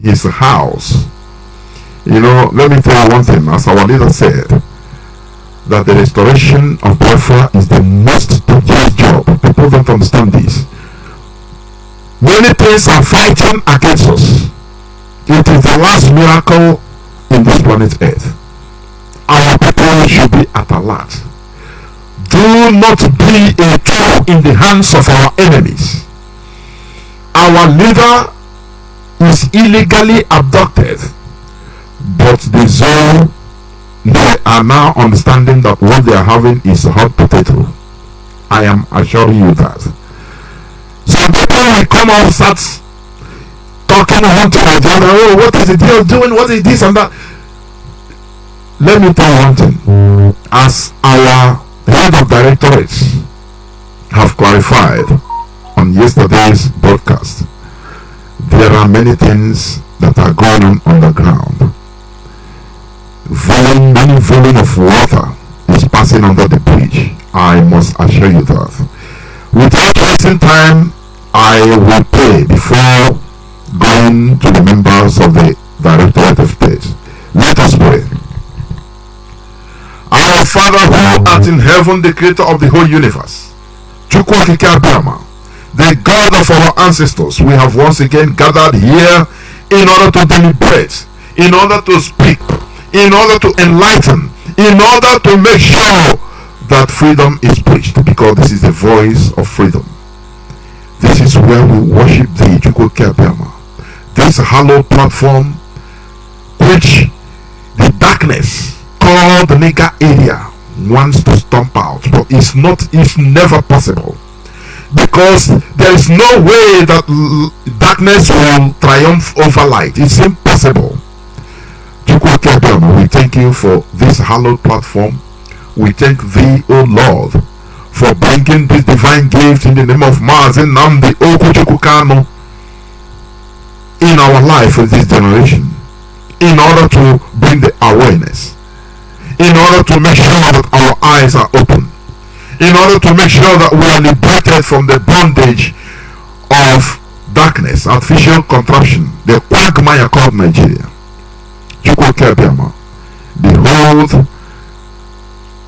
his house. You know, let me tell you one thing, as our leader said, that the restoration of Biafra is the most tedious job. People don't understand this. Many things are fighting against us. It is the last miracle in this planet Earth. Our people should be at alert. Do not be a tool in the hands of our enemies. Our leader is illegally abducted, but they are now understanding that what they are having is a hot potato. I am assuring you that. Some people will come out, start talking one to the other. Oh, what is the deal doing? What is this and that? Let me tell you one thing. As our head of directorates have clarified on yesterday's broadcast, there are many things that are going on underground. Many volume of water is passing under the bridge. I must assure you that. Without wasting time, I will pray before going to the members of the Directorate of State. Let us pray. Our Father who art in heaven, the creator of the whole universe, the God of our ancestors, we have once again gathered here in order to deliberate, in order to speak, in order to enlighten, in order to make sure that freedom is preached, because this is the voice of freedom. This is where we worship thee, this hallowed platform which the darkness called the nigger area wants to stomp out, but it's never possible, because there is no way that darkness will triumph over light. It's impossible. We thank you for this hallowed platform. We thank thee, O Lord, for bringing this divine gift in the name of Mazi Kanu in our life in this generation, in order to bring the awareness, in order to make sure that our eyes are open, in order to make sure that we are liberated from the bondage of darkness, artificial contraption, the quagmire called Nigeria. Behold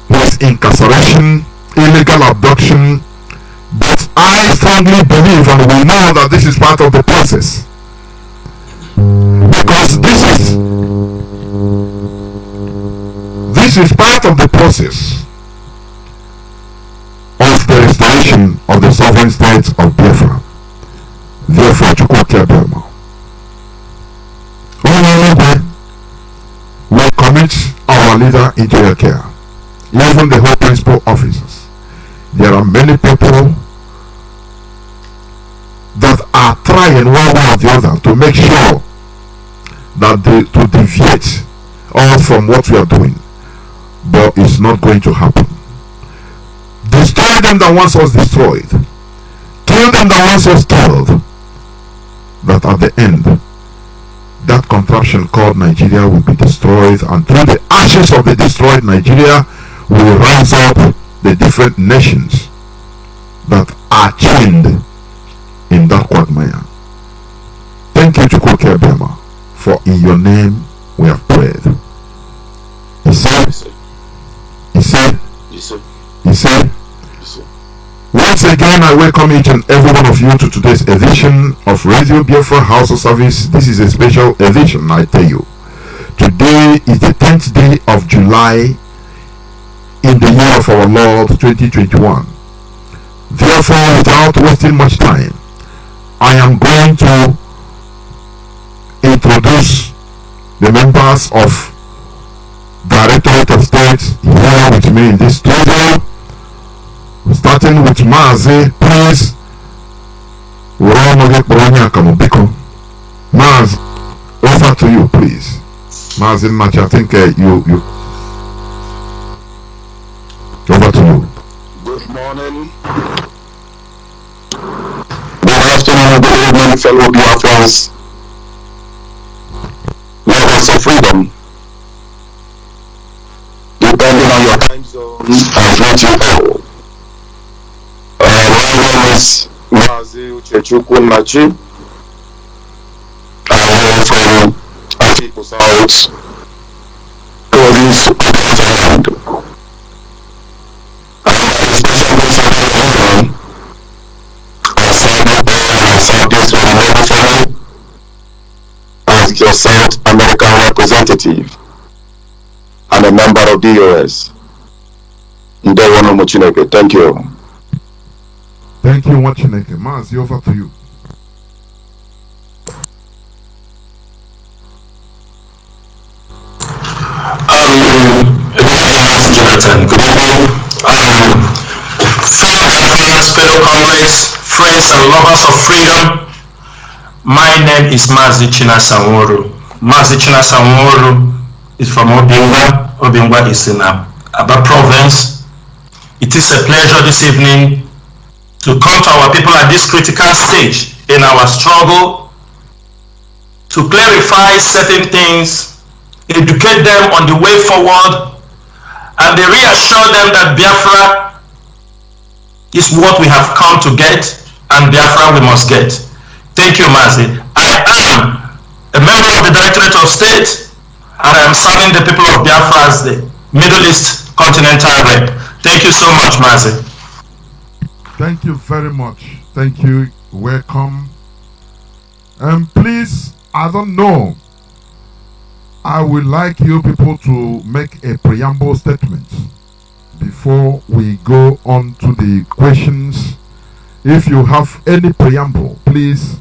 his incarceration, illegal abduction, but I strongly believe, and we know that this is part of the process, because this is part of the process of the restoration of the sovereign state of Biafra. Therefore, we commit our leader into your care, even the whole principal officers. There are many people that are trying one way or the other to make sure that to deviate us from what we are doing, but it's not going to happen. Destroy them that wants us destroyed, kill them that wants us killed, that at the end that contraption called Nigeria will be destroyed, and through the ashes of the destroyed Nigeria will rise up the different nations that are chained in that quagmire. Thank you, Chukwuka Abiyama, for in your name we have prayed. He said, once again, I welcome each and every one of you to today's edition of Radio Biafra House of Service. This is a special edition, I tell you. Today is the 10th day of July in the year of our Lord 2021. Therefore, without wasting much time, I am going to introduce the members of Directorate of State here with me in this studio. Starting with Mazi, please. Mazi, over to you, please. Mazi Machi, I think you over to you. Good morning. Good afternoon, good evening, fellow Biafrans. Lovers of freedom. Depending on your time zone, I greet you all. My name is Mazi Uchechukwu Nachi. I hail from to our people's hearts for this land. And by the special grace of God, I sign up and I sign this with another family as your South American representative and a member of DOS. Thank you. Thank you, Wachineke. Mazi, over to you. Jonathan, good evening. Fellow Biafrans, fellow comrades, friends and lovers of freedom, my name is Mazi Chinasanworo. Mazi Chinasanworo is from Obingwa. Obingwa is in Aba province. It is a pleasure this evening to come to our people at this critical stage in our struggle to clarify certain things, educate them on the way forward, and they reassure them that Biafra is what we have come to get, and Biafra we must get. Thank you, Mazi. I am a member of the Directorate of State, and I am serving the people of Biafra as the Middle East Continental Rep. Thank you so much, Mazi. Thank you very much. Thank you. Welcome. Please, I don't know. I would like you people to make a preamble statement before we go on to the questions. If you have any preamble, please,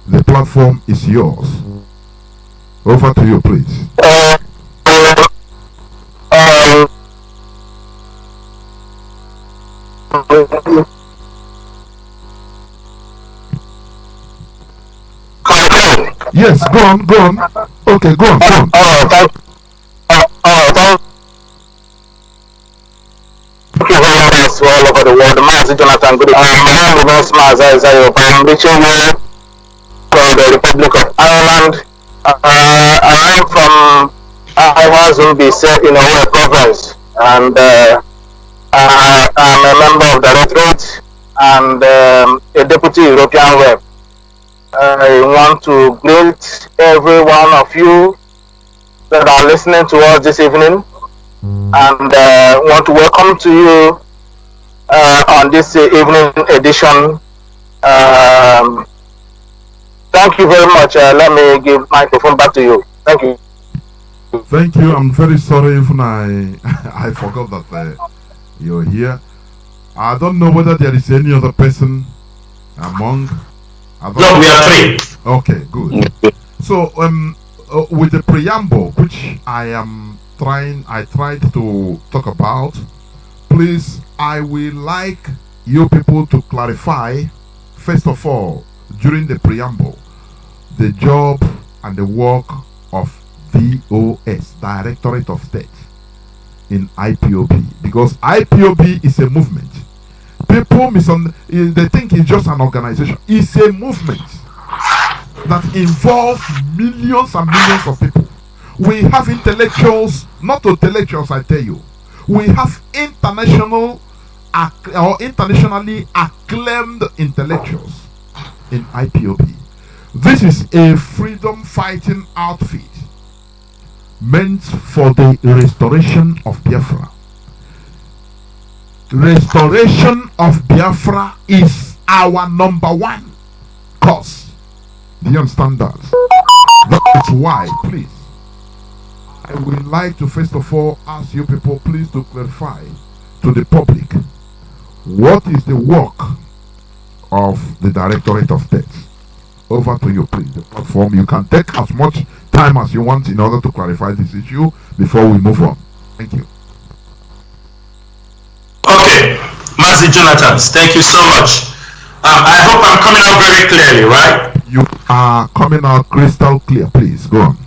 the platform is yours. Over to you, please. Yes, go on. Okay, go on. Thank you very much to all over the world. Mazi Jonathan, good evening. My name is Mazi. I'm reaching you from the Republic of Ireland. I was in BC in our province, and I'm a member of the Directorate and a Deputy European Rep. I want to greet every one of you that are listening to us this evening, and want to welcome to you on this evening edition. Thank you very much. Let me give microphone back to you. Thank you. Thank you. I'm very sorry if I forgot that you're here. I don't know whether there is any other person among. No, we are three. Okay, good. So, with the preamble, which I tried to talk about, please, I will like you people to clarify, first of all, during the preamble, the job and the work of DOS, Directorate of State, in IPOB, because IPOB is a movement. People they think it's just an organization. It's a movement that involves millions and millions of people. We have intellectuals, not intellectuals, I tell you. We have internationally acclaimed intellectuals in IPOB. This is a freedom fighting outfit meant for the restoration of Biafra. Restoration of Biafra is our number one cause. Do you understand that? That's why, please, I would like to first of all ask you people, please, to clarify to the public what is the work of the Directorate of State. Over to you, please, the platform. You can take as much time as you want in order to clarify this issue before we move on. Thank you. Okay, Mazi Jonathan, thank you so much. I hope I'm coming out very clearly, right? You are coming out crystal clear. Please, go on.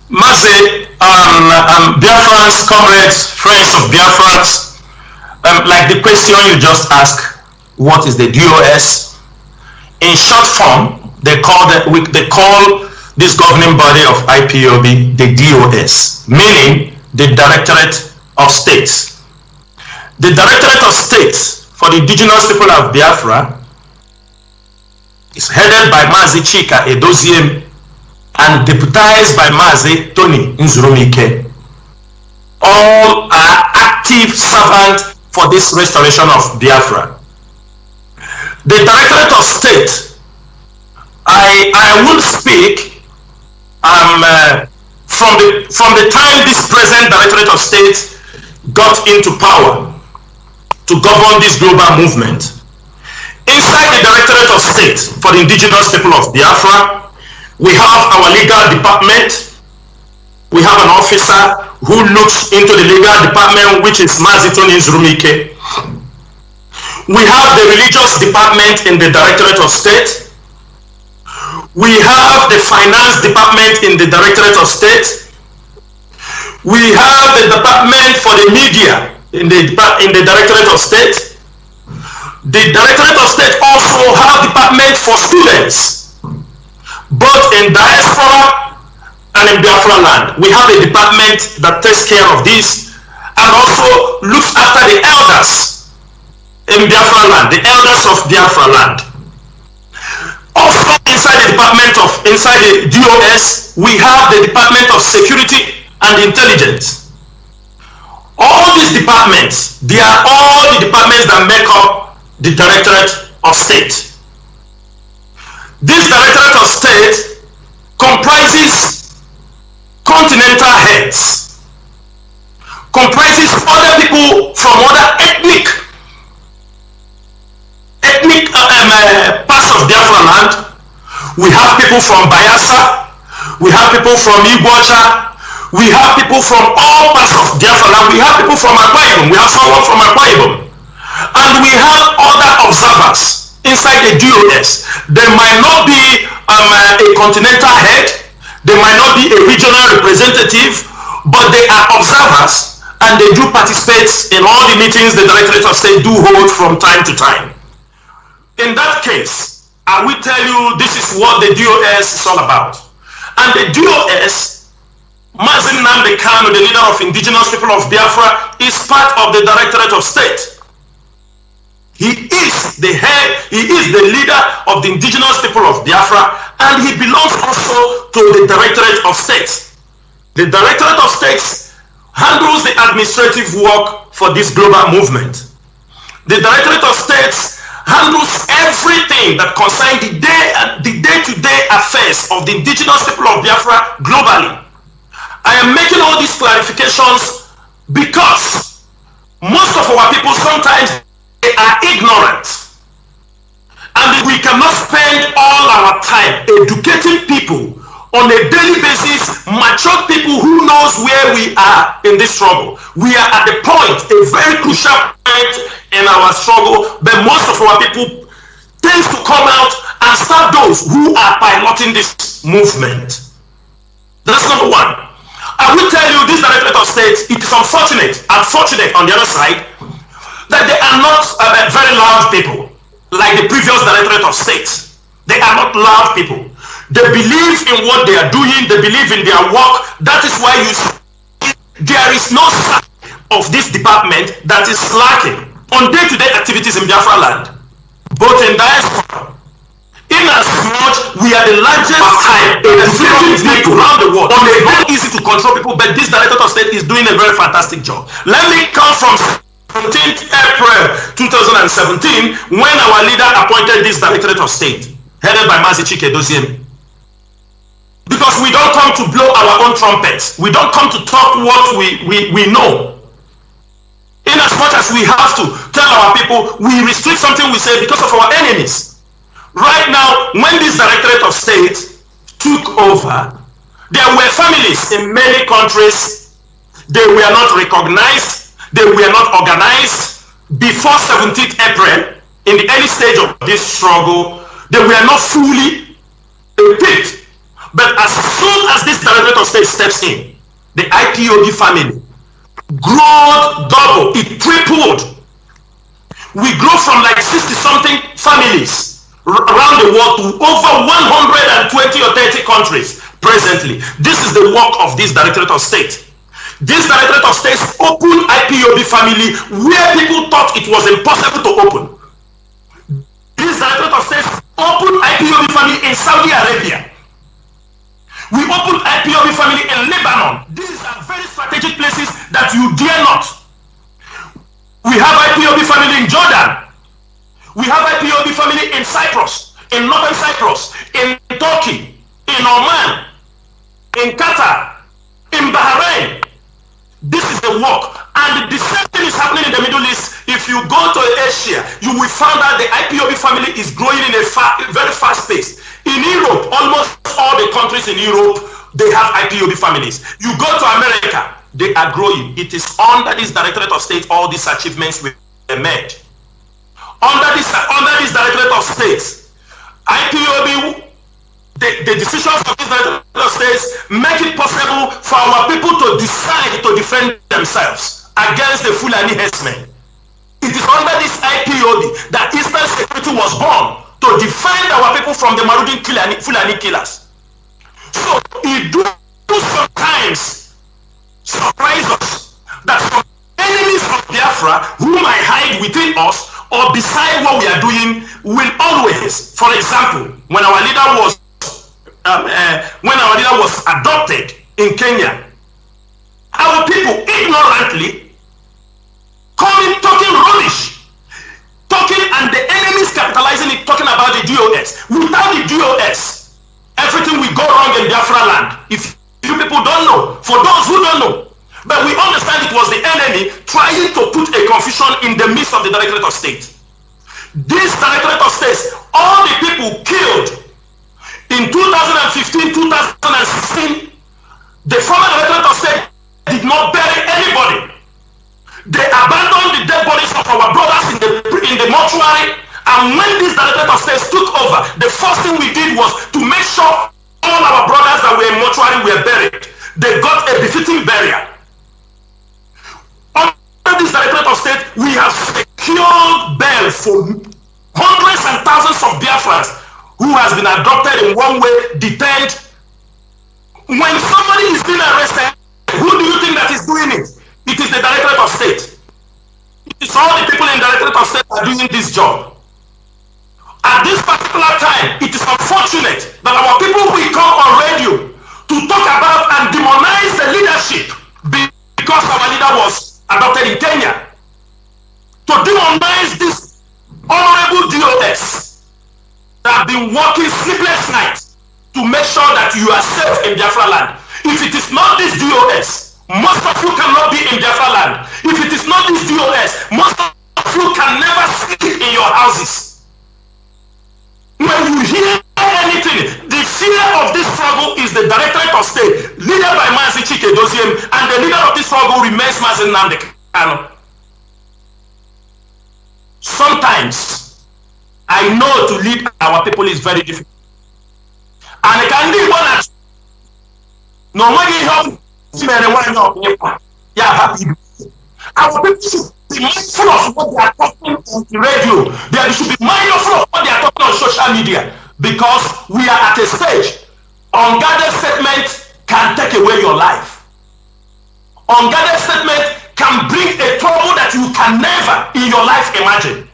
Mazi, Biafrans, comrades, friends of Biafrans, like the question you just asked, what is the DOS? In short form, they call this governing body of IPOB the DOS, meaning the Directorate of States. The Directorate of State for the indigenous people of Biafra is headed by Mazi Chika Edoziem, and deputized by Mazi Tony Nzurumike. All are active servants for this restoration of Biafra. The Directorate of State, I will speak from the time this present Directorate of State got into power to govern this global movement. Inside the Directorate of State for the indigenous people of Biafra, we have our legal department. We have an officer who looks into the legal department, which is Mazi Tony Nzurumike. We have the religious department in the Directorate of State. We have the finance department in the Directorate of State. We have the department for the media in the Directorate of State. The Directorate of State also have department for students, both in diaspora and in Biafra land. We have a department that takes care of this and also looks after the elders in Biafra land, the elders of Biafra land. Also inside the DOS, we have the Department of Security and Intelligence. All these departments, they are all the departments that make up the Directorate of State. This Directorate of State comprises continental heads, comprises other people from other ethnic parts of Biafra land. We have people from Biafra, we have people from Ipob, we have people from all parts of Biafra land, we have people from Akwa Ibom, we have someone from Akwa Ibom, and we have other observers inside the DOS. There might not be a continental head, there might not be a regional representative, but they are observers and they do participate in all the meetings the Directorate of State do hold from time to time. In that case, I will tell you this is what the DOS is all about. And the DOS, Mazi Kanu, the leader of indigenous people of Biafra, is part of the Directorate of State. He is the head, he is the leader of the indigenous people of Biafra, and he belongs also to the Directorate of State. The Directorate of State handles the administrative work for this global movement. The Directorate of State handles everything that concerns the day-to-day affairs of the indigenous people of Biafra globally. I am making all these clarifications because most of our people sometimes they are ignorant, and we cannot spend all our time educating people on a daily basis, mature people who knows where we are in this struggle. We are at the point, a very crucial point in our struggle, but most of our people tend to come out and start those who are piloting this movement. That's number one. I will tell you, this Directorate of State, it is unfortunate on the other side, that they are not very loud people, like the previous Directorate of State. They are not loud people. They believe in what they are doing, they believe in their work. That is why you see there is no side of this department that is slacking on day-to-day activities in Biafra land, both in diaspora. In as much we are the largest educating people around the world. On a very easy to control people, but this Directorate of State is doing a very fantastic job. Let me come from 17th April 2017 when our leader appointed this Directorate of State, headed by Mazi Chike. Because we don't come to blow our own trumpets. We don't come to talk what we know. In as much as we have to tell our people, we restrict something we say because of our enemies. Right now, when this Directorate of State took over, there were families in many countries. They were not recognized. They were not organized. Before 17th April, in the early stage of this struggle, they were not fully equipped. But as soon as this Directorate of State steps in, the IPOB family grew double, it tripled. We grew from like 60-something families around the world to over 120 or 30 countries presently. This is the work of this Directorate of State. This Directorate of State opened IPOB family where people thought it was impossible to open. This Directorate of State opened IPOB family in Saudi Arabia, We opened IPOB family in Lebanon. These are very strategic places that you dare not. We have IPOB family in Jordan. We have IPOB family in Cyprus, in Northern Cyprus, in Turkey, in Oman, in Qatar, in Bahrain. This is the work. And the same thing is happening in the Middle East. If you go to Asia, you will find that the IPOB family is growing in a very fast pace. In Europe, almost all the countries in Europe, they have IPOB families. You go to America, they are growing. It is under this Directorate of State all these achievements were made. Under this Directorate of State, IPOB, the decisions of this Directorate of State make it possible for our people to decide to defend themselves against the Fulani herdsmen. It is under this IPOB that Eastern Security was born to defend our people from the marauding Fulani killers. So it do sometimes surprise us that some enemies of Biafra who might hide within us or beside what we are doing will always, for example, when our leader was adopted in Kenya, our people ignorantly coming talking rubbish, talking, and the enemies capitalizing it, talking about the DOS. Without the DOS, everything will go wrong in Biafra land. If you people don't know, for those who don't know, but we understand it was the enemy trying to put a confusion in the midst of the Directorate of State. This Directorate of State, all the people killed in 2015, 2016, the former Directorate of State did not bury anybody. They abandoned the dead bodies of our brothers in the mortuary, and when this Directorate of State took over, the first thing we did was to make sure all our brothers that were in mortuary were buried. They got a befitting burial. Under this Directorate of State, we have secured bail for hundreds and thousands of Biafrans who has been adopted in one way, detained. When somebody is being arrested, who do you think that is doing it? It is the Directorate of State. It is all the people in the Directorate of State are doing this job. At this particular time, it is unfortunate that our people will come on radio to talk about and demonize the leadership because our leader was adopted in Kenya. To demonize this honorable DOS that have been working sleepless nights to make sure that you are safe in Biafra land. If it is not this DOS, most of you cannot be in Biafra land. If it is not this DOS, most of you can never sleep in your houses. When you hear anything, the fear of this struggle is the Directorate of State, led by Mazi Doziem, and the leader of this struggle remains Mazi Kanu. Sometimes I know to lead our people is very difficult. And I can lead one at no money help happy. Our people should be mindful of what they are talking on the radio. They should be mindful of what they are talking on social media, because we are at a stage. Unguarded statement can take away your life. Unguarded statement can bring a trouble that you can never in your life imagine.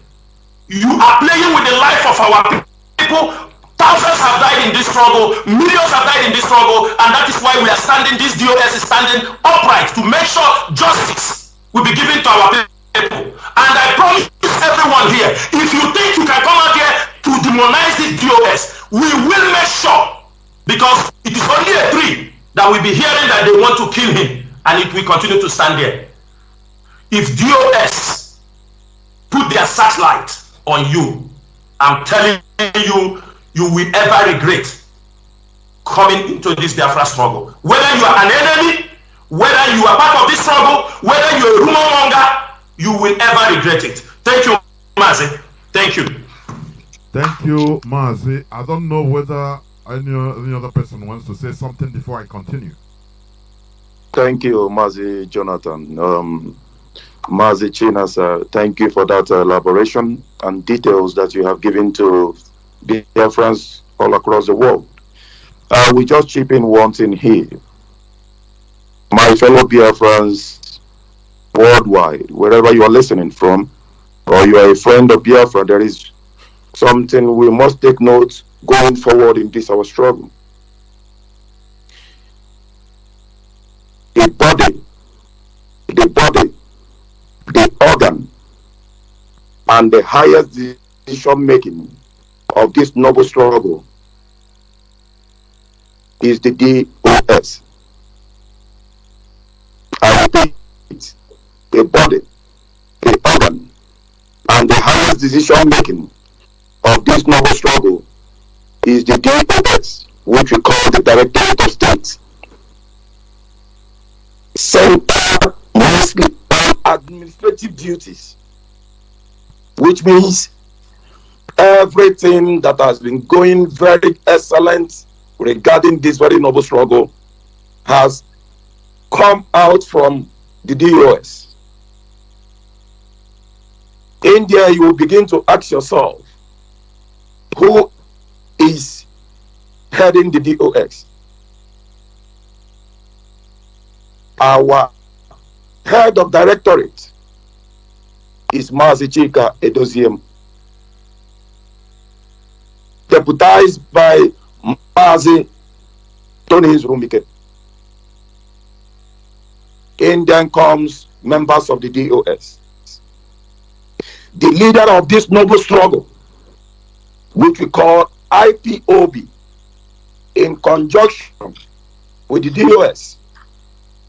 You are playing with the life of our people. Thousands have died in this struggle, millions have died in this struggle, and that is why we are standing, this DOS is standing upright to make sure justice will be given to our people. And I promise everyone here, if you think you can come out here to demonize this DOS, we will make sure, because it is only a tree that will be hearing that they want to kill him, and it will continue to stand there. If DOS put their satellite on you, I'm telling you, you will ever regret coming into this Biafra struggle. Whether you are an enemy, whether you are part of this struggle, whether you are a rumor monger, you will ever regret it. Thank you, Mazi. Thank you. Thank you, Mazi. I don't know whether any other person wants to say something before I continue. Thank you, Mazi Jonathan. Mazi Chinasa, thank you for that elaboration and details that you have given to Biafrans all across the world. We just chip in one thing here. My fellow Biafrans worldwide, wherever you are listening from, or you are a friend of Biafra, there is something we must take note going forward in this our struggle. the body, the organ, and the highest decision making of this noble struggle is the DOS. I repeat, the body, the organ, and the highest decision making of this noble struggle is the DOS, which we call the Directorate of State. Center mostly on administrative duties, which means everything that has been going very excellent regarding this very noble struggle has come out from the DOS. In there, you will begin to ask yourself, who is heading the DOS? Our head of directorate is Mazi Chika Edoziem, deputized by Mazi Tony Rumike. In then comes members of the DOS. The leader of this noble struggle, which we call IPOB, in conjunction with the DOS,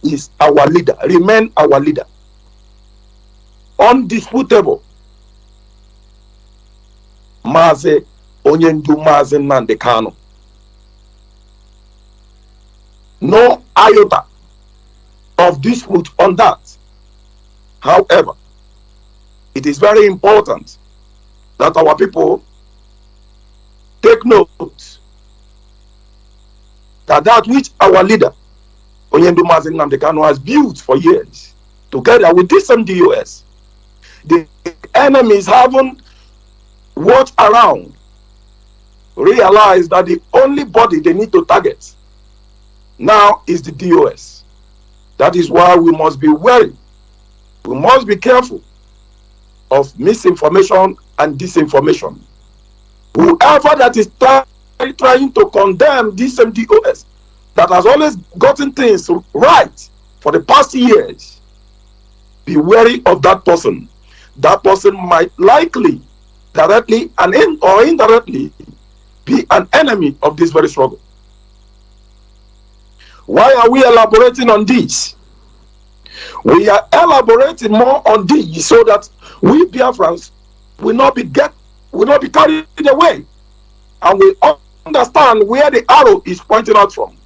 is our leader, remain our leader. Undisputable. Mazi Onyendu Mazi Nnamdi Kanu. No iota of dispute on that. However, it is very important that our people take note that which our leader Onyendu Mazi Nnamdi Kanu has built for years, together with this same DOS, the enemies haven't watched around, realized that the only body they need to target now is the DOS. That is why we must be wary. We must be careful of misinformation and disinformation. Whoever that is trying to condemn this same DOS that has always gotten things right for the past years, be wary of that person. That person might likely, directly and or indirectly, be an enemy of this very struggle. Why are we elaborating on this? We are elaborating more on this so that we Biafrans will not be carried away, and we understand where the arrow is pointing out from.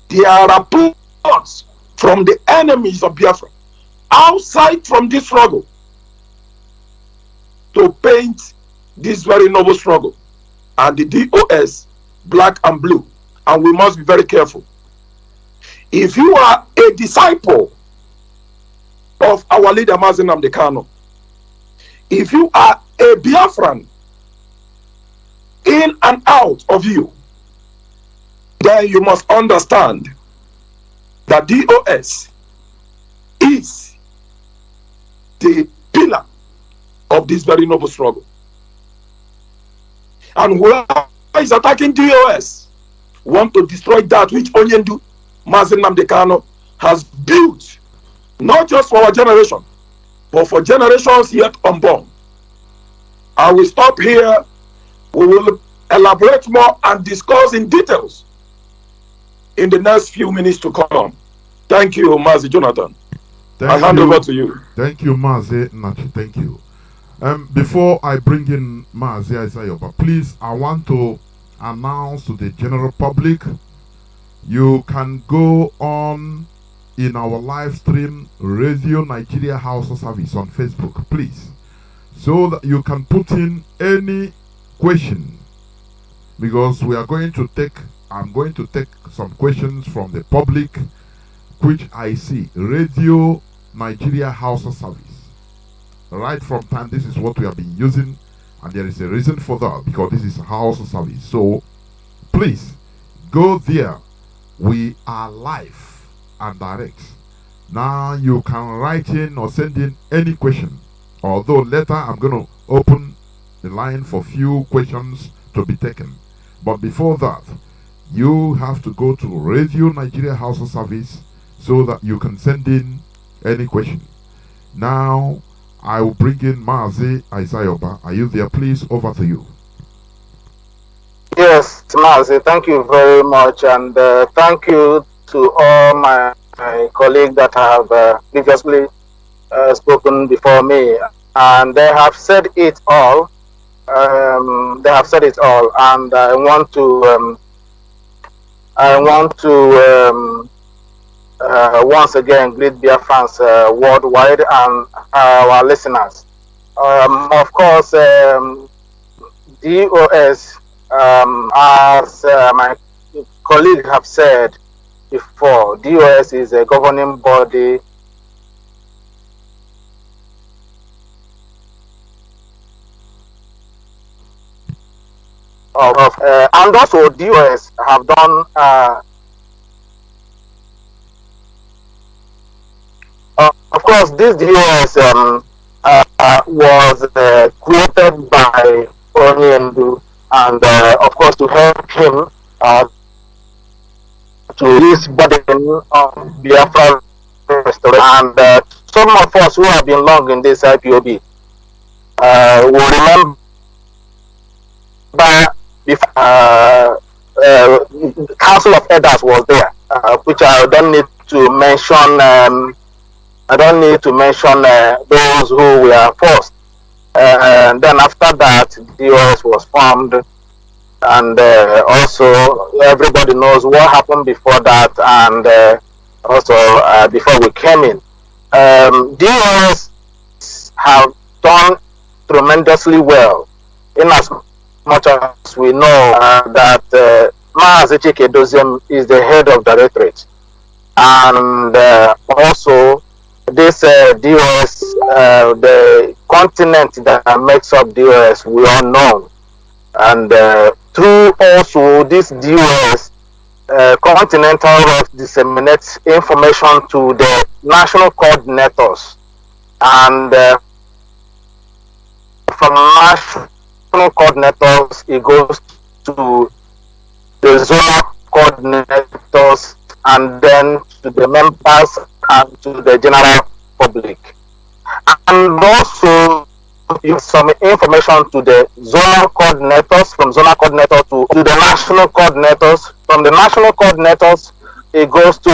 There are reports from the enemies of Biafra outside from this struggle to paint this very noble struggle and the DOS black and blue, and we must be very careful. If you are a disciple of our leader Mazi Nnamdi Kanu, if you are a Biafran in and out of you, then you must understand that DOS is the pillar of this very noble struggle. And whoever is attacking DOS want to destroy that which Onyendu Mazi Nnamdi Kanu has built, not just for our generation, but for generations yet unborn. I will stop here. We will elaborate more and discuss in details in the next few minutes to come. Thank you, Mazi Jonathan. I hand over to you. Thank you, Mazi Nachi. Thank you. Before I bring in Mazi Isaiah, please, I want to announce to the general public, you can go on in our live stream Radio Nigeria House of Service on Facebook, please, so that you can put in any question, because we are going to take, I'm going to take some questions from the public, which I see Radio Nigeria House of Service. Right from time, this is what we have been using, and there is a reason for that, because this is a house of service. So please go there. We are live and direct. Now you can write in or send in any question, although later I'm going to open the line for few questions to be taken. But before that, you have to go to Radio Nigeria House of Service so that you can send in any question. Now, I will bring in Mazi Aizayoba. Are you there, please? Over to you. Yes, Mazi, thank you very much, and thank you to all my colleagues that have previously spoken before me, and they have said it all. They have said it all, and I want to once again greet Biafrans worldwide and our listeners. Of course, DOS, as my colleague have said before, DOS is a governing body and also DOS have done of course this DOS was created by Onyendu, and of course to help him to this burden of Biafra restoration. And some of us who have been long in this IPOB will remember Council of Elders was there, which I don't need to mention. I don't need to mention those who were forced. And then after that, DOS was formed, and also everybody knows what happened before that, and also before we came in. DOS have done tremendously well, in as much as we know that Mazi Chike is the head of directorate, and also this DOS, the continent that makes up DOS, we all know, and through also this DOS, Continental Rock disseminates information to the national coordinators, and from national coordinators it goes to the zonal coordinators, and then to the members and to the general public. And also give some information to the zonal coordinators, from zonal coordinator to the national coordinators. From the national coordinators it goes to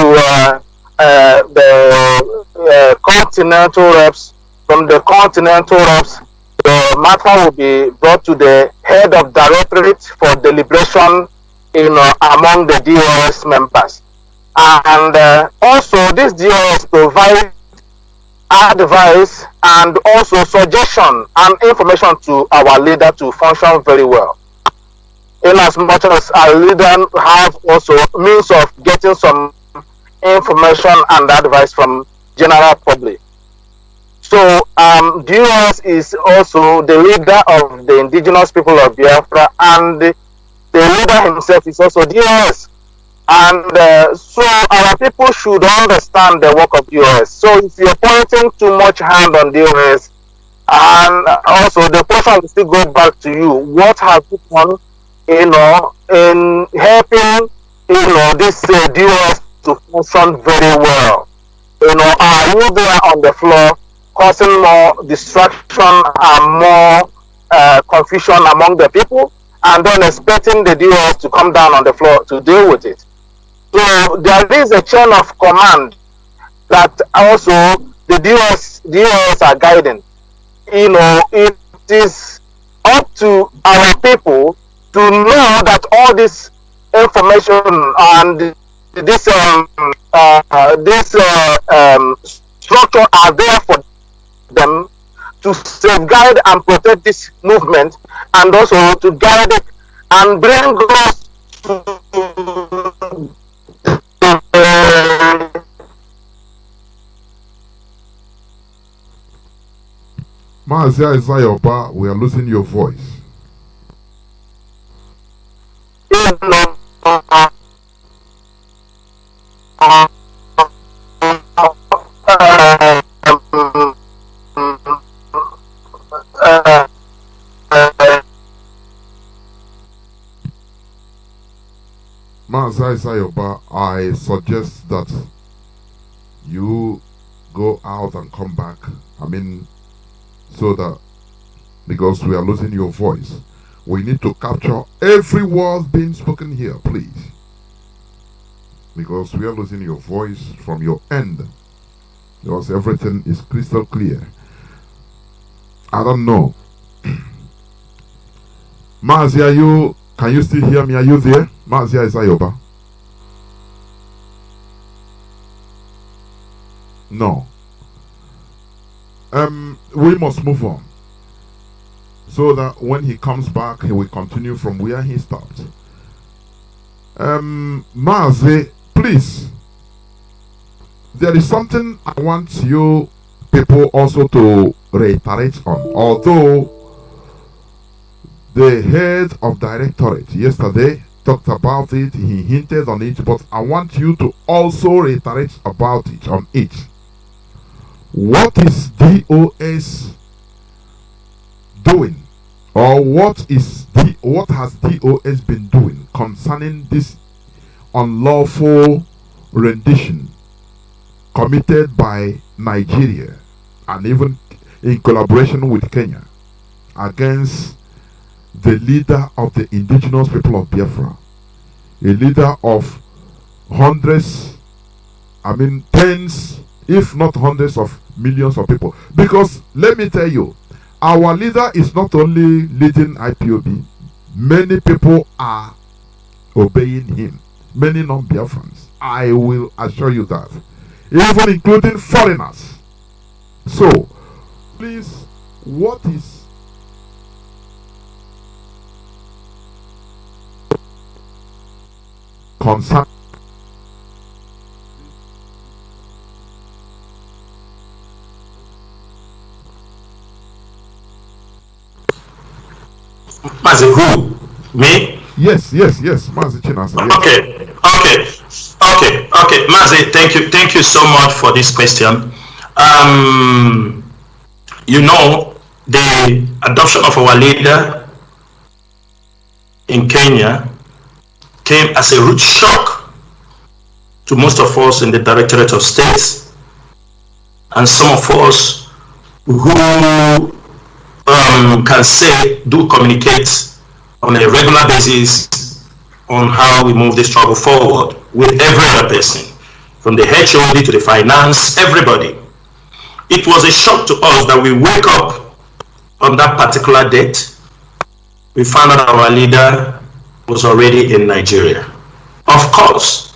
the continental reps. From the continental reps, the matter will be brought to the head of directorate for deliberation among the DOS members. And also this DOS provides advice and also suggestion and information to our leader to function very well. In as much as our leader have also means of getting some information and advice from general public. So DOS is also the leader of the indigenous people of Biafra, and the leader himself is also DOS. And so our people should understand the work of DOS. So if you're pointing too much hand on DOS, and also the question will still go back to you, what have you done, in helping, this DOS to function very well? Are you there on the floor causing more distraction and more confusion among the people, and then expecting the DOS to come down on the floor to deal with it? So there is a chain of command that also the DOS are guiding. It is up to our people to know that all this information and this structure are there for them to safeguard and protect this movement, and also to guide it and bring us to Mazi Aizayoba, we are losing your voice. Mazi Sayoba, I suggest that you go out and come back. I mean, so that, because we are losing your voice, we need to capture every word being spoken here, please. Because we are losing your voice from your end. Because everything is crystal clear. I don't know. Mazi, can you still hear me? Are you there? Mazi Sayoba? No. We must move on, so that when he comes back, he will continue from where he stopped. Mazi, please. There is something I want you people also to reiterate on. Although the head of directorate yesterday talked about it, he hinted on it, but I want you to also reiterate about it, on it. What is DOS doing, or what has DOS been doing concerning this unlawful rendition committed by Nigeria, and even in collaboration with Kenya, against the leader of the indigenous people of Biafra, a leader of hundreds, I mean tens, if not hundreds of millions of people? Because let me tell you, our leader is not only leading IPOB, many people are obeying him, many non-Biafrans. I will assure you that, even including foreigners. So, please, what is concern? Mazi, who? Me? Yes, Mazi Chinasa. Yes. Okay. Mazi, thank you so much for this question. You know, the adoption of our leader in Kenya came as a rude shock to most of us in the Directorate of States, and some of us who can say do communicate on a regular basis on how we move this struggle forward with every other person, from the HOD to the finance, everybody. It was a shock to us that we wake up on that particular date, we found out our leader was already in Nigeria. Of course,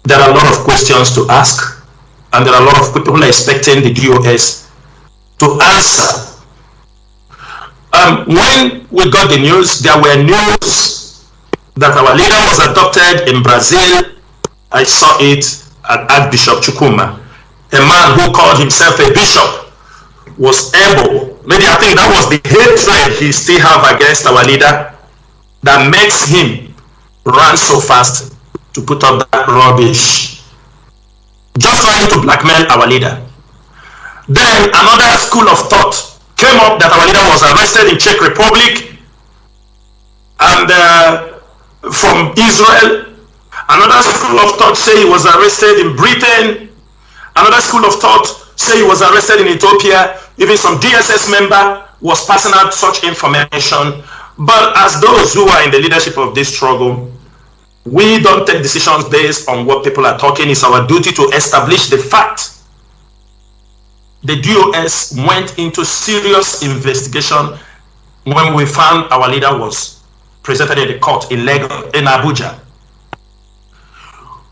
there are a lot of questions to ask, and there are a lot of people who are expecting the DOS to answer. When we got the news, there were news that our leader was adopted in Brazil. I saw it at Archbishop Chukuma. A man who called himself a bishop was able, maybe I think that was the hatred he still have against our leader that makes him run so fast to put up that rubbish, just trying to blackmail our leader. Then another school of thought came up that our leader was arrested in Czech Republic and from Israel. Another school of thought say he was arrested in Britain. Another school of thought say he was arrested in Ethiopia. Even some DSS member was passing out such information. But as those who are in the leadership of this struggle, we don't take decisions based on what people are talking. It's our duty to establish the fact. The DOS went into serious investigation when we found our leader was presented in the court in Lagos, in Abuja.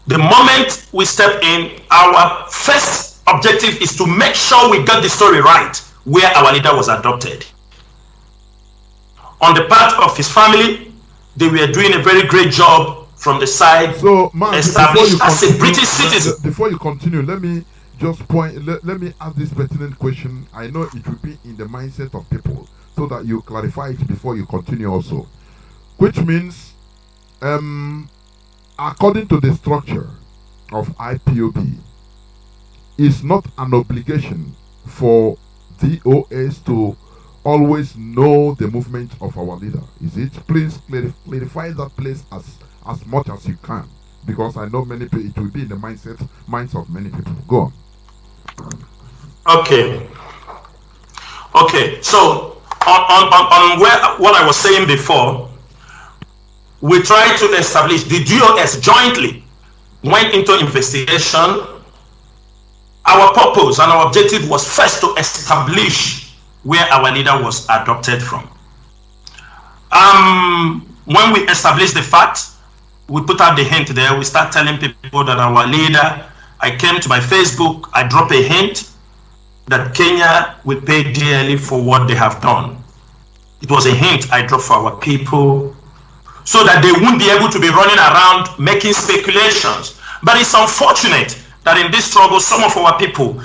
The moment we step in, our first objective is to make sure we got the story right, where our leader was adopted. On the part of his family, they were doing a very great job from the side, so, man, established as a British citizen. Before you continue, let me just let me ask this pertinent question. I know it will be in the mindset of people, so that you clarify it before you continue also. Which means, according to the structure of IPOB, it's not an obligation for DOS to always know the movement of our leader. Is it? Please clarify that place as much as you can, because I know many people, it will be in the minds of many people. Go on. Okay. Okay. So on what I was saying before, we tried to establish, the DOS jointly went into investigation. Our purpose and our objective was first to establish where our leader was adopted from. When we established the fact, we put out the hint there. We start telling people that our leader, I came to my Facebook, I dropped a hint that Kenya will pay dearly for what they have done. It was a hint I dropped for our people so that they wouldn't be able to be running around making speculations. But it's unfortunate that in this struggle, some of our people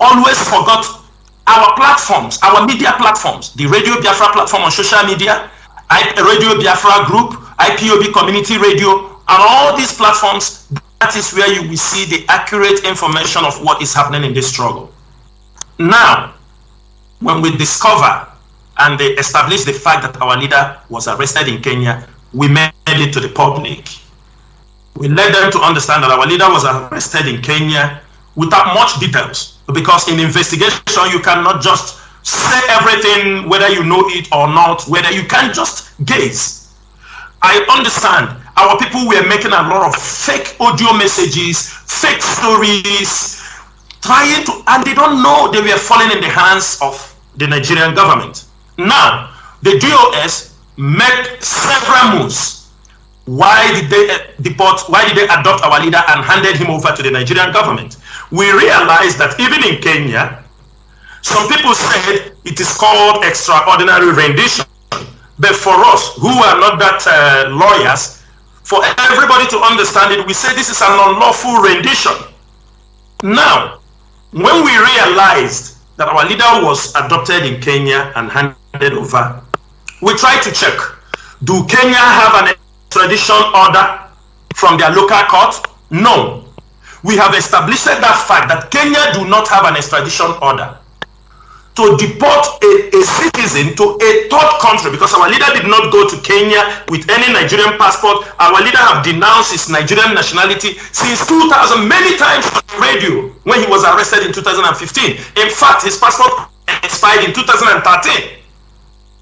always forgot our platforms, our media platforms, the Radio Biafra platform on social media, Radio Biafra group, IPOB community radio, and all these platforms. That is where you will see the accurate information of what is happening in this struggle. Now, when we discover and they establish the fact that our leader was arrested in Kenya, we made it to the public. We led them to understand that our leader was arrested in Kenya without much details, because in investigation you cannot just say everything, whether you know it or not, whether you can just gaze. I understand our people were making a lot of fake audio messages, fake stories, trying to, and they don't know they were falling in the hands of the Nigerian government. Now, the DOS made several moves. Why did they deport? Why did they adopt our leader and handed him over to the Nigerian government? We realized that even in Kenya, some people said it is called extraordinary rendition. But for us, who are not that lawyers, for everybody to understand it, we say this is an unlawful rendition. Now, when we realized that our leader was adopted in Kenya and handed over, we tried to check, do Kenya have an extradition order from their local court? No. We have established that fact that Kenya do not have an extradition order to deport a citizen to a third country, because our leader did not go to Kenya with any Nigerian passport. Our leader have denounced his Nigerian nationality since 2000 many times on the radio when he was arrested in 2015. In fact, his passport expired in 2013.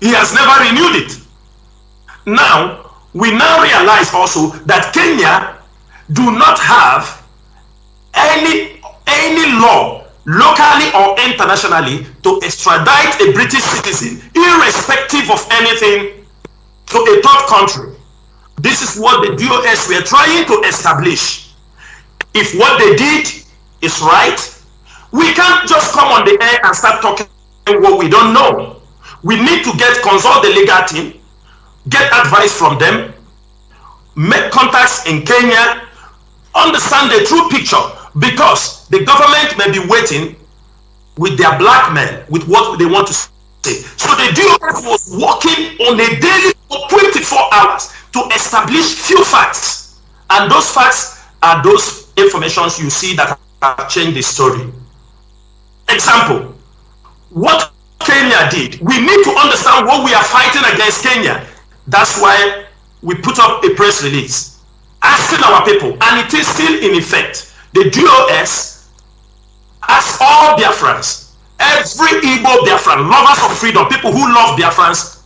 He has never renewed it. Now, we now realize also that Kenya do not have any law, locally or internationally, to extradite a British citizen, irrespective of anything, to a third country. This is what the DOS were trying to establish. If what they did is right, we can't just come on the air and start talking what we don't know. We need to consult the legal team, get advice from them, make contacts in Kenya, understand the true picture, because the government may be waiting with their blackmail, with what they want to say. So the DOS was working on a daily for 24 hours to establish few facts, and those facts are those informations you see that have changed the story. Example, what Kenya did, we need to understand what we are fighting against Kenya. That's why we put up a press release asking our people, and it is still in effect. The DOS asks all Biafrans, every Igbo Biafran, lovers of freedom, people who love Biafrans,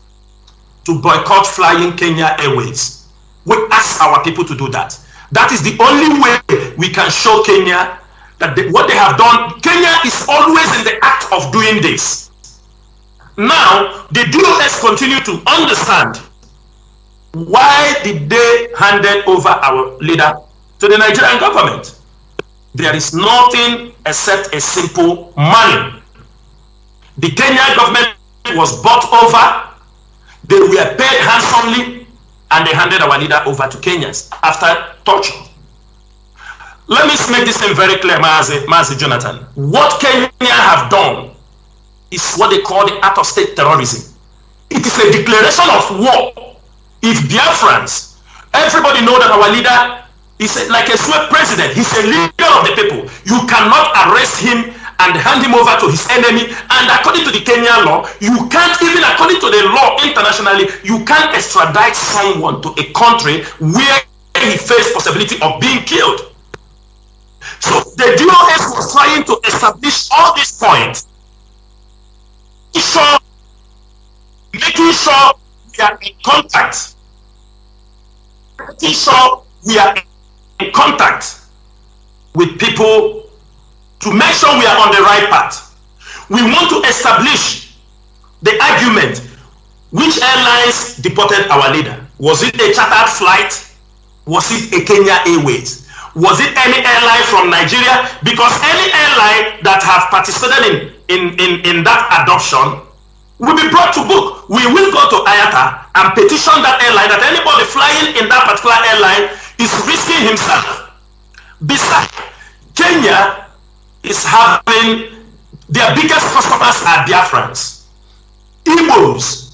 to boycott flying Kenya Airways. We ask our people to do that. That is the only way we can show Kenya that what they have done. Kenya is always in the act of doing this. Now, the DOS continue to understand, why did they hand over our leader to the Nigerian government? There is nothing except a simple money. The Kenyan government was bought over, they were paid handsomely, and they handed our leader over to Kenyans after torture. Let me make this thing very clear, Mazi Jonathan. What Kenya have done is what they call the act of state terrorism. It is a declaration of war. If Biafrans, everybody know that our leader is like a sweet president, he's a leader of the people. You cannot arrest him and hand him over to his enemy. And according to the Kenyan law, you can't, even according to the law internationally, you can't extradite someone to a country where face possibility of being killed. So the DOS was trying to establish all these points, making sure we are in contact, with people to make sure we are on the right path. We want to establish the argument. Which airlines deported our leader? Was it a chartered flight? Was it a Kenya Airways? Was it any airline from Nigeria? Because any airline that have participated in that adoption will be brought to book. We will go to IATA and petition that airline that anybody flying in that particular airline is risking himself. Besides, Kenya is having their biggest customers are Biafrans, Ibos,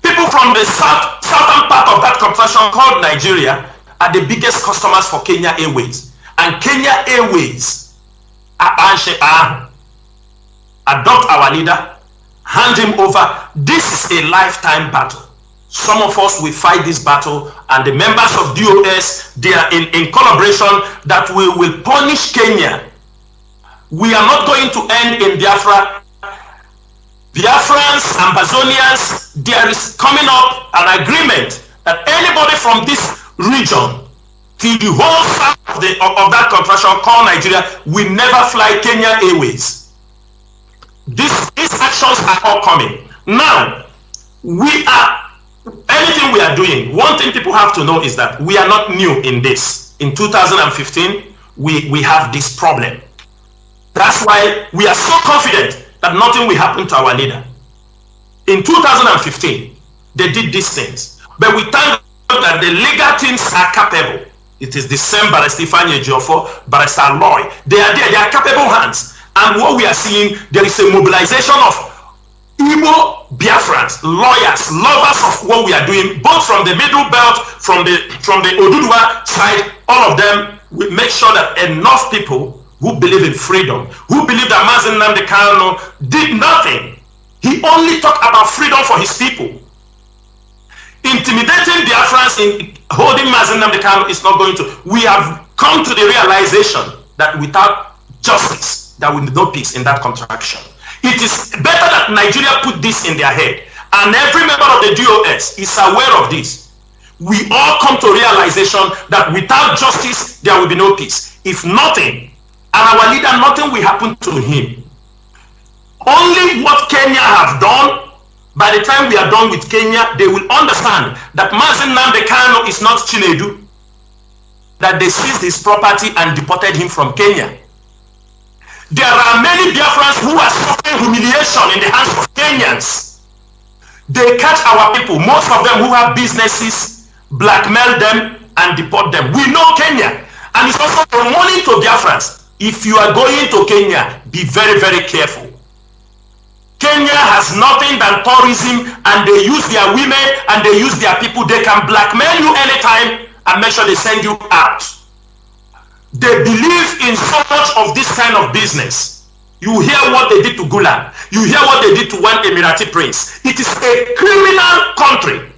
people from the southern part of that confession called Nigeria are the biggest customers for Kenya Airways. And Kenya Airways adopt our leader, hand him over. This is a lifetime battle. Some of us will fight this battle, and the members of DOS, they are in collaboration that we will punish Kenya. We are not going to end in Biafra. Biafrans, Ambazonians, there is coming up an agreement that anybody from this region to the whole south of that confession called Nigeria will never fly Kenya Airways. These actions are all coming. Now, anything we are doing, one thing people have to know is that we are not new in this. In 2015, we have this problem. That's why we are so confident that nothing will happen to our leader. In 2015, they did these things. But we thank God that the legal teams are capable. It is the same Barrister Ifeanyi Ejiofor, Barrister Loy. They are there, they are capable hands. And what we are seeing, there is a mobilization of Igbo Biafrans, lawyers, lovers of what we are doing, both from the middle belt, from the Oduduwa side, all of them. We make sure that enough people who believe in freedom, who believe that Mazi NNAMDI'S Kanu did nothing. He only talked about freedom for his people. Intimidating Biafrans in holding Mazi NNAMDI'S Kanu is not going to. We have come to the realization that without justice, there will be no peace in that contraction. It is better that Nigeria put this in their head, and every member of the DOS is aware of this. We all come to realization that without justice, there will be no peace. If nothing, and our leader, nothing will happen to him. Only what Kenya have done, by the time we are done with Kenya, they will understand that Mazi NNAMDI'S Kanu is not Chinedu, that they seized his property and deported him from Kenya. There are many Biafrans who are suffering humiliation in the hands of Kenyans. They catch our people, most of them who have businesses, blackmail them and deport them. We know Kenya, and it's also a warning to Biafrans. If you are going to Kenya, be very, very careful. Kenya has nothing than tourism, and they use their women and they use their people. They can blackmail you anytime and make sure they send you out. They believe in so much of this kind of business. You hear what they did to Gulam. You hear what they did to one Emirati prince. It is a criminal country.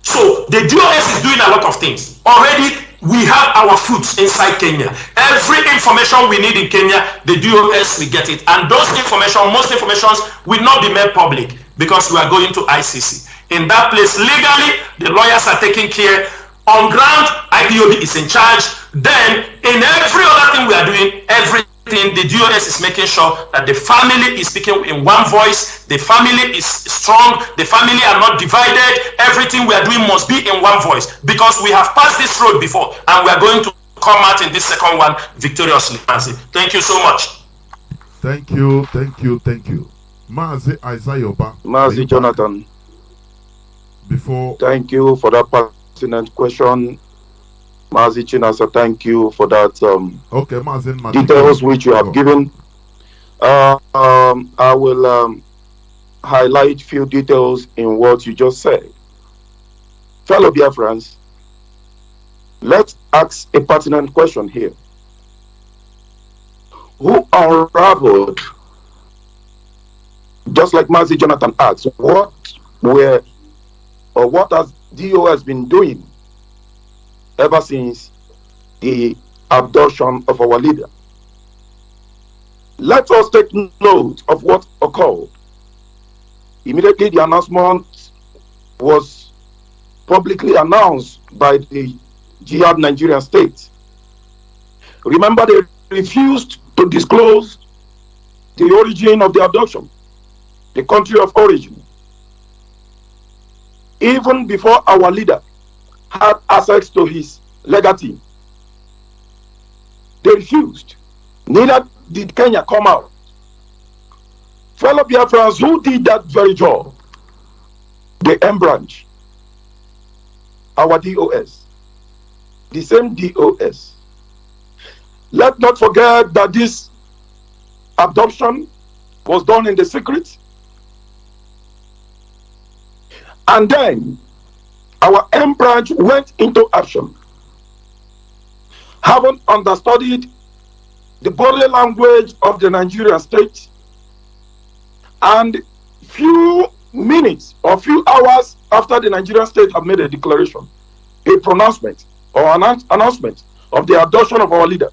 So the DOS is doing a lot of things. Already, we have our foots inside Kenya. Every information we need in Kenya, the DOS will get it. And those information, most informations will not be made public because we are going to ICC. In that place, legally, the lawyers are taking care. On ground, IPOB is in charge. Then, in every other thing we are doing, everything, the DOS is making sure that the family is speaking in one voice. The family is strong. The family are not divided. Everything we are doing must be in one voice, because we have passed this road before, and we are going to come out in this second one victoriously. Mazi, thank you so much. Thank you, thank you, thank you. Mazi Isaiah. Mazi Jonathan. Before. Thank you for that pertinent question. Mazi Chinasa, thank you for that okay, Mazi, details which you have given. I will highlight few details in what you just said. Fellow Biafrans, let's ask a pertinent question here. Who unraveled, just like Mazi Jonathan asked, what has DOS been doing ever since the abduction of our leader. Let us take note of what occurred. Immediately the announcement was publicly announced by the Jihad Nigerian state. Remember, they refused to disclose the origin of the abduction, the country of origin. Even before our leader had access to his legal team, they refused. Neither did Kenya come out. Fellow Biafrans, who did that very job? The M branch, our DOS, the same DOS. Let's not forget that this abduction was done in the secret. And then our M branch went into action. Having understudied the body language of the Nigerian state, and few minutes or few hours after the Nigerian state had made a declaration, a pronouncement or announcement of the abduction of our leader,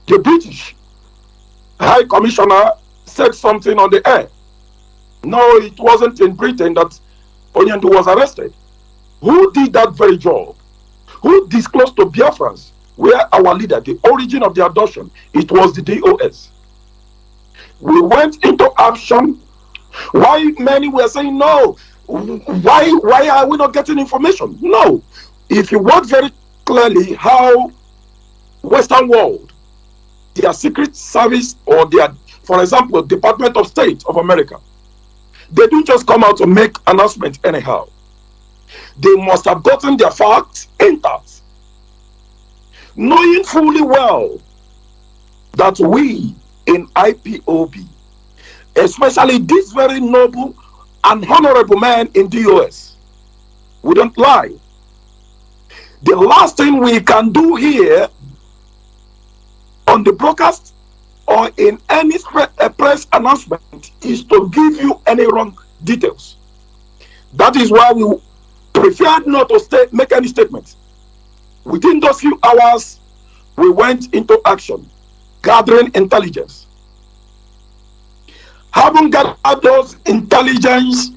the British High Commissioner said something on the air. No, it wasn't in Britain that Onyendu was arrested. Who did that very job? Who disclosed to Biafrans where our leader, the origin of the abduction? It was the DOS. We went into action. Why many were saying no? Why are we not getting information? No. If you watch very clearly how Western world, their secret service or their, for example, Department of State of America, they don't just come out to make announcements anyhow. They must have gotten their facts intact, knowing fully well that we in IPOB, especially this very noble and honorable man in the US, we don't lie. The last thing we can do here on the broadcast or in any press announcement is to give you any wrong details. That is why we preferred not to make any statements. Within those few hours, we went into action, gathering intelligence. Having gathered those intelligence,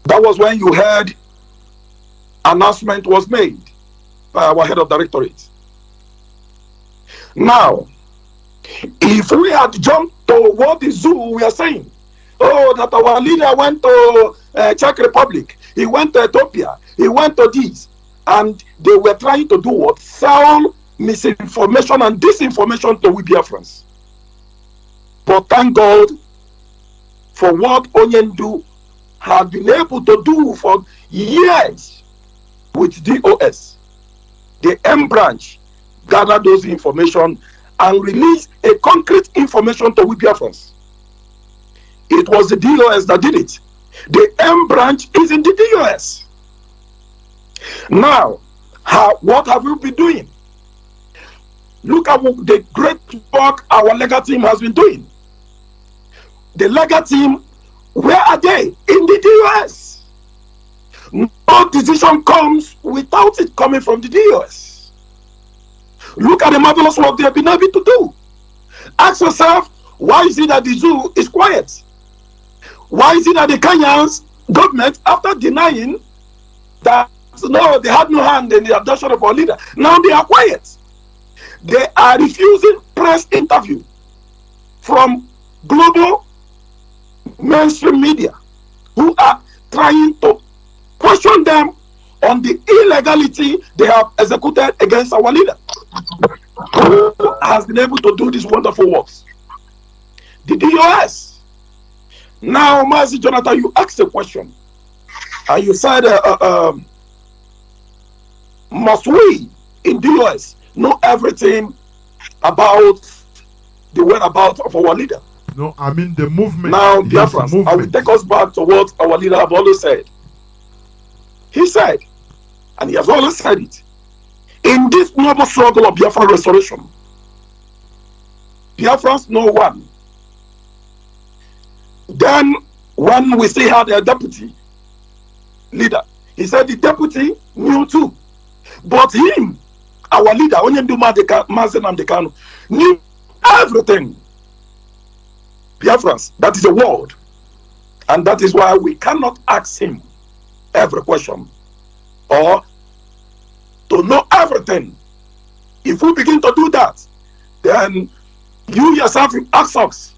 that was when you heard announcement was made by our head of directorate. Now, if we had jumped to what the zoo we are saying, oh, that our leader went to Czech Republic, he went to Ethiopia, he went to this, and they were trying to do what? Sell misinformation and disinformation to we Biafrans. But thank God for what Onyendu had been able to do for years with DOS. The M branch gathered those information and released a concrete information to we Biafrans. It was the DOS that did it. The M branch is in the DOS. Now, what have we been doing? Look at the great work our legal team has been doing. The legal team, where are they? In the DOS. No decision comes without it coming from the DOS. Look at the marvelous work they have been able to do. Ask yourself, why is it that the zoo is quiet? Why is it that the Kenyan government, after denying that no, they had no hand in the abduction of our leader, now they are quiet? They are refusing press interview from global mainstream media who are trying to question them on the illegality they have executed against our leader, who has been able to do these wonderful works. The DOS. Now, Mazi Jonathan, you asked a question, and you said, must we in DOS know everything about the whereabouts of our leader? No, I mean the movement. Now, Biafrans, I will take us back to what our leader have always said. He said, and he has always said it, in this noble struggle of Biafra restoration, Biafrans know one. Then, when we still had a deputy leader, he said the deputy knew too. But him, our leader, Mazi Nnamdi Kanu, knew everything. Biafrans, that is a word. And that is why we cannot ask him every question or to know everything. If we begin to do that, then you yourself ask us,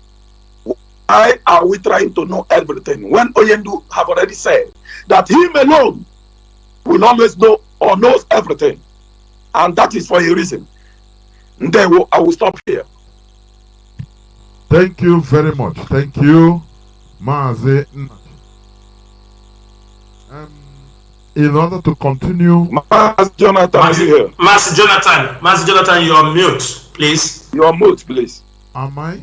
why are we trying to know everything when Oyendu have already said that him alone will always know or knows everything, and that is for a reason. And then I will stop here. Thank you very much. Thank you, Mazi. In order to continue, Mazi Jonathan, Mazi Jonathan, you are mute, please. You are mute, please. Am I?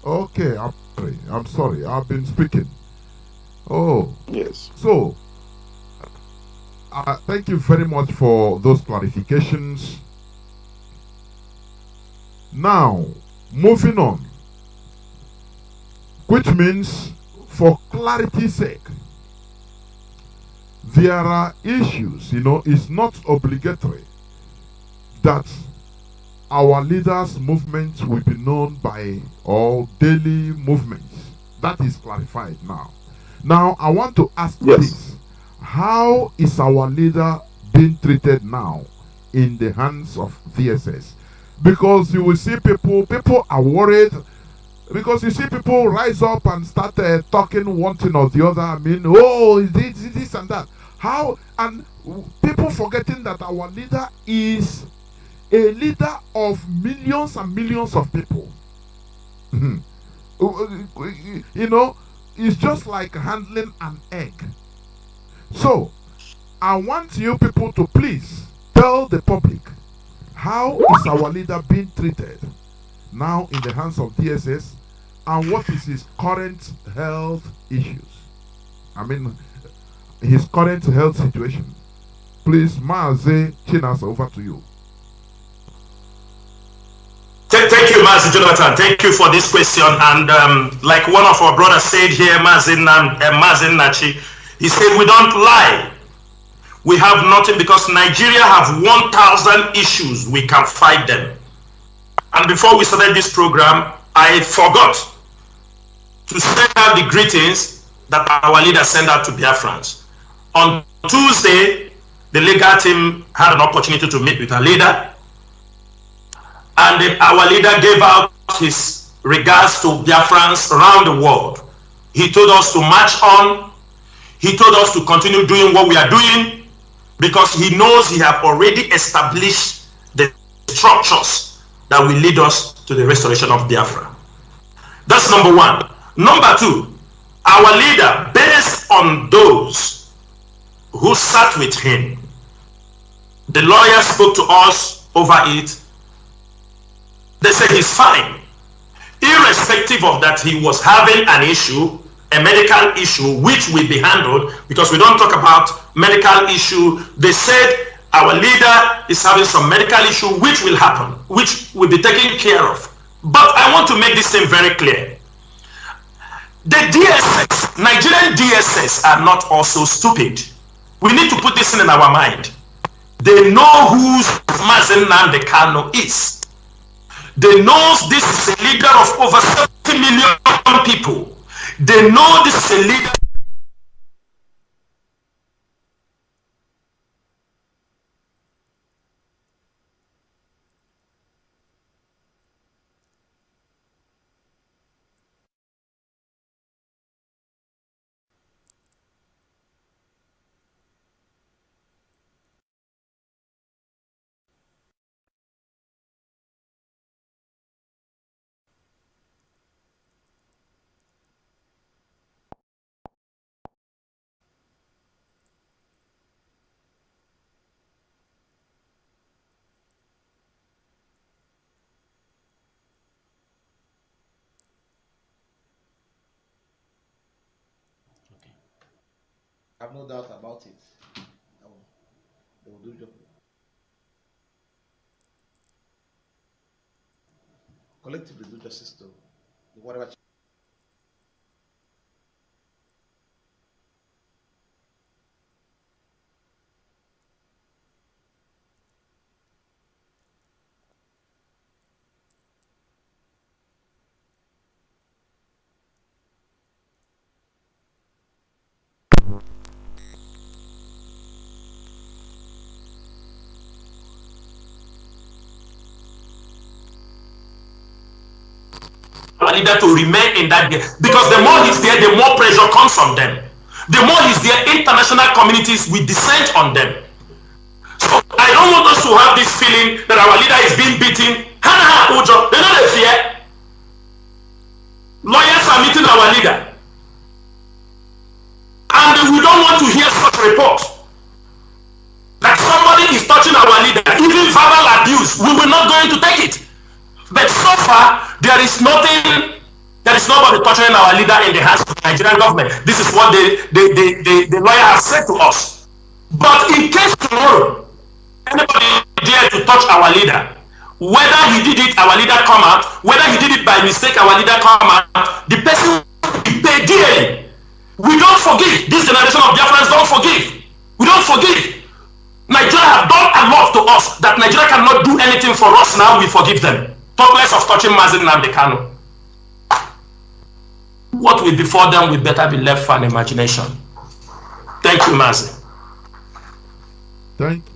Okay, I'm sorry. I've been speaking. Oh, yes. So, thank you very much for those clarifications. Now, moving on, which means, for clarity's sake, there are issues, it's not obligatory that our leaders' movements will be known by all daily movements. That is clarified now. Now, I want to ask this. How is our leader being treated now in the hands of VSS? Because you will see people are worried, because you see people rise up and start talking one thing or the other. I mean, this and that. How? And people forgetting that our leader is a leader of millions and millions of people. It's just like handling an egg. So, I want you people to please tell the public, how is our leader being treated now in the hands of DSS, and what is his current health issues? I mean, his current health situation. Please, Mazi Chinas, over to you. Thank you, Mazi Jonathan. Thank you for this question. And like one of our brothers said here, Mazi Nachi, he said, we don't lie. We have nothing, because Nigeria have 1,000 issues. We can fight them. And before we started this program, I forgot to send out the greetings that our leader sent out to Biafrans. On Tuesday, the legal team had an opportunity to meet with our leader. And our leader gave out his regards to Biafrans around the world. He told us to march on. He told us to continue doing what we are doing, because he knows he have already established the structures that will lead us to the restoration of Biafra. That's number one. Number two, our leader, based on those who sat with him, the lawyer spoke to us over it. They said he's fine. Irrespective of that, he was having an issue, a medical issue, which will be handled, because we don't talk about medical issue. They said our leader is having some medical issue, which will happen, which will be taken care of. But I want to make this thing very clear. The DSS, Nigerian DSS, are not also stupid. We need to put this in our mind. They know who Mazi Nnamdi Kanu is. They know this is a leader of over 70 million people. They know this is a leader. I have no doubt about it. They will do job. Collectively do justice to whatever. leader to remain in that there, because the more he's there, the more pressure comes from them. The more he's there, international communities will descend on them. So I don't want us to have this feeling that our leader is being beaten. They know they fear. Lawyers are meeting our leader. And we don't want to hear such reports. That somebody is touching our leader, even verbal abuse. We will not going to take it. But so far, there is nobody touching our leader in the hands of the Nigerian government. This is what the lawyer has said to us. But in case tomorrow, anybody dare to touch our leader, whether he did it, our leader come out, whether he did it by mistake, our leader come out, the person will pay dearly. We don't forgive. This generation of Biafrans don't forgive. We don't forgive. Nigeria have done a lot to us that Nigeria cannot do anything for us now. We forgive them. Talk less of touching Mazi and Kanu. What will befall them will better be left for an imagination. Thank you, Mazi. Thank you.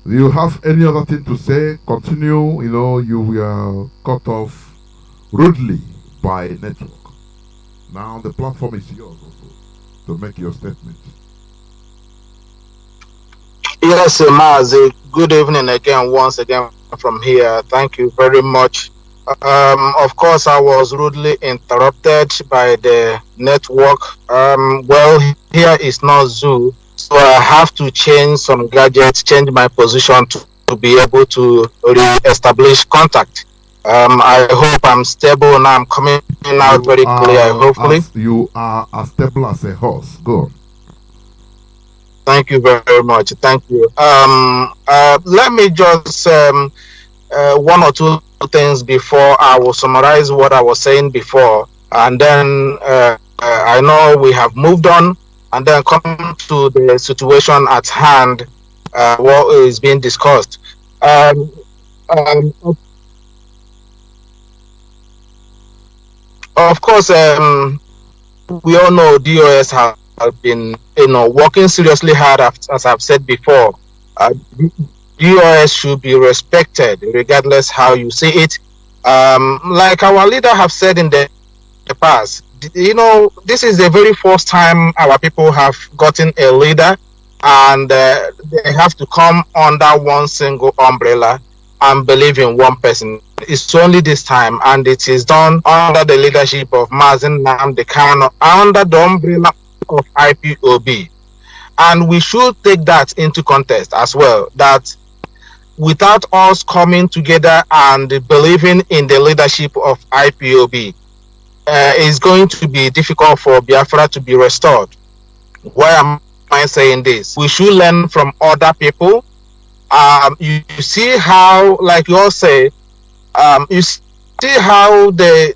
Do you have any other thing to say? Continue. You know, you were cut off rudely by network. Now the platform is yours also to make your statement. Yes, Mazi. Good evening again, once again from here. Thank you very much. Of course, I was rudely interrupted by the network. Well, here is not zoo, so I have to change some gadgets, change my position to be able to re-establish contact. I hope I'm stable now. I'm coming out very clear, hopefully. You are as stable as a horse. Go on. Thank you very much. Thank you. Let me just one or two things before I will summarize what I was saying before, and then I know we have moved on, and then come to the situation at hand, what is being discussed. Of course, we all know DOS have been, working seriously hard, as I've said before. DOS should be respected, regardless how you see it. Like our leader have said in the past, this is the very first time our people have gotten a leader, and they have to come under one single umbrella and believe in one person. It's only this time, and it is done under the leadership of Mazi Kanu, under the umbrella of IPOB. And we should take that into context as well, that without us coming together and believing in the leadership of IPOB, it's going to be difficult for Biafra to be restored. Why am I saying this? We should learn from other people. You see how, like you all say, you see how the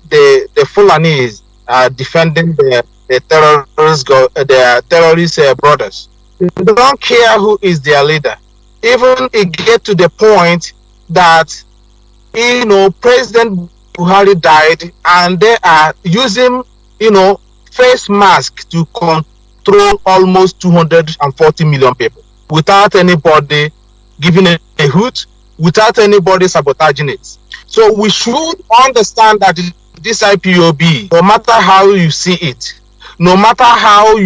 Fulanis are defending their terrorist brothers. They don't care who is their leader. Even it get to the point that President Buhari died, and they are using face mask to control almost 240 million people without anybody giving a hoot, without anybody sabotaging it. So we should understand that this IPOB, no matter how you see it, no matter how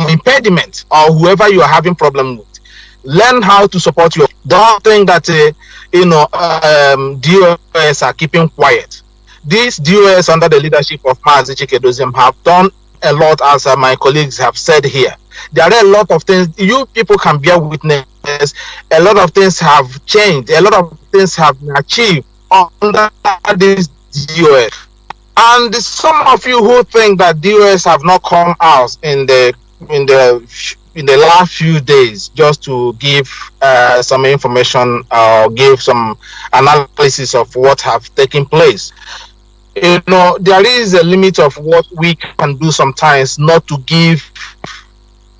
impediment or whoever you are having problem with, learn how to support your. Don't think that DOS are keeping quiet. These DOS under the leadership of Mazi Chikedozie have done a lot, as my colleagues have said here. There are a lot of things you people can bear witness. A lot of things have changed. A lot of things have been achieved under this DOS. And some of you who think that DOS have not come out in the last few days just to give some information or give some analysis of what have taken place. There is a limit of what we can do sometimes, not to give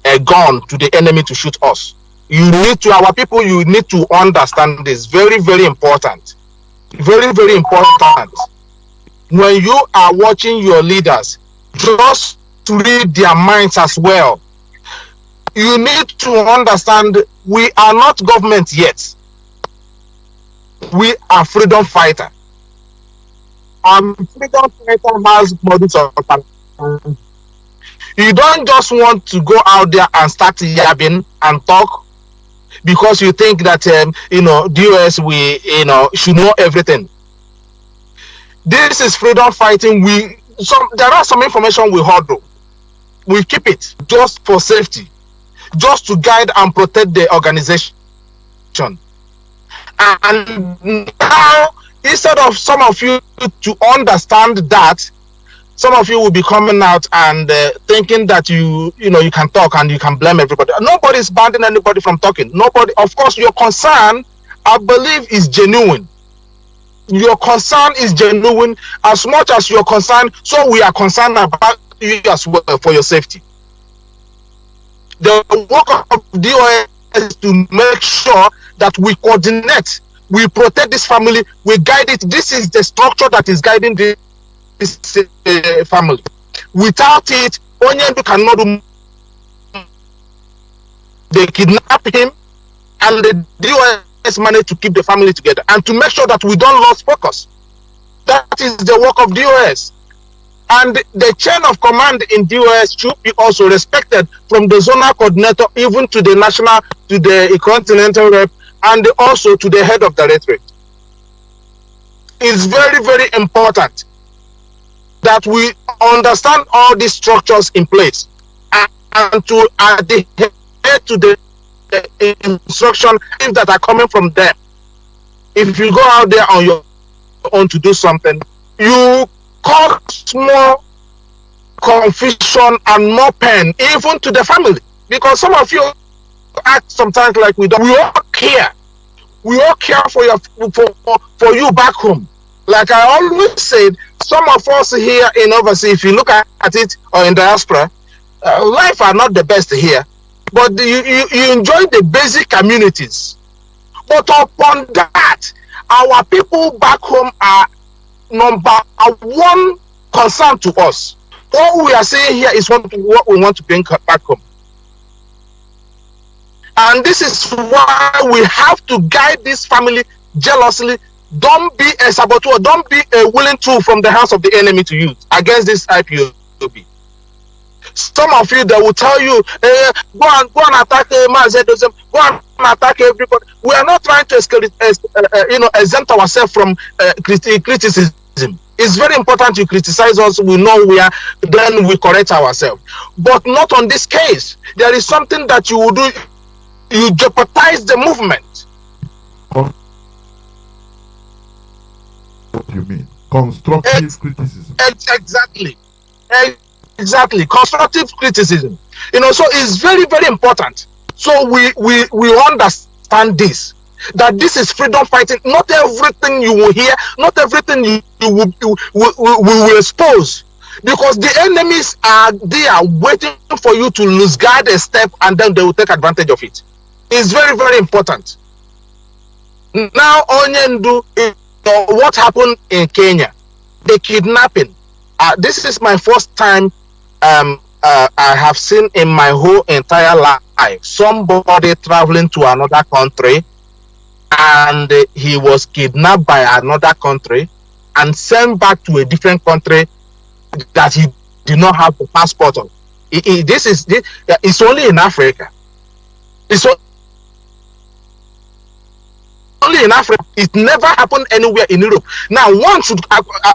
a gun to the enemy to shoot us. Our people, you need to understand this. Very, very important. Very, very important. When you are watching your leaders, just to read their minds as well. you need to understand we are not government yet. We are freedom fighter. And freedom fighter has models of operation. You don't just want to go out there and start yabbing and talk because you think that DOS should know everything. This is freedom fighting. There are some information we hold. We keep it just for safety, just to guide and protect the organization. And now, instead of some of you to understand that, some of you will be coming out and thinking that you can talk and you can blame everybody. Nobody is banning anybody from talking. Nobody. Of course, your concern, I believe, is genuine. Your concern is genuine. As much as you're concerned, so we are concerned about you as well for your safety. The work of DOS is to make sure that we coordinate, we protect this family, we guide it. This is the structure that is guiding this family. Without it, Onyendu cannot do. They kidnap him, and the DOS managed to keep the family together and to make sure that we don't lose focus. That is the work of DOS. And the chain of command in DOS should be also respected, from the zonal coordinator even to the national, to the continental rep, and also to the head of directorate. It's very, very important that we understand all these structures in place and to adhere to the instruction that are coming from them. If you go out there on your own to do something, you cause more confusion and more pain even to the family, because some of you act sometimes like we don't. We all care. We all care for you back home. Like I always said, some of us here in overseas, if you look at it, or in diaspora, life are not the best here, but you enjoy the basic amenities. But upon that, our people back home are number one concern to us. All we are saying here is what we want to bring back home. And this is why we have to guide this family jealously. Don't be a saboteur, don't be a willing tool from the hands of the enemy to use against this IPOB. Some of you, they will tell you, go and attack Mazi, go and attack everybody. We are not trying to exempt ourselves from criticism. It's very important you criticize us. We know then we correct ourselves. But not on this case. There is something that you will do. You jeopardize the movement. What do you mean? Constructive criticism. Exactly. Exactly. Constructive criticism. So it's very, very important. So we understand this. That this is freedom fighting. Not everything you will hear, not everything you will expose. Because the enemies are there waiting for you to lose guard a step, and then they will take advantage of it. It's very, very important. Now, Onyendu, what happened in Kenya? The kidnapping. This is my first time I have seen in my whole entire life somebody traveling to another country, and he was kidnapped by another country and sent back to a different country that he did not have the passport of. It's only in Africa. It's only in Africa. It never happened anywhere in Europe. Now one should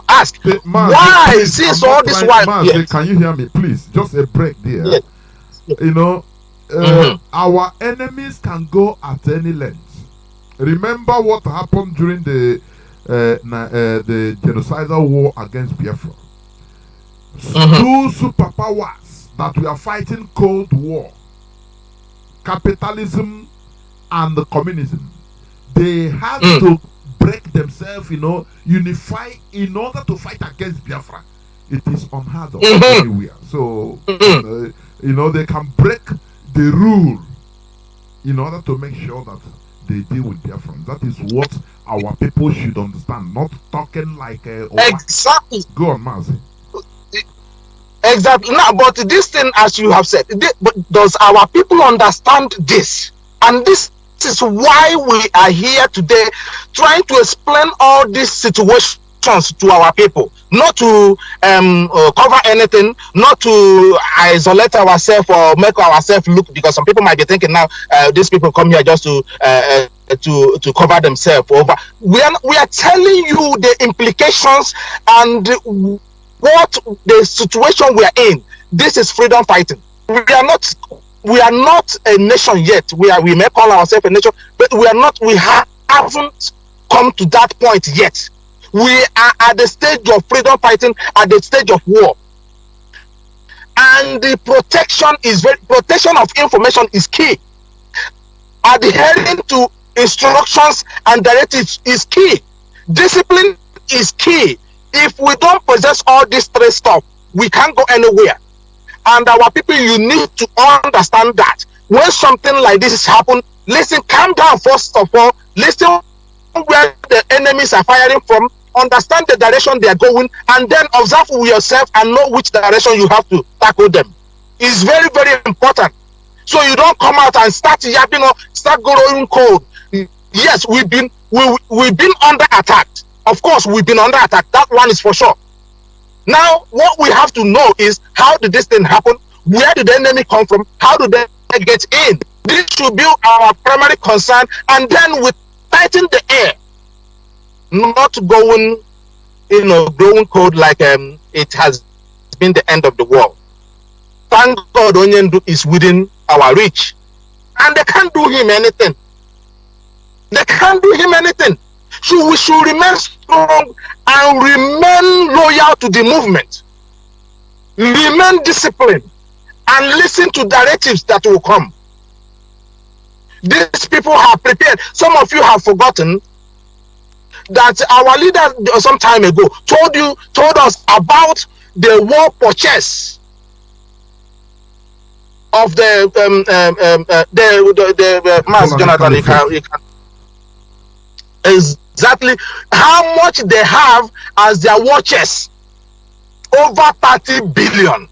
ask, why, since all this while? Yes. Can you hear me, please? Just a break there. Yes. Our enemies can go at any length. Remember what happened during the genocidal war against Biafra. Two superpowers that we are fighting Cold War, capitalism and the communism. They had to break themselves, unify in order to fight against Biafra. It is unheard of anywhere. So, they can break the rule in order to make sure that they deal with Biafrans. That is what our people should understand. Not talking like exactly. Go on, Mazi. Exactly. Now, but this thing, as you have said, but does our people understand this? And this is why we are here today, trying to explain all these situations to our people, not to cover anything, not to isolate ourselves or make ourselves look, because some people might be thinking now these people come here just to cover themselves over. We are telling you the implications and what the situation we are in. This is freedom fighting. We are not a nation yet. We may call ourselves a nation, but we are not. We haven't come to that point yet. We are at the stage of freedom fighting, at the stage of war, and the protection of information is key. Adhering to instructions and directives is key. Discipline is key. If we don't possess all these three stuff, we can't go anywhere. And our people, you need to understand that when something like this is happening, listen, calm down first of all, listen where the enemies are firing from, understand the direction they are going, and then observe for yourself and know which direction you have to tackle them. It's very, very important. So you don't come out and start yapping or start growing cold. Yes, we've been under attack. Of course, we've been under attack. That one is for sure. Now, what we have to know is, how did this thing happen? Where did the enemy come from? How did they get in? This should be our primary concern, and then we tighten the air, not going, growing cold like it has been the end of the world. Thank God Onyendu is within our reach, and they can't do him anything. They can't do him anything. So we should remain strong and remain loyal to the movement. Remain disciplined and listen to directives that will come. These people have prepared. Some of you have forgotten that our leader some time ago told us about the war purchase of the Mass Jonathan. You can exactly how much they have as their war chest. Over 30 billion.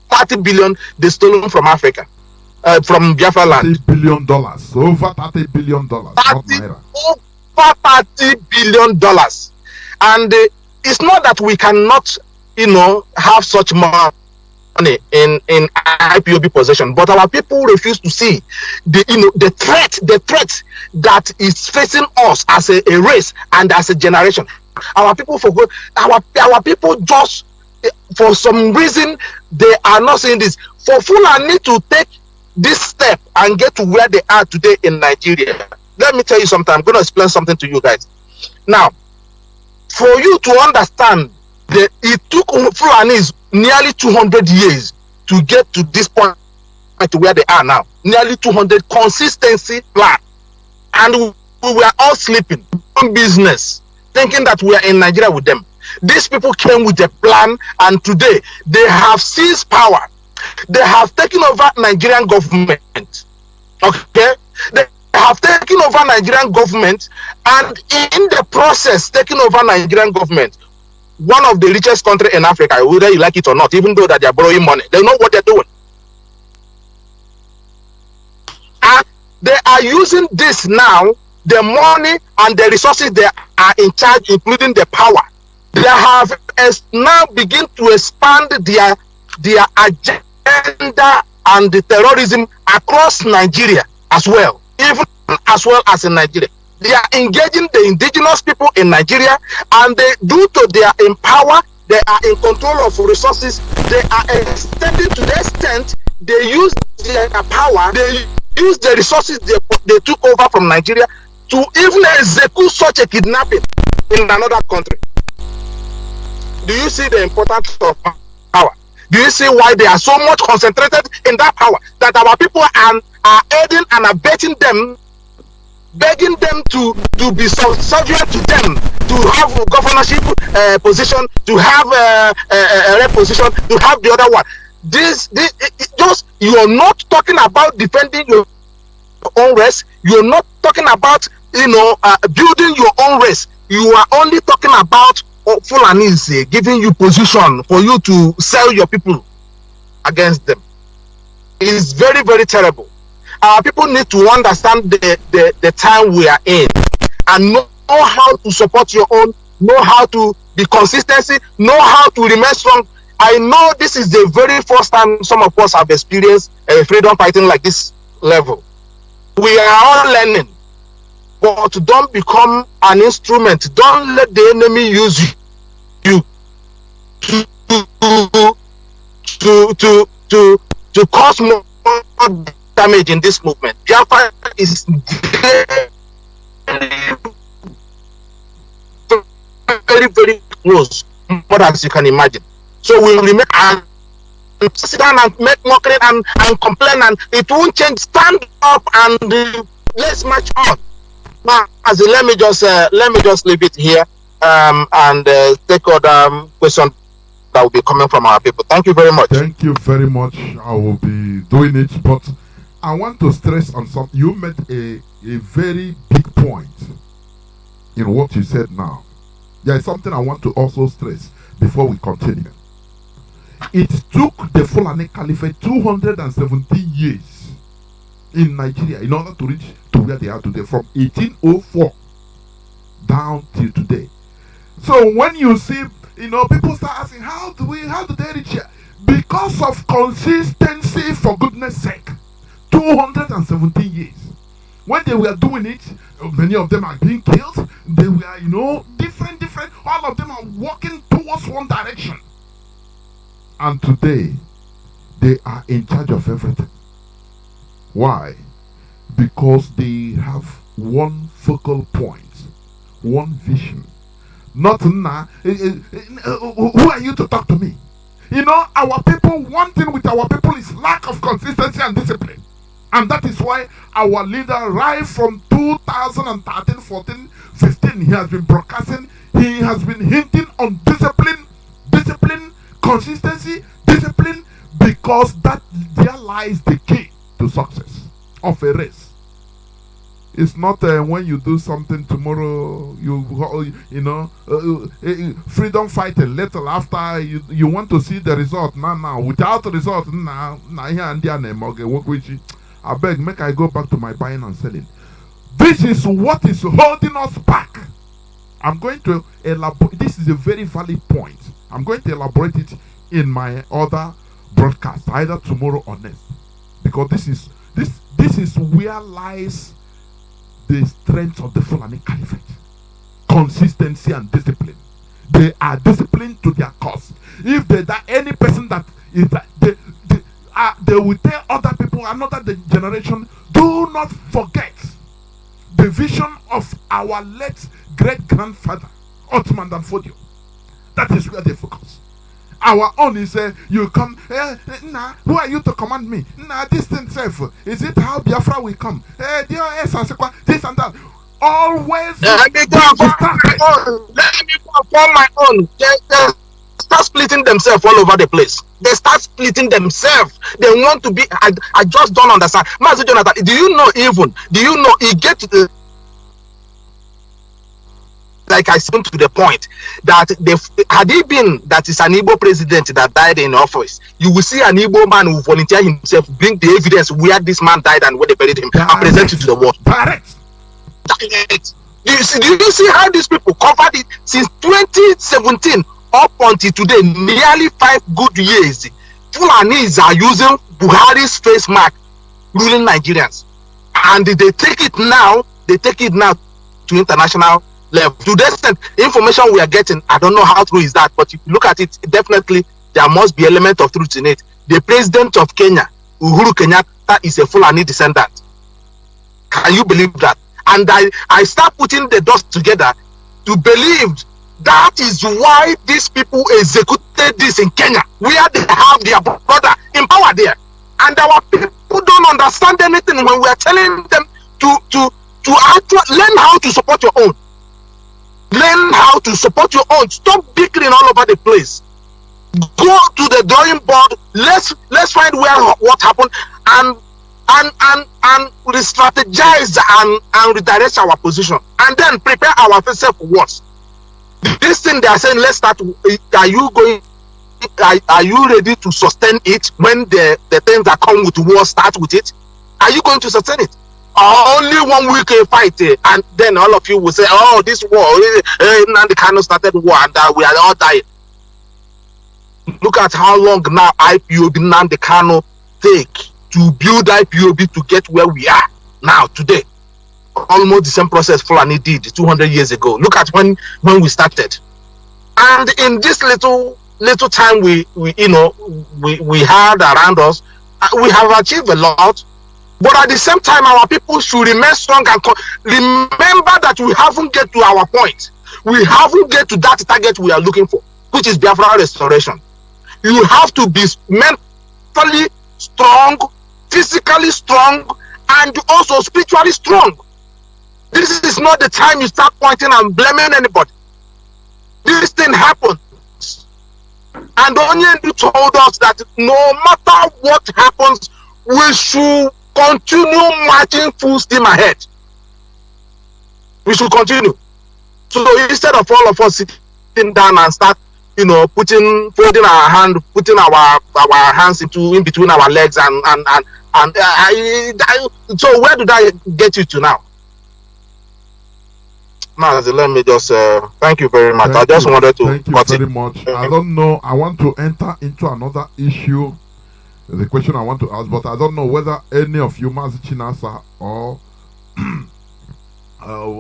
30 billion they stolen from Africa, from Biafra land. $30 billion. Over $30 billion. Over $30 billion. And it's not that we cannot, have such money in IPOB possession, but our people refuse to see the threat that is facing us as a race and as a generation. Our people forgot. Our people just, for some reason, they are not seeing this. For Fulani to take this step and get to where they are today in Nigeria, let me tell you something. I'm going to explain something to you guys. Now, for you to understand, it took Fulanis nearly 200 years to get to this point, to where they are now. Nearly 200 consistency plan. And we were all sleeping, doing business, thinking that we are in Nigeria with them. These people came with a plan, and today they have seized power. They have taken over Nigerian government. Okay? They have taken over Nigerian government, and in the process taking over Nigerian government, one of the richest country in Africa, whether you like it or not, even though that they are borrowing money, they know what they're doing. And they are using this now, the money and the resources they are in charge, including the power. They have now begin to expand their agenda and the terrorism across Nigeria as well, even as well as in Nigeria. They are engaging the indigenous people in Nigeria, and they, due to their power, they are in control of resources. They are extending to the extent they use their power, they use the resources they took over from Nigeria to even execute such a kidnapping in another country. Do you see the importance of power? Do you see why they are so much concentrated in that power, that our people are aiding and abetting them, begging them to be subject to them, to have a governorship position, to have a rep position, to have the other one. You're not talking about defending your own race. You're not talking about building your own race. You are only talking about Fulanis giving you position for you to sell your people against them. It is very, very terrible. Our people need to understand the time we are in and know how to support your own, know how to be consistency, know how to remain strong. I know this is the very first time some of us have experienced freedom fighting like this level. We are all learning, but don't become an instrument. Don't let the enemy use you to cause more damage in this movement. Biafra is very, very close, more as you can imagine. So we will remain and sit down and make mockery and complain, and it won't change. Stand up and let's march on. Now, let me just leave it here and take other questions that will be coming from our people. Thank you very much. Thank you very much. I will be doing it, but I want to stress on something. You made a very big point in what you said now. There is something I want to also stress before we continue. It took the Fulani Caliphate 217 years in Nigeria in order to reach to where they are today, from 1804 down till today. So when you see, people start asking, how do they reach here? Because of consistency, for goodness sake. 217 years. When they were doing it, many of them are being killed. They were, different. All of them are walking towards one direction. And today, they are in charge of everything. Why? Because they have one focal point, one vision. Not now. Who are you to talk to me? Our people, one thing with our people is lack of consistency and discipline. And that is why our leader, right from 2013, 14, 15, he has been broadcasting, he has been hinting on discipline, consistency, discipline, because that there lies the key to success of a race. It's not when you do something tomorrow, freedom fighting, little after you want to see the result. Now, without the result, I beg, make I go back to my buying and selling. This is what is holding us back. I'm going to elaborate. This is a very valid point. I'm going to elaborate it in my other broadcast, either tomorrow or next, because this is where lies the strength of the Fulani Caliphate. Consistency and discipline. They are disciplined to their cause. If there are any person that is that they will tell other people, another generation, do not forget the vision of our late great-grandfather, Ottoman Danfodio. That is where they focus. Our own is you come, who are you to command me? This thing self, is it how Biafra will come? This and that. Always. Let me confirm my own. They start splitting themselves all over the place. They start splitting themselves. They want to be. I just don't understand. Mazi Jonathan, do you know he get to the, like I said, to the point that had he been that is an Igbo president that died in office, you will see an Igbo man who volunteer himself, bring the evidence where this man died and where they buried him, and present it to the world. Direct. Do you see how these people covered it since 2017 up until today? Nearly 5 good years. Fulanis are using Buhari's face mark ruling Nigerians, and they take it now. They take it now to international level. To the extent information we are getting, I don't know how true is that, but if you look at it, definitely there must be element of truth in it. The president of Kenya, Uhuru Kenyatta, is a Fulani descendant. Can you believe that? And I start putting the dots together to believe that is why these people executed this in Kenya, where they have their brother in power there. And our people don't understand anything when we are telling them to actually learn how to support your own. Learn how to support your own. Stop bickering all over the place. Go to the drawing board. Let's find what happened and re-strategize and redirect our position, and then prepare ourselves for what. This thing they are saying, let's start. Are you going? Are you ready to sustain it when the things that come with war start with it? Are you going to sustain it? Or only 1 week fight, and then all of you will say, "Oh, this war, the Kanu started war, and we are all dying." Look at how long now IPOB Nnamdi Kanu take to build IPOB to get where we are now today. Almost the same process Fulani did 200 years ago. Look at when we started, and in this little time we had around us, we have achieved a lot. But at the same time, our people should remain strong and remember that we haven't get to our point. We haven't get to that target we are looking for, which is Biafra restoration. You have to be mentally strong, physically strong, and also spiritually strong. This is not the time you start pointing and blaming anybody. This thing happens. And Onyendu told us that no matter what happens, we should continue marching full steam ahead. We should continue. So instead of all of us sitting down and start, folding our hand, putting our hands in between our legs, so where did I get you to now? Mazi, let me just thank you very much. I just wanted to thank you very much. I don't know. I want to enter into another issue. The question I want to ask, but I don't know whether any of you, Mazi Chinasa, or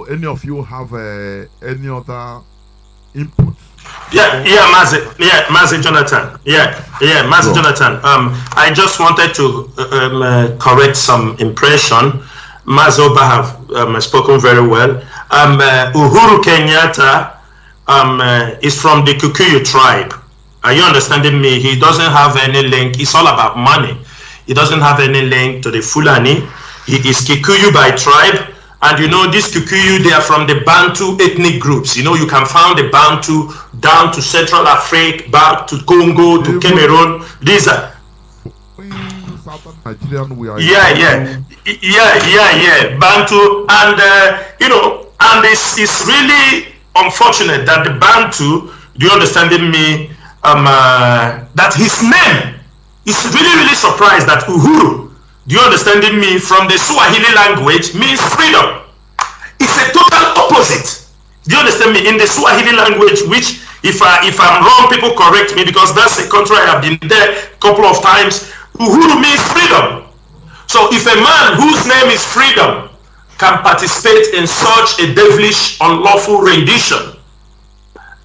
any of you have any other input. Mazi Jonathan. Mazi Jonathan. I just wanted to correct some impression. Mazi Oba have spoken very well. Uhuru Kenyatta is from the Kikuyu tribe. Are you understanding me? He doesn't have any link. It's all about money. He doesn't have any link to the Fulani. He is Kikuyu by tribe. And this Kikuyu, they are from the Bantu ethnic groups. You can find the Bantu down to Central Africa, back to Congo, to Cameroon. These are... Southern Nigerian, we are... Bantu. And, and it's really unfortunate that the Bantu, do you understanding me, that his name is really surprised that Uhuru, do you understanding me, from the Swahili language means freedom. It's a total opposite. Do you understand me? In the Swahili language, which if I'm wrong, people correct me, because that's a country I have been there a couple of times. Uhuru means freedom. So if a man whose name is freedom can participate in such a devilish, unlawful rendition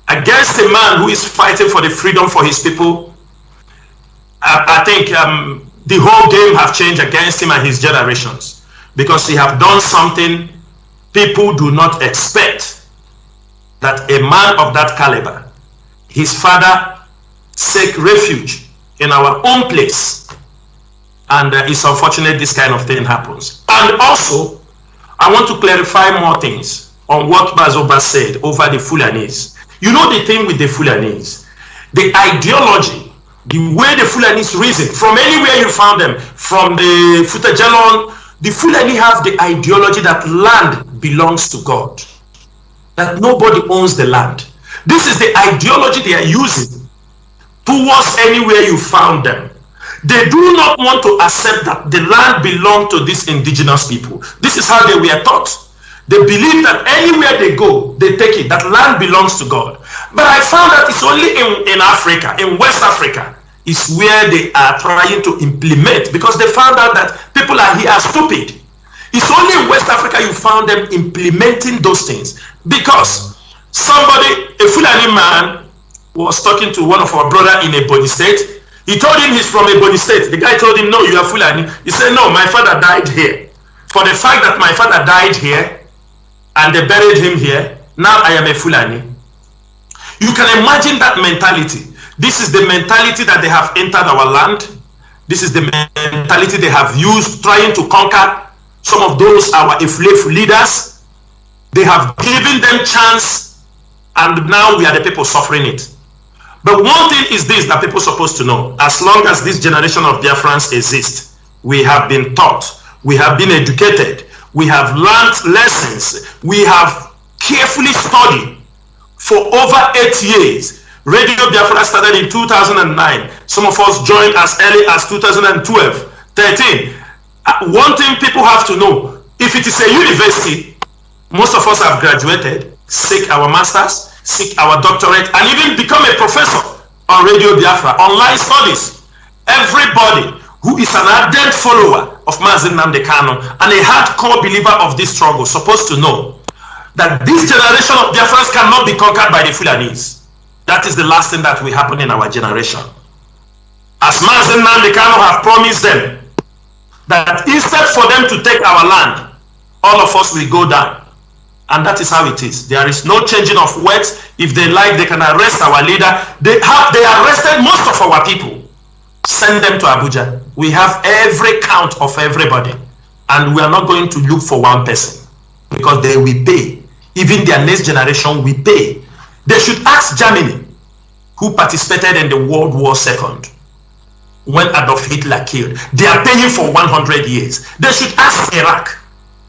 against a man who is fighting for the freedom for his people, I think the whole game have changed against him and his generations, because he have done something people do not expect, that a man of that caliber, his father, seek refuge in our own place. And it's unfortunate this kind of thing happens. And also, I want to clarify more things on what Mazoba said over the Fulanis. The thing with the Fulanis, the ideology, the way the Fulanis reason, from anywhere you found them, from the Futajalon, the Fulani have the ideology that land belongs to God, that nobody owns the land. This is the ideology they are using towards anywhere you found them. They do not want to accept that the land belongs to these indigenous people. This is how they were taught. They believe that anywhere they go, they take it, that land belongs to God. But I found that it's only in Africa, in West Africa, is where they are trying to implement, because they found out that people are here stupid. It's only in West Africa you found them implementing those things, because a Fulani man was talking to one of our brother in Ebony State. He told him he's from Ebony State. The guy told him, no, you are Fulani. He said, no, my father died here. For the fact that my father died here and they buried him here, now I am a Fulani. You can imagine that mentality. This is the mentality that they have entered our land. This is the mentality they have used trying to conquer some of those our Iflef leaders. They have given them chance, and now we are the people suffering it. But one thing is this that people are supposed to know: as long as this generation of Biafrans exists, we have been taught, we have been educated, we have learned lessons, we have carefully studied for over 8 years. Radio Biafra started in 2009. Some of us joined as early as 2012, 13. One thing people have to know, if it is a university, most of us have graduated, seek our masters, seek our doctorate, and even become a professor on Radio Biafra, online studies. Everybody who is an ardent follower of Mazi Nnamdi Kanu and a hardcore believer of this struggle supposed to know that this generation of Biafrans cannot be conquered by the Fulanese. That is the last thing that will happen in our generation. As Mazi Nnamdi Kanu have promised them, that instead for them to take our land, all of us will go down. And that is how it is. There is no changing of words. If they like, they can arrest our leader. They arrested most of our people. Send them to Abuja. We have every count of everybody. And we are not going to look for one person. Because they will pay. Even their next generation will pay. They should ask Germany, who participated in the World War II, when Adolf Hitler killed. They are paying for 100 years. They should ask Iraq,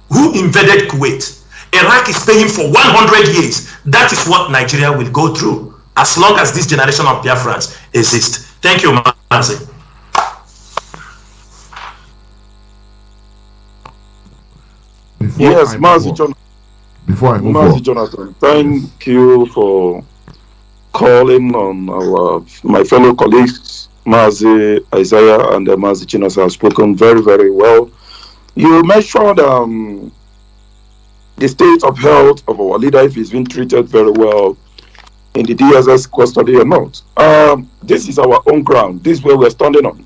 who invaded Kuwait. Iraq is paying for 100 years. That is what Nigeria will go through as long as this generation of Biafrans exist. Thank you, Mazi. Yes, Mazi Jonathan. Before I move Mazi on, Jonathan, thank you for calling on my fellow colleagues. Mazi Isaiah and Mazi Chinasa have spoken very, very well. You mentioned the state of health of our leader, if he's been treated very well in the DSS custody or not. This is our own ground. This is where we're standing on.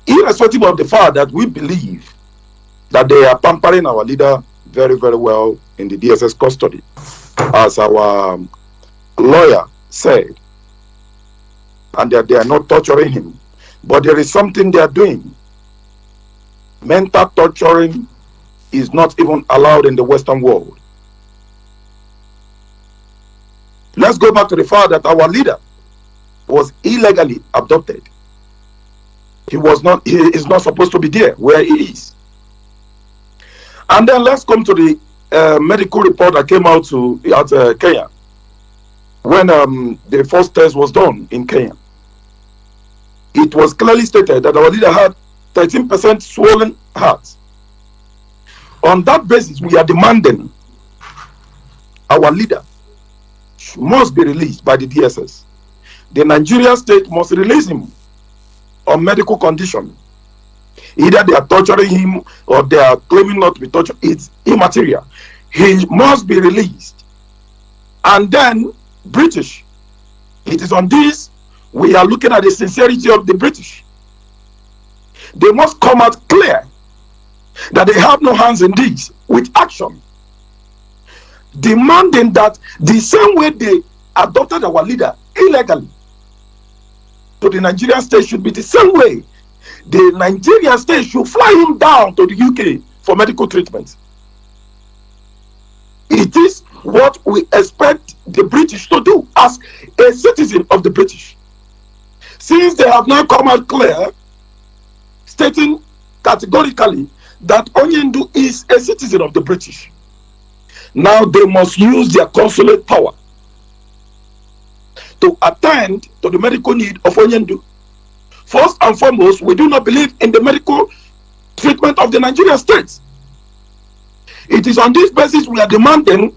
Irrespective of the fact that we believe that they are pampering our leader very, very well in the DSS custody, as our lawyer said, and that they are not torturing him, but there is something they are doing. Mental torturing is not even allowed in the Western world. Let's go back to the fact that our leader was illegally abducted. He is not supposed to be there where he is. And then let's come to the medical report that came out at Kenya when the first test was done in Kenya. It was clearly stated that our leader had 13% swollen heart. On that basis, we are demanding our leader must be released by the DSS. The Nigerian state must release him on medical condition. Either they are torturing him or they are claiming not to be tortured. It's immaterial. He must be released. And then British. It is on this we are looking at the sincerity of the British. They must come out clear that they have no hands in this with action, demanding that the same way they adopted our leader illegally to the Nigerian state should be the same way the Nigerian state should fly him down to the UK for medical treatment. It is what we expect the British to do as a citizen of the British. Since they have now come out clear, stating categorically that Onyendu is a citizen of the British, now they must use their consulate power to attend to the medical need of Onyendu. First and foremost, we do not believe in the medical treatment of the Nigerian state. It is on this basis we are demanding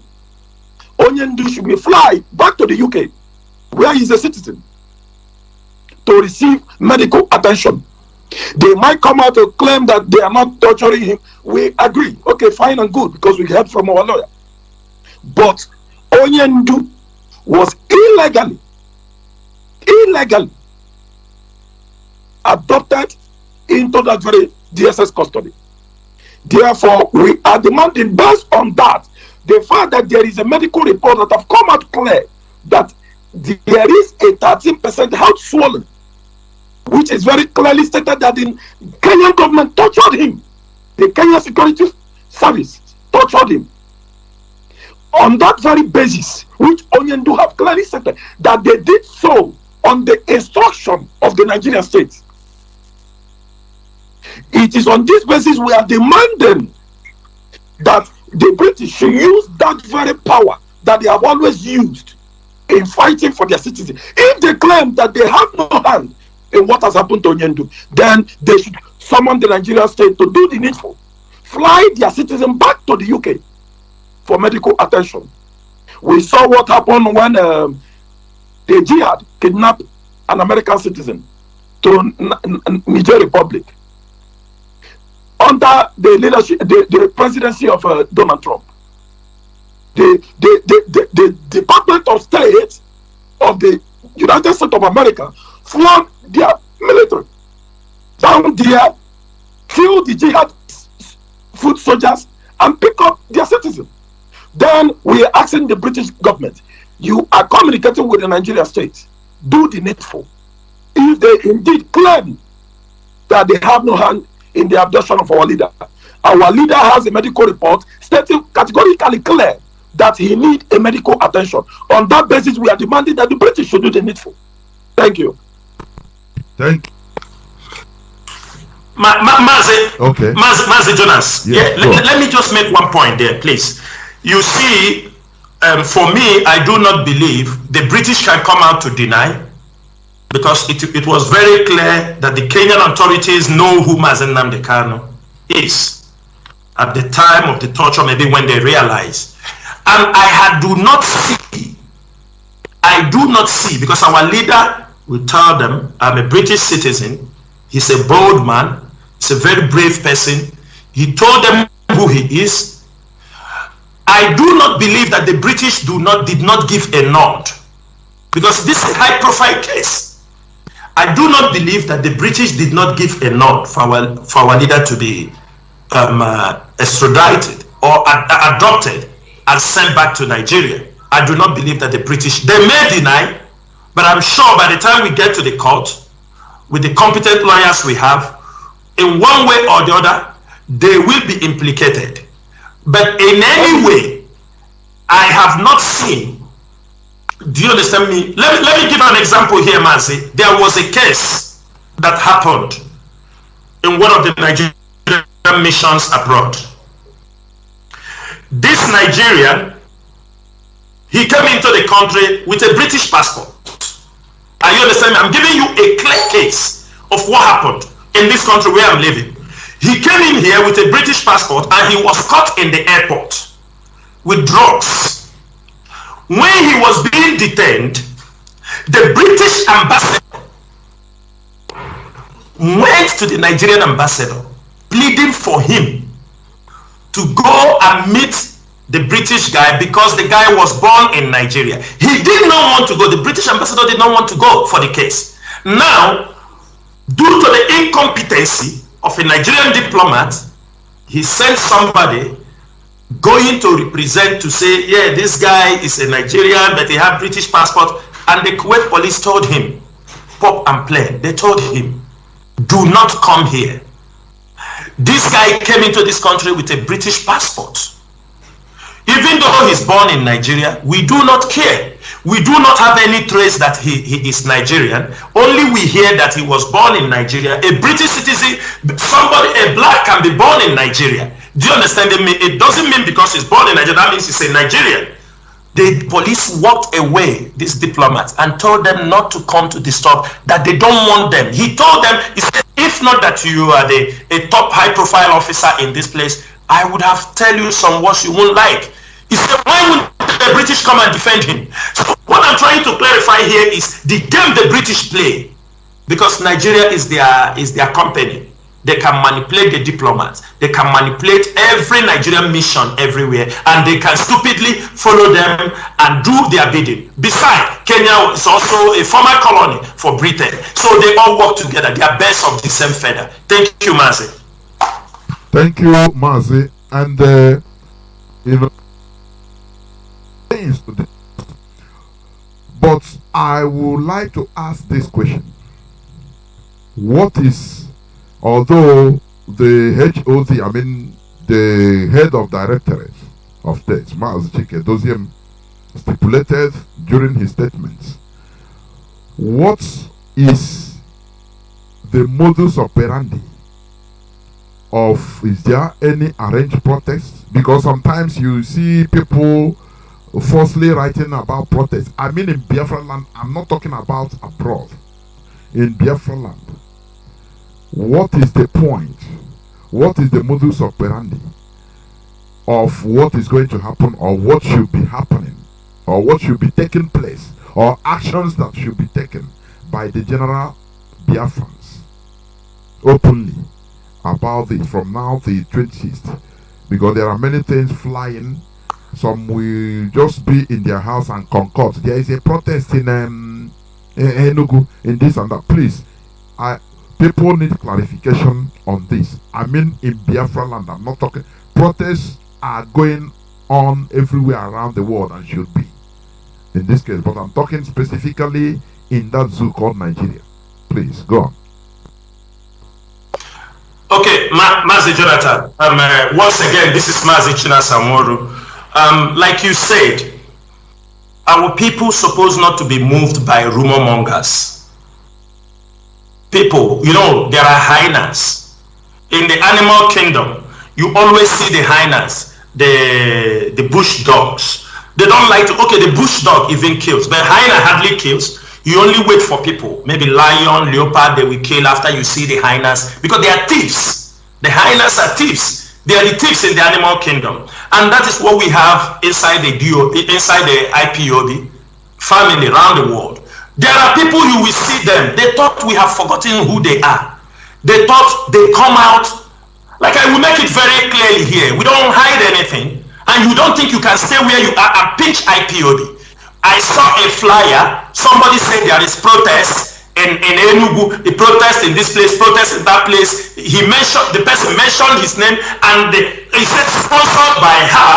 Onyendu should be fly back to the UK, where he is a citizen, to receive medical attention. They might come out to claim that they are not torturing him. We agree. Okay, fine and good, because we heard from our lawyer. But Onyendu was illegally adopted into that very DSS custody. Therefore, we are demanding, based on that, the fact that there is a medical report that have come out clear that there is a 13% heart swollen, which is very clearly stated that the Kenyan government tortured him. The Kenyan Security Service tortured him. On that very basis, which Onyendu have clearly stated that they did so on the instruction of the Nigerian state. It is on this basis we are demanding that the British should use that very power that they have always used in fighting for their citizens. If they claim that they have no hand in what has happened to Onyendu, then they should summon the Nigerian state to do the needful. Fly their citizens back to the UK for medical attention. We saw what happened when the jihad kidnapped an American citizen to Niger Republic under the leadership, the presidency of Donald Trump. The Department of State of the United States of America flew their military down there, kill the jihad foot soldiers, and pick up their citizens. Then we are asking the British government, you are communicating with the Nigerian state, do the needful. If they indeed claim that they have no hand in the abduction of our leader has a medical report stating categorically clear that he needs a medical attention. On that basis, we are demanding that the British should do the needful. Thank you. Thank you. Mazi, okay. Mazi Jonas. Yeah, let me just make one point there, please. You see, for me, I do not believe the British can come out to deny, because it was very clear that the Kenyan authorities know who Mazi Kanu is at the time of the torture, maybe when they realize. And I do not see, because our leader will tell them, I'm a British citizen, he's a bold man, he's a very brave person, he told them who he is. I do not believe that the British did not give a nod, because this is a high profile case. I do not believe that the British did not give a nod for our leader to be extradited or adopted and sent back to Nigeria. I do not believe that the British, they may deny, but I'm sure by the time we get to the court, with the competent lawyers we have, in one way or the other, they will be implicated. But in any way, I have not seen. Do you understand me? Let me give an example here, Mazi. There was a case that happened in one of the Nigerian missions abroad. This Nigerian, he came into the country with a British passport. Are you understanding? I'm giving you a clear case of what happened in this country where I'm living. He came in here with a British passport and he was caught in the airport with drugs. When he was being detained, the British ambassador went to the Nigerian ambassador pleading for him to go and meet the British guy, because the guy was born in Nigeria. He did not want to go. The British ambassador did not want to go for the case. Now, due to the incompetency of a Nigerian diplomat, he sent somebody going to represent, to say, yeah, this guy is a Nigerian, but he had British passport. And the Kuwait police told him, pop and play. They told him, do not come here. This guy came into this country with a British passport. Even though he's born in Nigeria, we do not care. We do not have any trace that he is Nigerian. Only we hear that he was born in Nigeria. A British citizen, somebody, a black, can be born in Nigeria. Do you understand me? It doesn't mean because he's born in Nigeria, that means he's a Nigerian. The police walked away, these diplomats, and told them not to come to disturb, that they don't want them. He told them, he said, if not that you are a top high-profile officer in this place, I would have tell you some words you won't like. He said, why would the British come and defend him? So what I'm trying to clarify here is the game the British play, because Nigeria is their company. They can manipulate the diplomats. They can manipulate every Nigerian mission everywhere, and they can stupidly follow them and do their bidding. Besides, Kenya is also a former colony for Britain, so they all work together. They are birds of the same feather. Thank you, Mazi. Thank you, Mazi. And you know, but I would like to ask this question: what is, although the HOD, I mean the head of Directorate of States, Mazi Chike, stipulated during his statements, what is the modus operandi of, is there any arranged protest? Because sometimes you see people falsely writing about protests. I mean in Biafra land, I'm not talking about abroad. In Biafra land, what is the point? What is the modus operandi of what is going to happen, or what should be happening, or what should be taking place, or actions that should be taken by the general Biafrans openly about this from now to the 26th? Because there are many things flying. Some will just be in their house and concord. There is a protest in Enugu, in this and that. Please, people need clarification on this. I mean in Biafra land, I'm not talking. Protests are going on everywhere around the world and should be in this case, but I'm talking specifically in that zoo called Nigeria. Please, go on. Okay, Mazi Jonathan. Once again, this is Mazi Chinasamoru. Like you said, our people supposed not to be moved by rumor mongers. People, you know, there are hyenas. In the animal kingdom, you always see the hyenas, the bush dogs. They don't like to, okay, the bush dog even kills, but hyena hardly kills. You only wait for people, maybe lion, leopard, they will kill after you see the hyenas, because they are thieves. The hyenas are thieves. They are the thieves in the animal kingdom. And that is what we have inside the IPOB family around the world. There are people, you will see them, they thought we have forgotten who they are. They thought they come out, like I will make it very clearly here, we don't hide anything, and you don't think you can stay where you are and pinch IPOB. I saw a flyer, somebody said there is protest in Enugu, the protest in this place, protest in that place. He mentioned, the person mentioned his name, and he said sponsored by her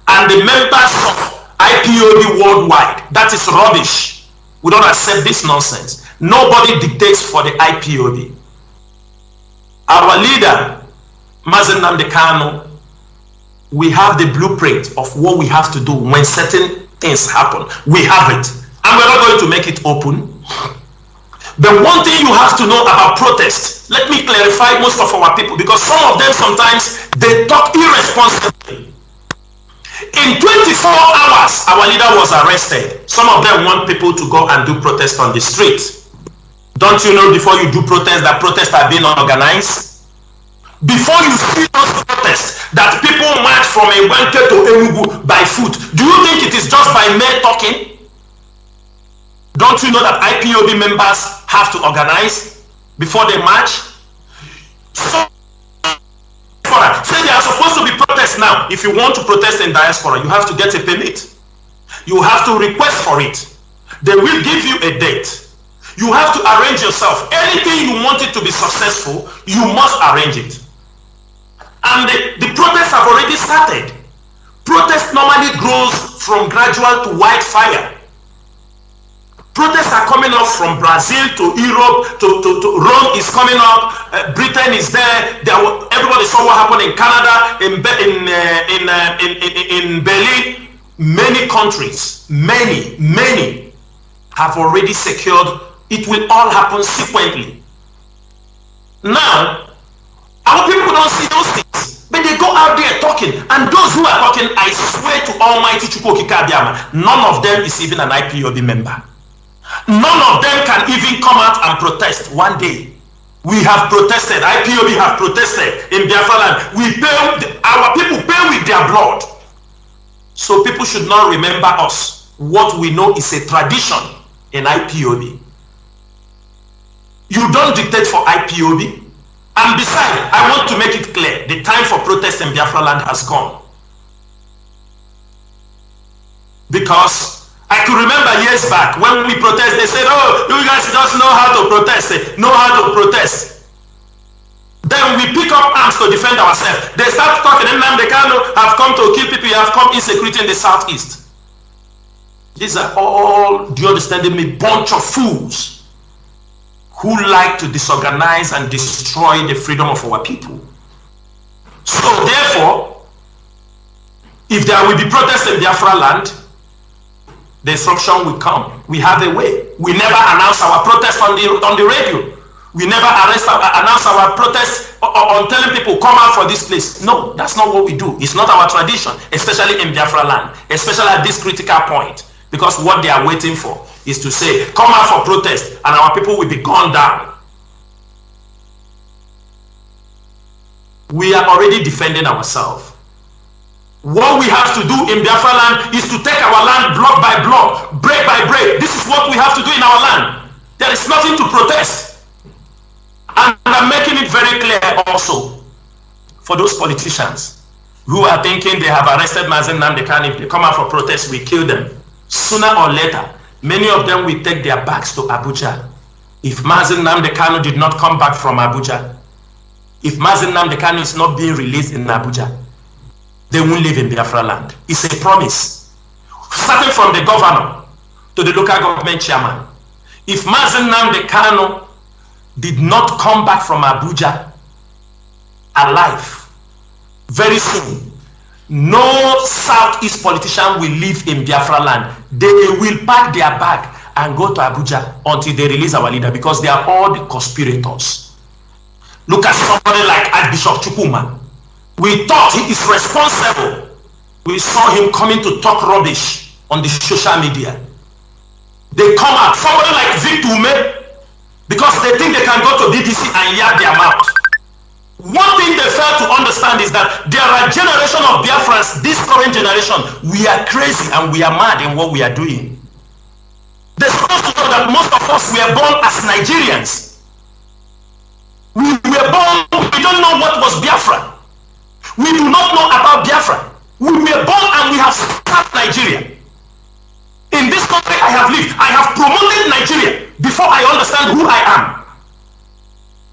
and the members of IPOB worldwide. That is rubbish. We don't accept this nonsense. Nobody dictates for the IPOB. Our leader, Mazi Kanu, we have the blueprint of what we have to do when certain things happen. We have it, and we're not going to make it open. The one thing you have to know about protest, let me clarify most of our people, because some of them sometimes they talk irresponsibly. In 24 hours, our leader was arrested. Some of them want people to go and do protest on the street. Don't you know before you do protest that protests are being organized? Before you see those protests that people march from Ewenke to Enugu by foot, do you think it is just by mere talking? Don't you know that IPOB members have to organize before they march? So, say there are supposed to be protests now. If you want to protest in diaspora, you have to get a permit. You have to request for it. They will give you a date. You have to arrange yourself. Anything you want it to be successful, you must arrange it. And the protests have already started. Protest normally grows from gradual to wildfire. Protests are coming up from Brazil to Europe to Rome is coming up. Britain is there. Everybody saw what happened in Canada, in Berlin. Many countries, many have already secured. It will all happen sequentially. Now, our people don't see those things, but they go out there talking. And those who are talking, I swear to Almighty Chukwokika Abiyama, none of them is even an IPOB member. None of them can even come out and protest one day. We have protested. IPOB have protested in Biafra land. We pay, our people pay with their blood. So people should not remember us. What we know is a tradition in IPOB. You don't dictate for IPOB. And besides, I want to make it clear, the time for protest in Biafra land has gone. Because I could remember years back when we protest, they said, oh, you guys just know how to protest, know how to protest. Then we pick up arms to defend ourselves. They start talking, NNAMDI'S have come to kill people, you have come insecurity in the southeast. These are all, do you understand me, bunch of fools who like to disorganize and destroy the freedom of our people. So therefore, if there will be protests in Biafra land, the instruction will come. We have a way. We never announce our protest on the radio. We never announce our protest on telling people come out for this place. No, that's not what we do. It's not our tradition, especially in Biafra land, especially at this critical point, because what they are waiting for is to say come out for protest and our people will be gunned down. We are already defending ourselves. What we have to do in Biafra land is to take our land block by block, break by break. This is what we have to do in our land. There is nothing to protest. And I'm making it very clear also for those politicians who are thinking they have arrested Mazi Nnamdi Kanu. If they come out for protest, we kill them. Sooner or later, many of them will take their bags to Abuja. If Mazi Nnamdi Kanu did not come back from Abuja, if Mazi Nnamdi Kanu is not being released in Abuja, they won't live in Biafra land. It's a promise. Starting from the governor to the local government chairman. If Mazi Nnamdi Kanu did not come back from Abuja alive, very soon, no Southeast politician will live in Biafra land. They will pack their bag and go to Abuja until they release our leader, because they are all the conspirators. Look at somebody like Archbishop Chukwuma. We thought he is responsible. We saw him coming to talk rubbish on the social media. They come out. Somebody like Victor Ume, because they think they can go to BBC and yard their mouth. One thing they fail to understand is that there are a generation of Biafrans, this current generation, we are crazy and we are mad in what we are doing. They're supposed to know that most of us were born as Nigerians. We were born, we don't know what was Biafra. We do not know about Biafra. We were born and we have started Nigeria. In this country I have lived, I have promoted Nigeria before I understand who I am.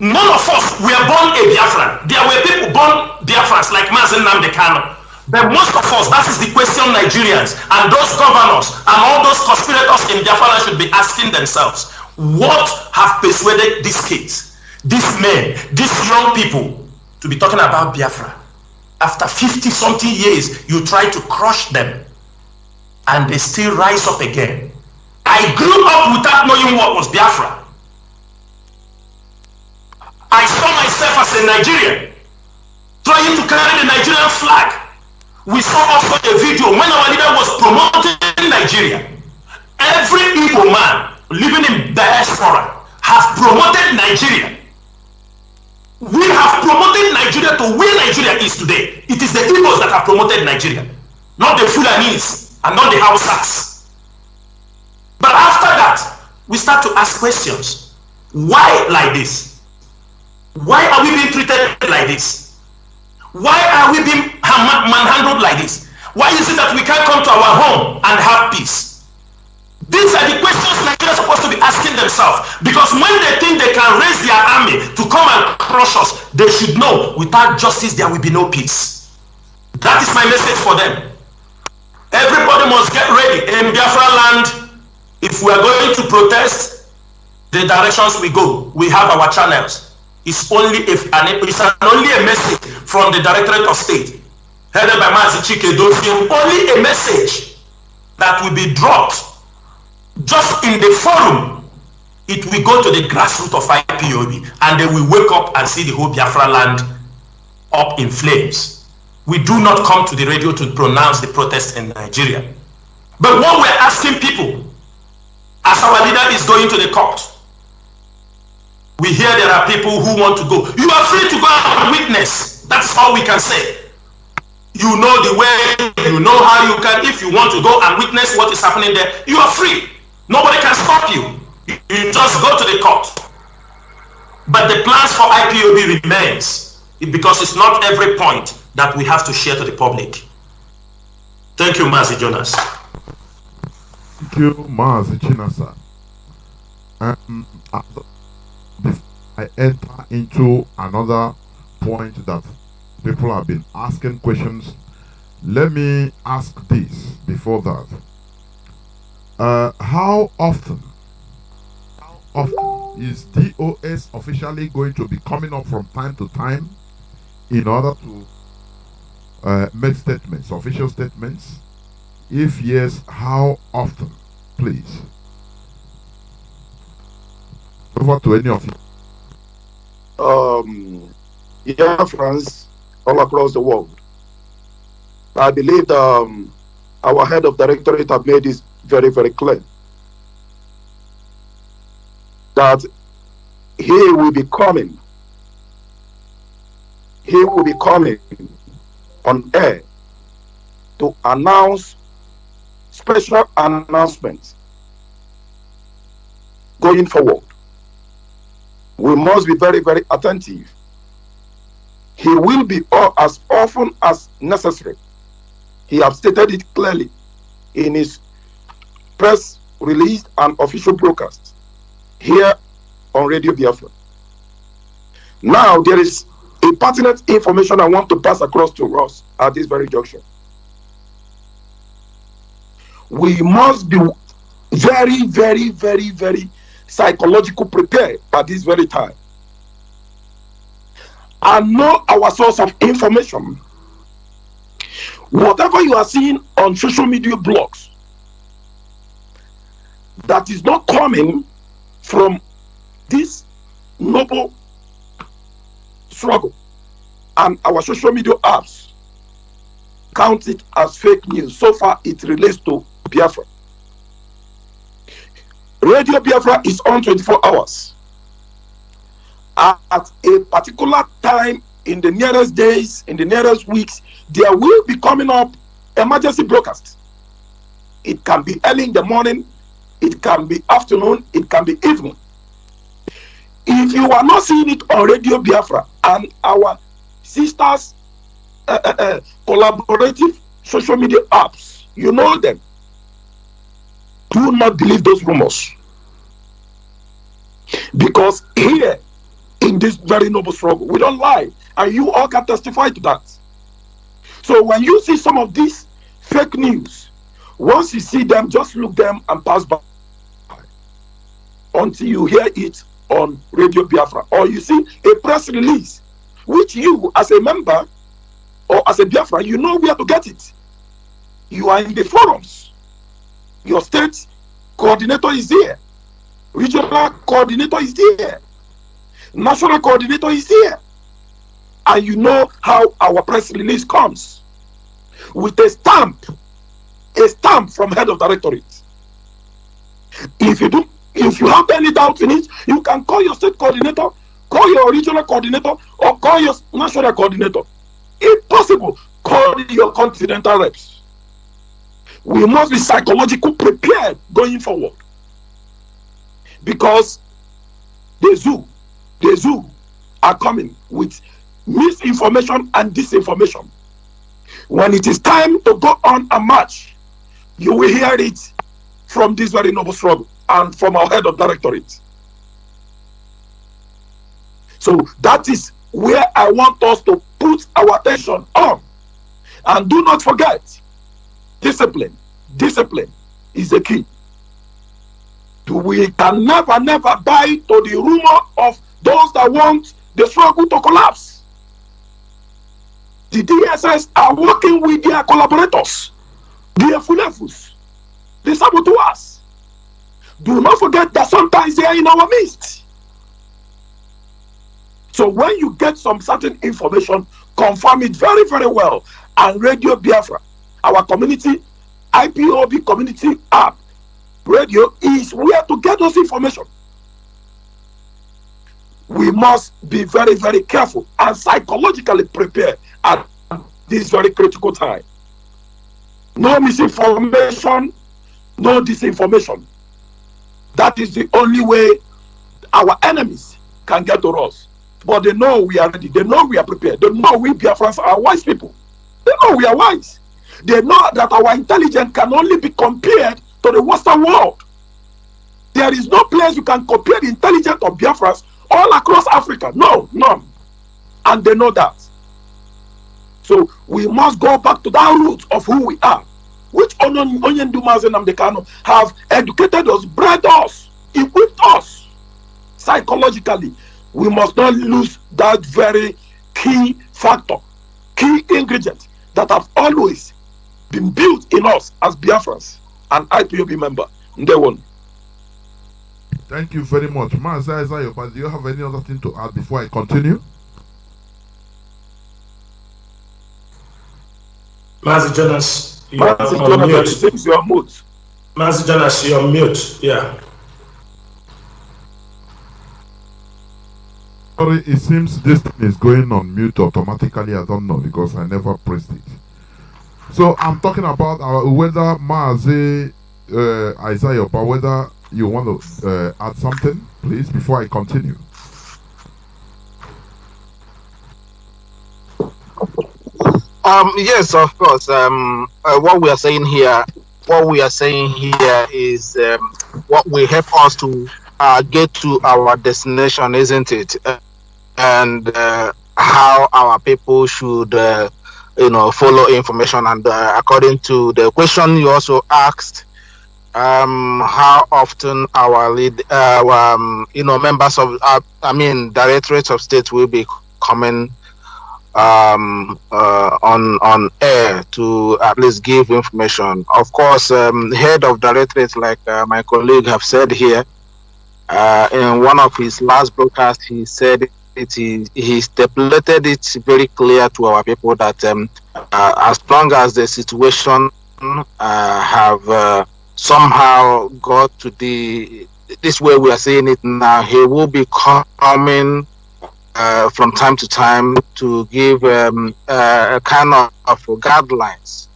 None of us were born a Biafran. There were people born Biafrans like Mazi Nnamdi Kanu. But most of us, that is the question Nigerians and those governors and all those conspirators in Biafra should be asking themselves. What have persuaded these kids, these men, these young people to be talking about Biafra? After 50-something years, you try to crush them and they still rise up again. I grew up without knowing what was Biafra. I saw myself as a Nigerian trying to carry the Nigerian flag. We saw also a video when our leader was promoting Nigeria. Every Igbo man living in diaspora has promoted Nigeria. We have promoted Nigeria to where Nigeria is today. It is the Igbos that have promoted Nigeria, not the Fulanis and not the Hausas. But after that, we start to ask questions. Why like this? Why are we being treated like this? Why are we being manhandled like this? Why is it that we can't come to our home and have peace? These are the questions Nigerians are supposed to be asking themselves, because when they think they can raise their army to come and crush us, they should know without justice there will be no peace. That is my message for them. Everybody must get ready. In Biafra land, if we are going to protest, the directions we go, we have our channels. It's only only a message from the Directorate of State, headed by Mazi Chike, only a message that will be dropped just in the forum. It will go to the grassroots of IPOB and they will wake up and see the whole Biafra land up in flames. We do not come to the radio to pronounce the protest in Nigeria. But what we're asking people, as our leader is going to the court, we hear there are people who want to go. You are free to go out and witness. That's all we can say. You know the way, you know how you can. If you want to go and witness what is happening there, you are free. Nobody can stop you. You just go to the court. But the plans for IPOB remains, because it's not every point that we have to share to the public. Thank you, Mazi Jonas. Thank you, Mazi Chinasa. Before I enter into another point that people have been asking questions, let me ask this before that. How often is DOS officially going to be coming up from time to time in order to make statements, official statements? If yes, how often, please? Over to any of you. Biafrans all across the world. I believe our head of directorate have made this very, very clear that he will be coming on air to announce special announcements going forward. We must be very, very attentive. He will be as often as necessary. He has stated it clearly in his press release and official broadcast here on Radio Biafra. Now, there is a pertinent information I want to pass across to us at this very junction. We must be very, very, very, very psychological prepared at this very time and know our source of information. Whatever you are seeing on social media blogs that is not coming from this noble struggle and our social media apps, count it as fake news. So far it relates to Biafra. Radio Biafra is on 24 hours. At a particular time in the nearest days, in the nearest weeks, there will be coming up emergency broadcast. It can be early in the morning, it can be afternoon, it can be evening. If you are not seeing it on Radio Biafra and our sisters collaborative social media apps, you know them. Do not believe those rumors. Because here, in this very noble struggle, we don't lie. And you all can testify to that. So when you see some of these fake news, once you see them, just look them and pass by until you hear it on Radio Biafra. Or you see a press release, which you, as a member or as a Biafra, you know where to get it. You are in the forums. Your state coordinator is there. Regional coordinator is there. National coordinator is there. And you know how our press release comes. With a stamp from head of directorate. If you have any doubt in it, you can call your state coordinator, call your regional coordinator, or call your national coordinator. If possible, call your continental reps. We must be psychologically prepared going forward. Because the zoo are coming with misinformation and disinformation. When it is time to go on a march, you will hear it from this very noble struggle and from our head of directorate. So that is where I want us to put our attention on. And do not forget, discipline. Discipline is the key. We can never buy to the rumor of those that want the struggle to collapse. The DSS are working with their collaborators, the Fulefus, the saboteurs. Do not forget that sometimes they are in our midst. So when you get some certain information, confirm it very, very well. And Radio Biafra, our community, IPOB community app, radio is where to get those information. We must be very, very careful and psychologically prepared at this very critical time. No misinformation, no disinformation. That is the only way our enemies can get to us. But they know we are ready. They know we are prepared. They know we Biafrans are wise people. They know we are wise. They know that our intelligence can only be compared to the Western world. There is no place you can compare the intelligence of Biafrans all across Africa. No, none. And they know that. So we must go back to that root of who we are, which Mazi and Kanu have educated us, bred us, equipped us psychologically. We must not lose that very key factor, key ingredient that have always been built in us as Biafrans and IPOB member. They won. Thank you very much. Mazi Ayoba, do you have any other thing to add before I continue? Mazi Jonas, you Mazi are on Jonathan, mute. it seems you are mute. Mazi Jonas, you're on mute. Yeah. Sorry, it seems this thing is going on mute automatically. I don't know because I never pressed it. So I'm talking about whether Mazi Ayoba, whether you want to add something, please, before I continue. Yes, of course. What we are saying here is what will help us to get to our destination, isn't it? And how our people should, follow information. And according to the question you also asked, how often our members of, directorates of state will be coming on air to at least give information. Of course, head of directorate, like my colleague have said here, in one of his last broadcasts, he said he stipulated it very clear to our people that as long as the situation have somehow got to this way we are saying it now, he will be coming from time to time to give a kind of guidelines.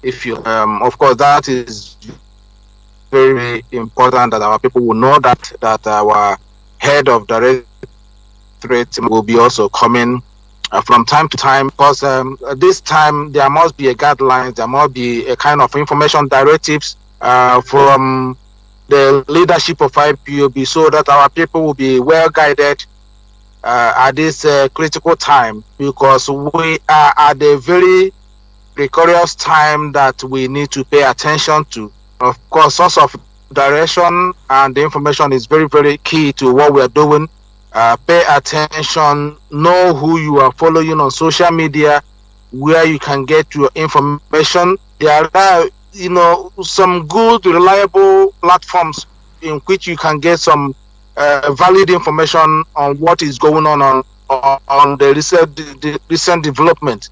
If you, of course, that is very important that our people will know that our head of directorate will be also coming from time to time, because this time there must be a guidelines, there must be a kind of information directives from the leadership of IPOB, so that our people will be well guided at this critical time, because we are at a very precarious time that we need to pay attention to. Of course, source of direction and the information is very, very key to what we are doing. Pay attention, know who you are following on social media, where you can get your information. There are, some good, reliable platforms in which you can get some valid information on what is going on the recent development.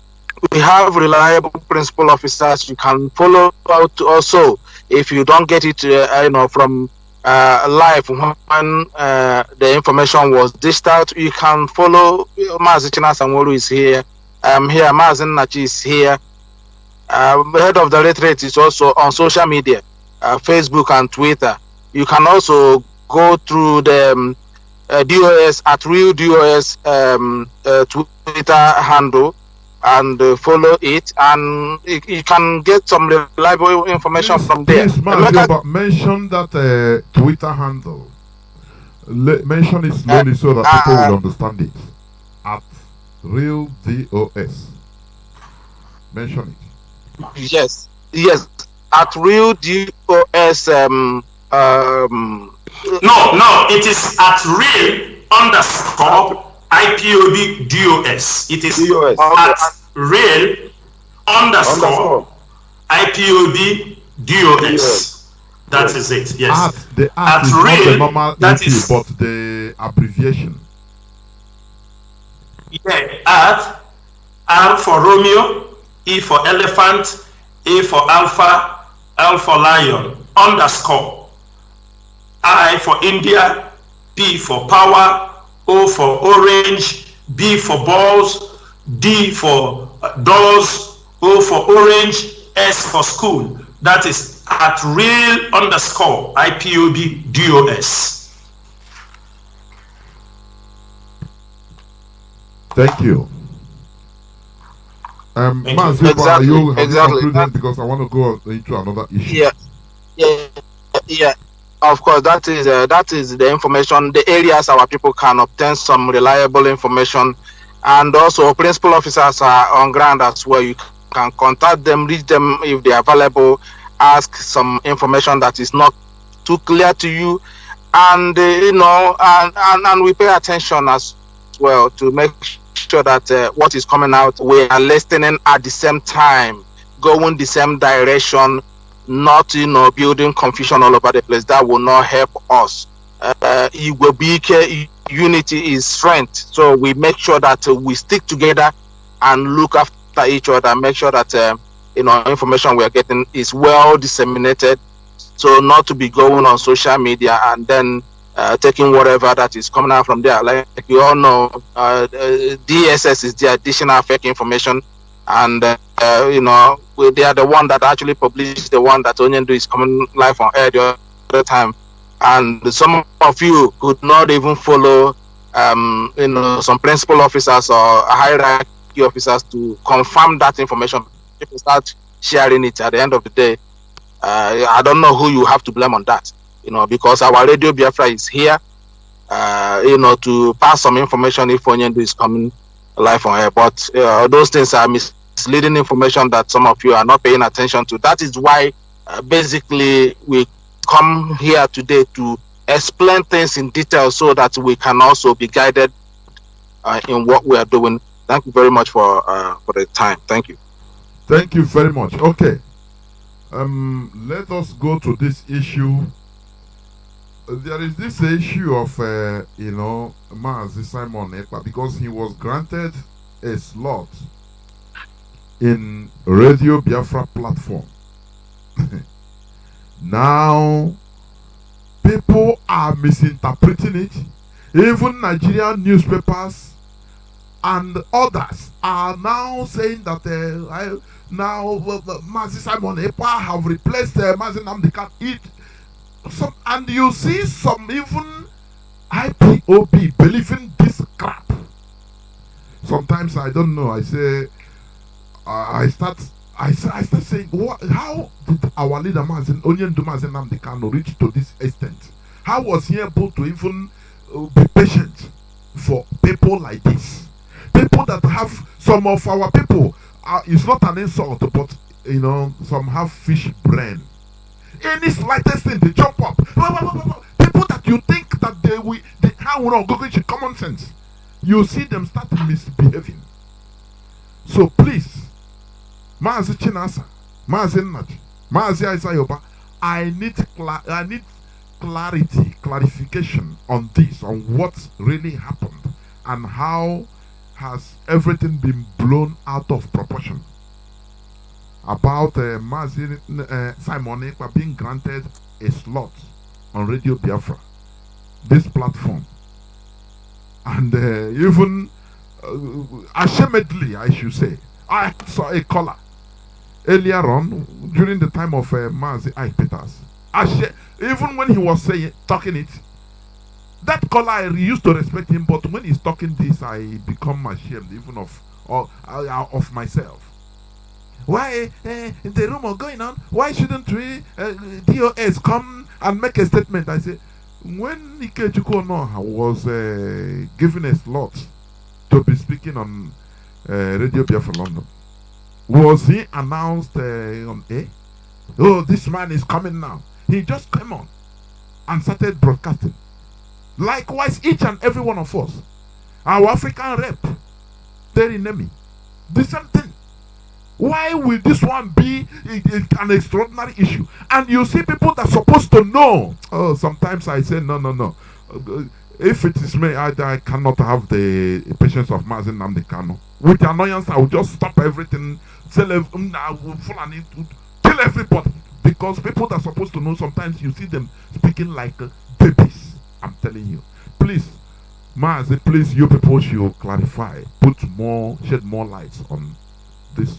We have reliable principal officers you can follow out also. If you don't get it, from live when the information was dished out, you can follow. Mazi Chinasanworu is here. Here, Mazi Nachi is here. Head of the directorate is also on social media, Facebook and Twitter. You can also go through the DOS at Real DOS Twitter handle and follow it, and you can get some reliable information from there. Please, but mention that Twitter handle. Mention it slowly so that people will understand it. At Real DOS. Mention it. Yes. At Real DOS. No, it is at real _ IPOB DOS. It is DOS. at real _ IPOB DOS. That is it. Yes. The at is real, not the normal that is, but the abbreviation. Yeah. At R for Romeo, E for elephant, A for alpha, L for lion, _ I for India, P for power, O for orange, B for balls, D for doors, O for orange, S for school. That is at real _ IPOB DOS. Thank you. Mazi, exactly. Concluded, because I want to go into another issue. Yeah. Of course, that is the information, the areas our people can obtain some reliable information, and also principal officers are on ground as well. You can contact them, reach them if they are available, ask some information that is not too clear to you, and and we pay attention as well to make sure that what is coming out, we are listening at the same time, going the same direction, not building confusion all over the place. That will not help us. unity is strength. So we make sure that we stick together and look after each other, make sure that information we are getting is well disseminated, so not to be going on social media and then taking whatever that is coming out from there. Like you all know, DSS is the additional fake information, and they are the one that actually published the one that Onyendu is coming live on air the other time, and some of you could not even follow some principal officers or hierarchy officers to confirm that information. People start sharing it. At the end of the day, I don't know who you have to blame on that, because our Radio Biafra is here, to pass some information if Onyendu is coming live on air. But those things are misleading information that some of you are not paying attention to. That is why basically we come here today to explain things in detail so that we can also be guided in what we are doing. Thank you very much for the time. Thank you. Thank you very much. Okay. Let us go to this issue. There is this issue of Mazi Simon Ekpa, because he was granted a slot in Radio Biafra platform. Now people are misinterpreting it. Even Nigerian newspapers and others are now saying that Mazi Simon Ekpa have replaced Mazi NNAMDI'S. And you see some even Ipob believing this crap. Sometimes I don't know. I say, I start saying, how did our leader Onyendu Mazi NNAMDI'S reach to this extent? How was he able to even be patient for people like this? People that have, some of our people, it's not an insult, but some have fish brain. Any slightest thing, they jump up. People that you think that they have common sense, you see them start misbehaving. So please, Mazi Chinasa, Mazi Nnaji, Mazi Isayoba, I need clarification on this, on what really happened, and how has everything been blown out of proportion about Mazi Simon Ekpa being granted a slot on Radio Biafra, this platform. And even ashamedly, I should say, I saw a caller earlier on during the time of Mazi Peters. Even when he was talking it, that caller, I used to respect him, but when he's talking this, I become ashamed even of myself. Why the rumor going on? Why shouldn't we DOS come and make a statement? I say, when Ikechukwu Onoha was given a slot to be speaking on Radio Biafra London, was he announced on air? Oh, this man is coming now. He just came on and started broadcasting. Likewise, each and every one of us, our African rep, Terry Nemi, the same thing. Why will this one be an extraordinary issue? And you see people that are supposed to know. Oh, sometimes I say, no. If it is me, I cannot have the patience of Mazi NNAMDI'S. With annoyance, I will just stop everything, kill everybody. Because people that are supposed to know, sometimes you see them speaking like babies. I'm telling you. Please, Mazi, please, you people should clarify, shed more lights on this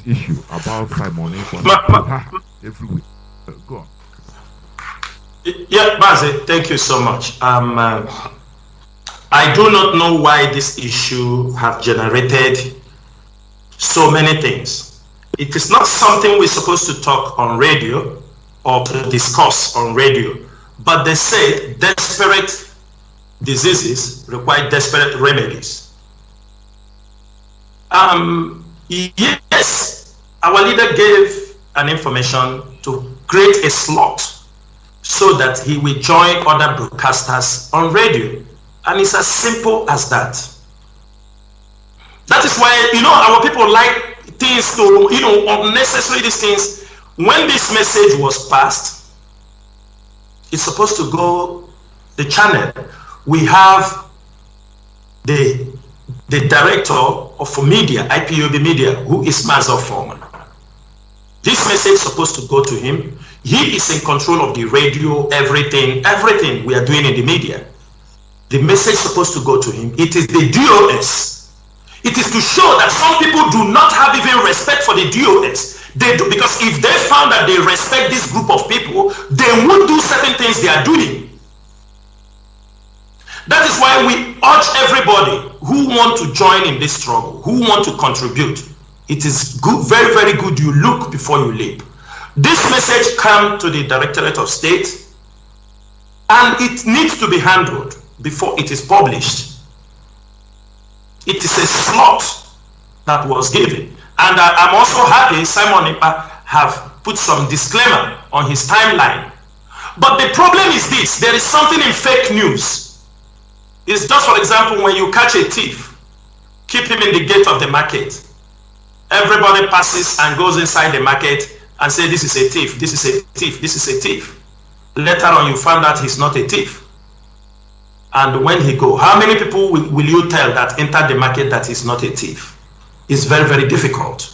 issue about Simon Ekpa every week. Go on. Yeah, Mazi, thank you so much. I do not know why this issue have generated so many things. It is not something we're supposed to talk on radio or to discuss on radio, but they say desperate diseases require desperate remedies. Yes, our leader gave an information to create a slot so that he will join other broadcasters on radio. And it's as simple as that. That is why, our people like things to, unnecessary these things. When this message was passed, is supposed to go the channel. We have the director of media, IPOB media, who is Mazi Foreman. This message is supposed to go to him. He is in control of the radio, everything we are doing in the media. The message is supposed to go to him. It is the DOS. It is to show that some people do not have even respect for the DOS. They do, because if they found that they respect this group of people, they would do certain things they are doing. That is why we urge everybody who want to join in this struggle, who want to contribute. It is good, very, very good you look before you leap. This message comes to the Directorate of State, and it needs to be handled before it is published. It is a slot that was given. And I'm also happy Simon Ekpa have put some disclaimer on his timeline. But the problem is this: there is something in fake news. It's just, for example, when you catch a thief, keep him in the gate of the market. Everybody passes and goes inside the market and say, this is a thief, this is a thief, this is a thief. Later on, you find out he's not a thief. And when he go, how many people will you tell that enter the market that he's not a thief? It's very, very difficult.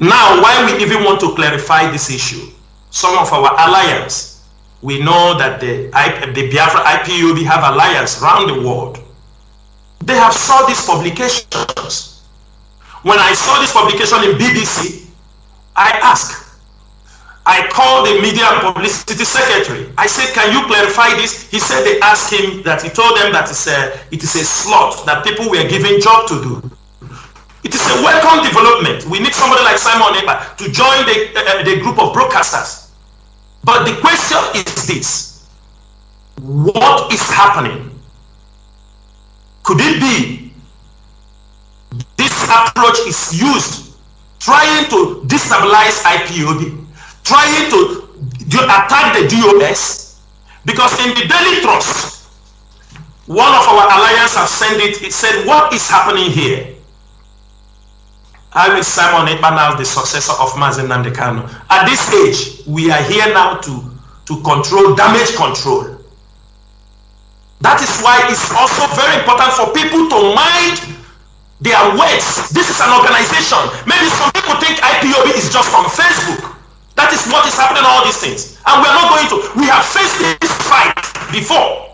Now, why we even want to clarify this issue, some of our alliance, we know that the Biafra IPOB have alliance around the world. They have saw these publications. When I saw this publication in BBC, I asked. I called the media and publicity secretary. I said, can you clarify this? He said they asked him that, he told them that it is a slot that people were given job to do. It is a welcome development. We need somebody like Simon Ekpa to join the group of broadcasters. But the question is this: what is happening? Could it be this approach is used trying to destabilize IPOB, trying to attack the DOS? Because in the Daily Trust, one of our alliance have sent it. It said, what is happening here? I will Simon Ekpa now, the successor of Mazi Kanu. At this stage, we are here now to control damage control. That is why it's also very important for people to mind their words. This is an organization. Maybe some people think IPOB is just on Facebook. That is what is happening, all these things. And we are not going to. We have faced this fight before.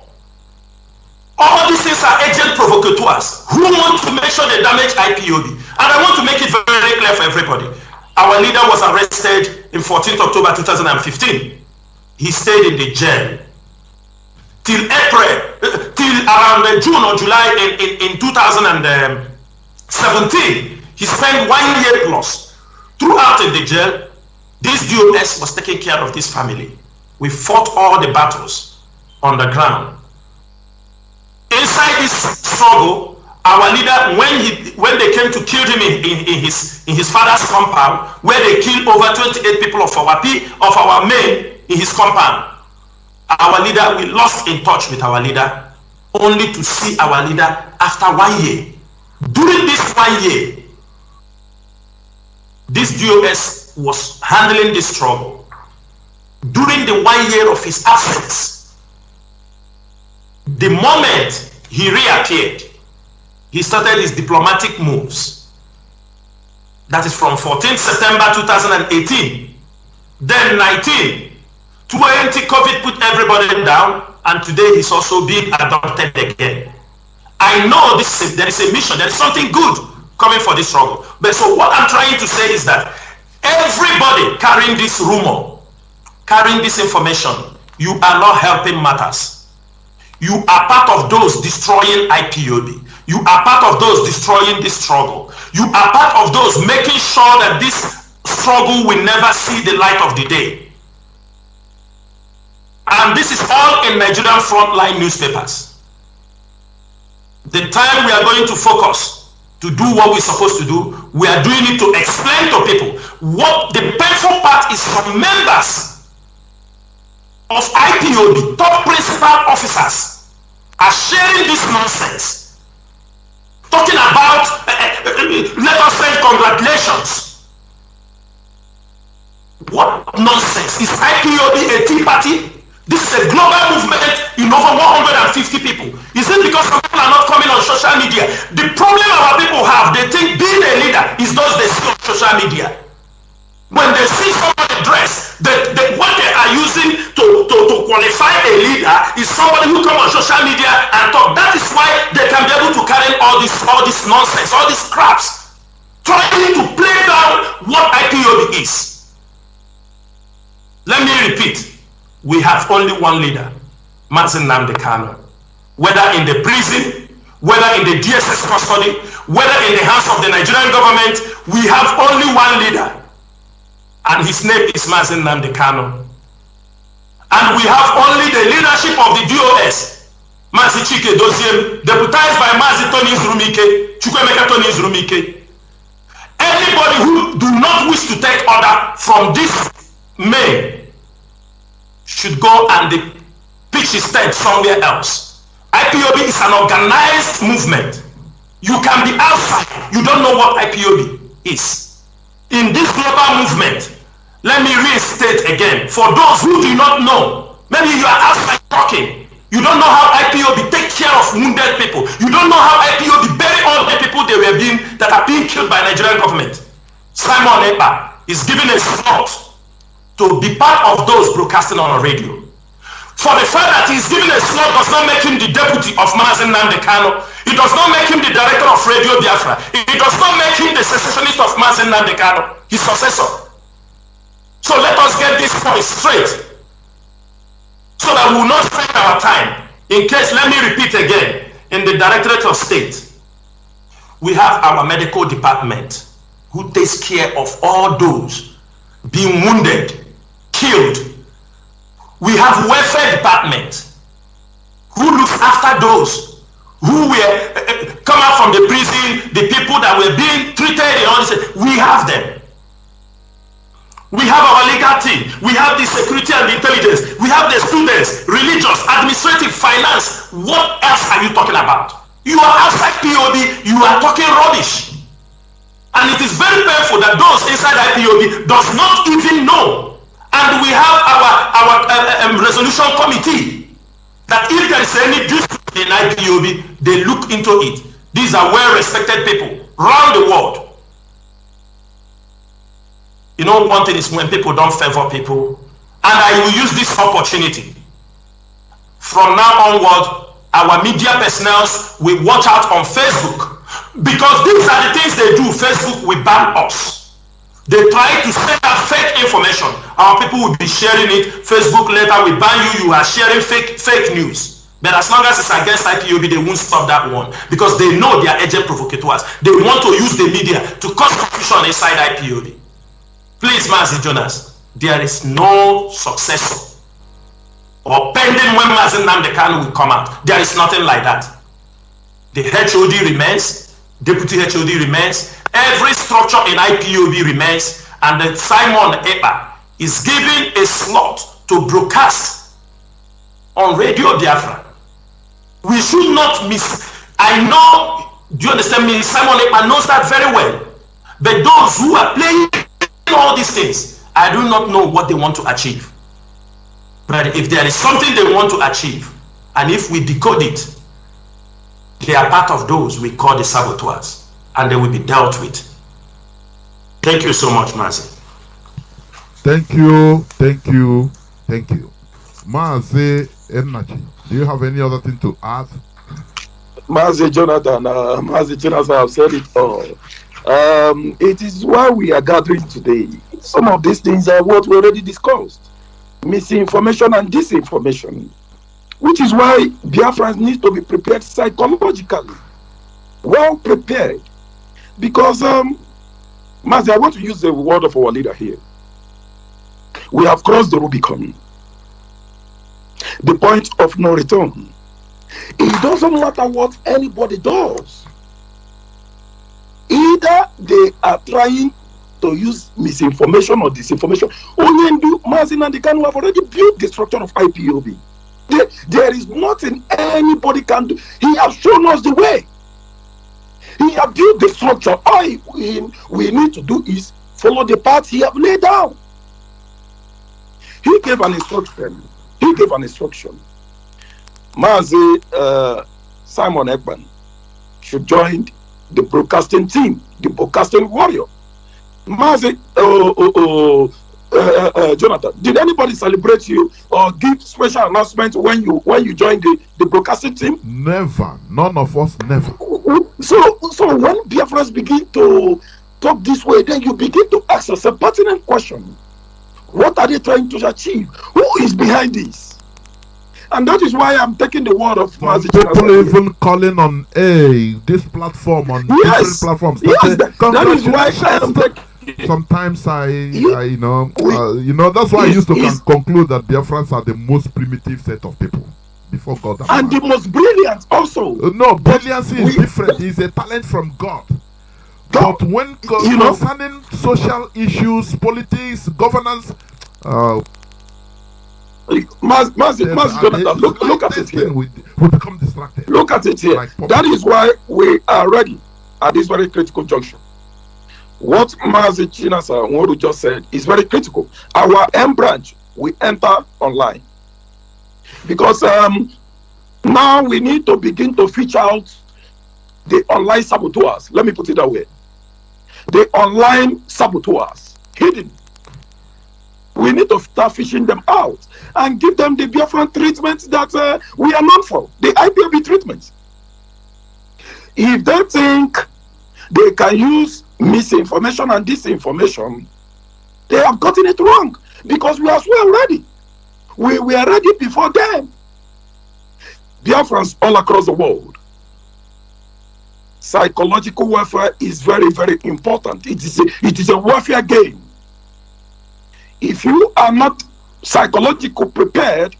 All these things are agent provocateurs who want to make sure they damage IPOB. And I want to make it very clear for everybody. Our leader was arrested in 14th October 2015. He stayed in the jail till April, till around June or July in 2017. He spent 1 year plus. Throughout in the jail, this DOS was taking care of this family. We fought all the battles on the ground. Inside this struggle, our leader, when they came to kill him in his father's compound, where they killed over 28 people of our men in his compound, our leader, we lost in touch with our leader, only to see our leader after 1 year. During this 1 year, this DOS was handling this struggle. During the 1 year of his absence, the moment he reappeared, he started his diplomatic moves. That is from 14th September 2018. Then 19, 20, COVID put everybody down, and today he's also being adopted again. I know there is a mission, there is something good coming for this struggle. But so what I'm trying to say is that everybody carrying this rumor, carrying this information, you are not helping matters. You are part of those destroying IPOB. You are part of those destroying this struggle. You are part of those making sure that this struggle will never see the light of the day. And this is all in Nigerian frontline newspapers. The time we are going to focus to do what we're supposed to do, we are doing it to explain to people what the painful part is. From members of IPOB, top principal officers, are sharing this nonsense, talking about let us say congratulations. What nonsense? Is IPOB a tea party? This is a global movement in over 150 people. Is it because some people are not coming on social media? The problem our people have, they think being a leader is those they see on social media. When they see somebody dress, what they are using to qualify a leader is somebody who come on social media and talk. That is why they can be able to carry all this nonsense, all these craps, trying to play down what IPOB is. Let me repeat. We have only one leader, Mazi Kanu. Whether in the prison, whether in the DSS custody, whether in the hands of the Nigerian government, we have only one leader. And his name is Mazi Kanu. And we have only the leadership of the DOS, Mazi Chike Doziem, deputized by Mazi Tony Zurumike, Chukwemeka Tony Zurumike. Anybody who do not wish to take order from this man should go and pitch his tent somewhere else. IPOB is an organized movement. You can be outside. You don't know what IPOB is. In this global movement, let me restate again, for those who do not know, maybe you are outside talking, you don't know how IPOB take care of wounded people. You don't know how IPOB bury all the people that are being killed by Nigerian government. Simon Ekpa is given a slot to be part of those broadcasting on a radio. For the fact that he's given a slot does not make him the deputy of Mazi Kanu. It does not make him the director of Radio Biafra. It does not make him the secessionist of Mazi Kanu, his successor. So let us get this point straight, so that we will not spend our time. In case, let me repeat again, in the Directorate of State, we have our medical department who takes care of all those being wounded, killed. We have welfare department who looks after those who were come out from the prison, the people that were being treated and all this. We have them. We have our legal team. We have the security and the intelligence. We have the students, religious, administrative, finance. What else are you talking about? You are outside POB. You are talking rubbish. And it is very painful that those inside IPOB does not even know. And we have our resolution committee that if there is any dispute in IPOB, they look into it. These are well-respected people around the world. You know, one thing is when people don't favor people. And I will use this opportunity. From now onward, our media personnel will watch out on Facebook. Because these are the things they do. Facebook will ban us. They try to send out fake information. Our people will be sharing it. Facebook later will ban you. You are sharing fake news. But as long as it's against IPOB, they won't stop that one. Because they know they are agent provocateurs. They want to use the media to cause confusion inside IPOB. Please, Mazi Jonas, there is no successor or pending when Mazi Kanu will come out. There is nothing like that. The HOD remains, deputy HOD remains, every structure in IPOB remains, and then Simon Ekpa is given a slot to broadcast on Radio Biafra. We should not miss. I know, do you understand me? Simon Ekpa knows that very well. But those who are playing all these things, I do not know what they want to achieve. But if there is something they want to achieve, and if we decode it, they are part of those we call the saboteurs, and they will be dealt with. Thank you so much, Mazi. Thank you. Mazi Enachi, do you have any other thing to add? Mazi Jonathan, Mazi Chinasa have said it all. It is why we are gathering today. Some of these things are what we already discussed. Misinformation and disinformation. Which is why Biafrans need to be prepared psychologically. Well prepared. Because, Mazi, I want to use the word of our leader here. We have crossed the Rubicon. The point of no return. It doesn't matter what anybody does. Either they are trying to use misinformation or disinformation. Onyendu, Mazi Kanu have already built the structure of IPOB. There is nothing anybody can do. He has shown us the way. He has built the structure. All we need to do is follow the path he has laid down. He gave an instruction. he gave an instruction. Mazi Simon Ekman should join the broadcasting team, the broadcasting warrior. Mazi, Jonathan, did anybody celebrate you or give special announcement when you joined the broadcasting team? Never. None of us never. So when Biafrans begin to talk this way, then you begin to ask yourself a pertinent question. What are they trying to achieve? Who is behind this? And that is why I'm taking the word of Mazi. People even calling on this platform, on different platforms. Yes, that is why I am taking. Sometimes that's why I used to conclude that Biafrans are the most primitive set of people before God. And the most brilliant also. No, brilliance is different. It's a talent from God. But when concerning social issues, politics, governance, Jonathan, look at it here. We become distracted. Look at it here. That is why we are ready at this very critical junction. What Mazi Chinasa Nworu just said is very critical. Our M branch, we enter online. Because now we need to begin to feature out the online saboteurs. Let me put it that way. The online saboteurs, hidden. We need to start fishing them out and give them the Biafran treatment that we are known for, the IPOB treatment. If they think they can use misinformation and disinformation, they have gotten it wrong, because we are well ready. We were ready before them. Biafrans all across the world. Psychological warfare is very, very important. It is a warfare game. If you are not psychologically prepared,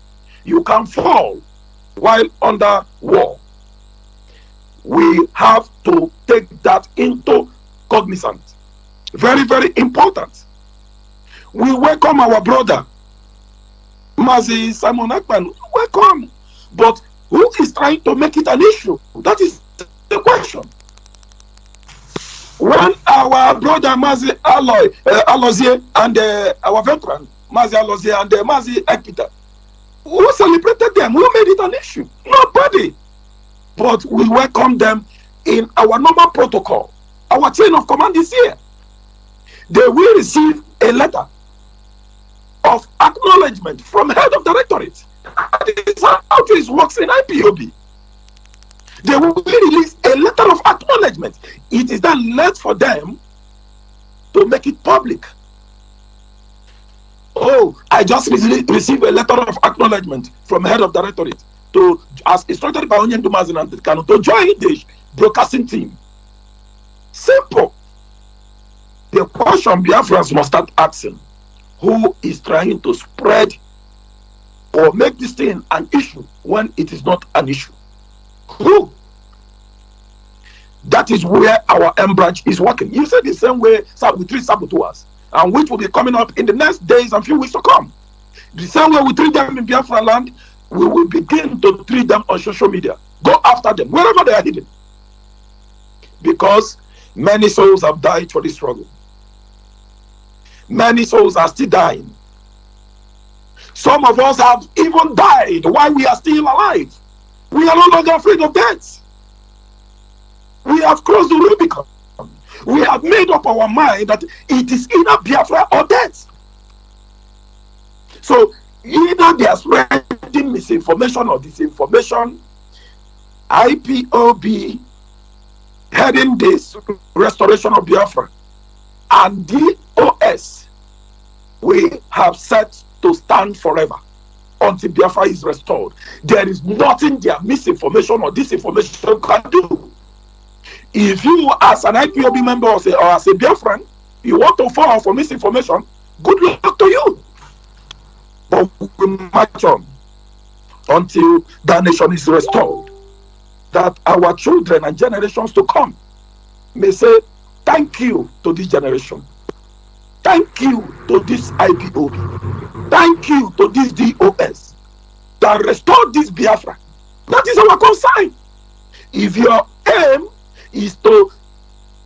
you can fall while under war. We have to take that into cognizance. Very, very important. We welcome our brother, Mazi Simon Ekman. Welcome. But who is trying to make it an issue? That is the question. When our brother Mazi Alozie and our veteran Mazi Alozie and Mazi Ekpita, who celebrated them? Who made it an issue? Nobody. But we welcome them in our normal protocol. Our chain of command is here. They will receive a letter of acknowledgement from head of directorate. That is how this works in IPOB. They will release a letter of acknowledgement. It is then left for them to make it public. Oh, I just received a letter of acknowledgement from head of directorate as instructed by Onyendu Mazi and Kanu to join the broadcasting team. Simple. The question Biafrans must start asking: who is trying to spread or make this thing an issue when it is not an issue? Who? That is where our M branch is working. You said the same way we treat saboteurs, and which will be coming up in the next days and few weeks to come. The same way we treat them in Biafra land, we will begin to treat them on social media. Go after them wherever they are hidden, because many souls have died for this struggle. Many souls are still dying. Some of us have even died while we are still alive. We are no longer afraid of death. We have crossed the Rubicon. We have made up our mind that it is either Biafra or death. So either they are spreading misinformation or disinformation. IPOB heading this restoration of Biafra, and DOS, we have set to stand forever until Biafra is restored. There is nothing their misinformation or disinformation can do. If you, as an IPOB member or as a Biafran, you want to fall for misinformation, good luck to you. But we march on until that nation is restored, that our children and generations to come may say thank you to this generation. Thank you to this IPOB. Thank you to this DOS that restored this Biafra. That is our concern. If your aim is to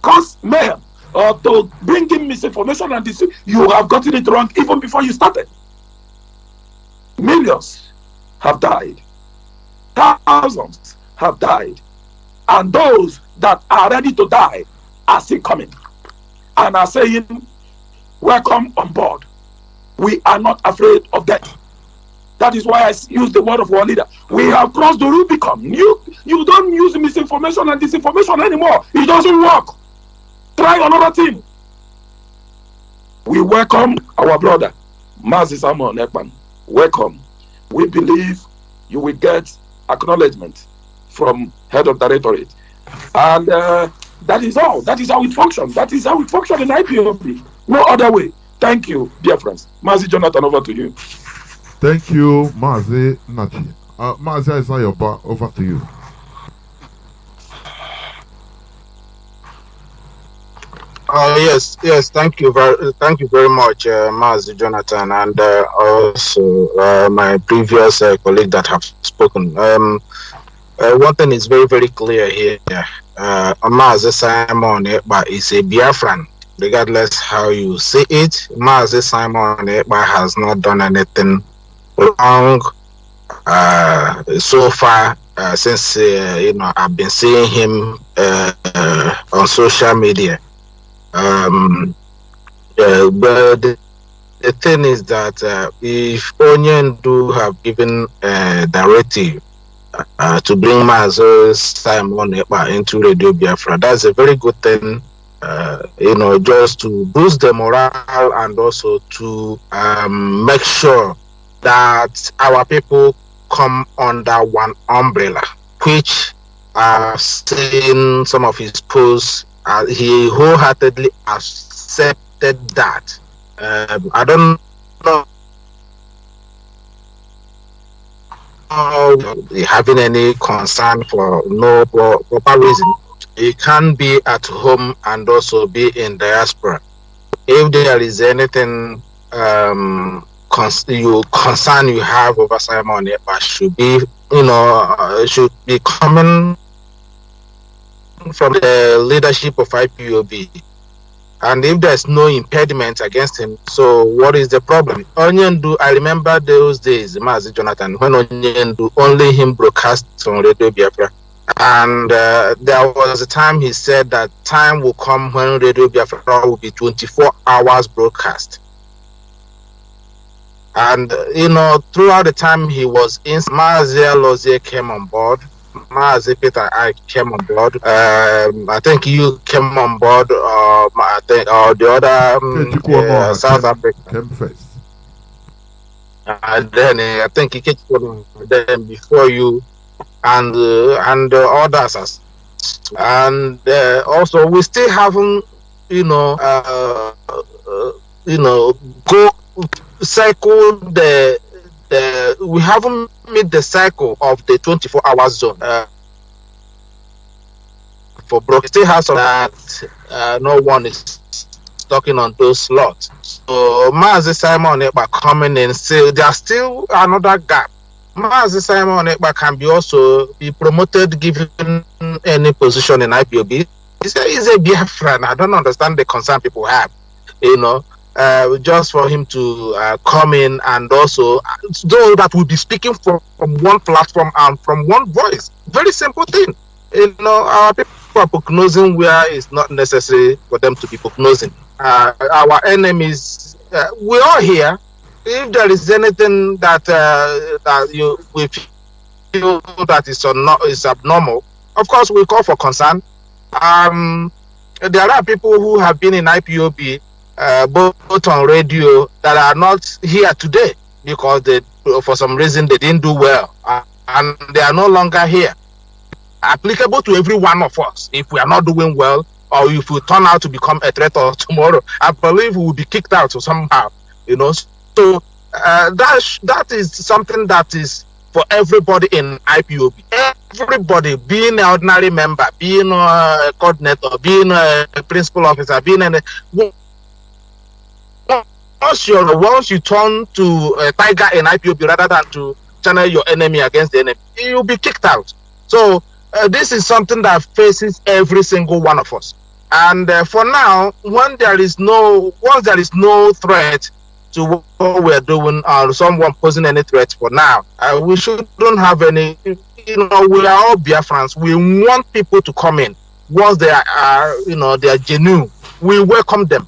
cause mayhem or to bring in misinformation and this, you have gotten it wrong even before you started. Millions have died. Thousands have died. And those that are ready to die are still coming and are saying, welcome on board. We are not afraid of death. That is why I use the word of our leader. We have crossed the Rubicon. You don't use misinformation and disinformation anymore. It doesn't work. Try another thing. We welcome our brother, Mazi Samuel Ekpan. Welcome. We believe you will get acknowledgement from head of directorate. And that is all. That is how it functions. That is how it functions in IPOB. No other way. Thank you, dear friends. Mazi Jonathan, over to you. Thank you, Mazi Nachi. Mazi Isayoba, over to you. Yes, thank you very much, Mazi Jonathan, and also my previous colleague that have spoken. One thing is very, very clear here. Mazi Simon Ekpa is a Biafran, regardless how you see it. Mazi Simon Ekpa has not done anything wrong so far since I've been seeing him on social media. But the thing is that if Onyendu have given a directive to bring Mazi Simon Ekpa into Radio Biafra, that's a very good thing. Just to boost the morale and also to make sure that our people come under one umbrella, which I've seen some of his posts. He wholeheartedly accepted that. I don't know having any concern for no proper reason. He can be at home and also be in diaspora. If there is anything concern you have over Simon Ekpa, should be coming from the leadership of IPOB. And if there's no impediment against him, so what is the problem? Onyendu, I remember those days, Mazi Jonathan, when Onyendu, only him broadcast on Radio Biafra. And there was a time he said that time will come when Radio Biafra will be 24 hours broadcast. And, throughout the time he was in, Mazi Lozie came on board. Mazi Peter I came on board. I think you came on board, I think, or the other South Africa came first. And then I think he came then before you, and others. And also we still haven't, go cycle we haven't made the cycle of the 24 hours zone for broadcast. Still has that no one is talking on those slots. So Mazi Simon Ekpa coming in, still there's still another gap. Mazi Simon Ekpa can be also be promoted given any position in IPOB. He's a Biafran. I don't understand the concern people have, just for him to come in and also though that will be speaking from one platform and from one voice. Very simple thing. Our people are prognosing where it's not necessary for them to be prognosing. Our enemies, we're all here. If there is anything that we feel that is abnormal, of course we call for concern. There are people who have been in IPOB both on radio that are not here today because they, for some reason, they didn't do well, and they are no longer here. Applicable to every one of us. If we are not doing well, or if we turn out to become a threat tomorrow, I believe we will be kicked out somehow. So that is something that is for everybody in IPOB. Everybody, being an ordinary member, being a coordinator, being a principal officer, being once you turn to a tiger in IPOB rather than to channel your enemy against the enemy, you'll be kicked out. So this is something that faces every single one of us. And for now, once there is no threat, to what we're doing, or someone posing any threat for now. We shouldn't have any. We are all Biafrans. We want people to come in once they are, they are genuine. We welcome them.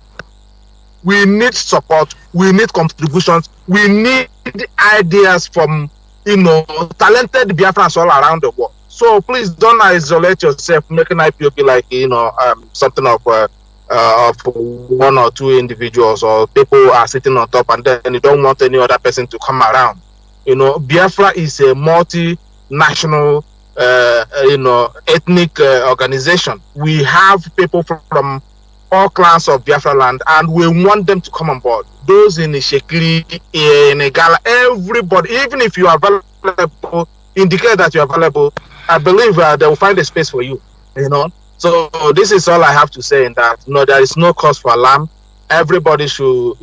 We need support. We need contributions. We need ideas from, talented Biafrans all around the world. So please don't isolate yourself, making IPOB like, something of one or two individuals, or people are sitting on top and then you don't want any other person to come around. Biafra is a multinational, ethnic organization. We have people from all clans of Biafra land, and we want them to come on board. Those in Ishekiri, in Igala, everybody, even if you are available, indicate that you are available. I believe they will find a space for you. So this is all I have to say in that. No, there is no cause for alarm. Everybody should,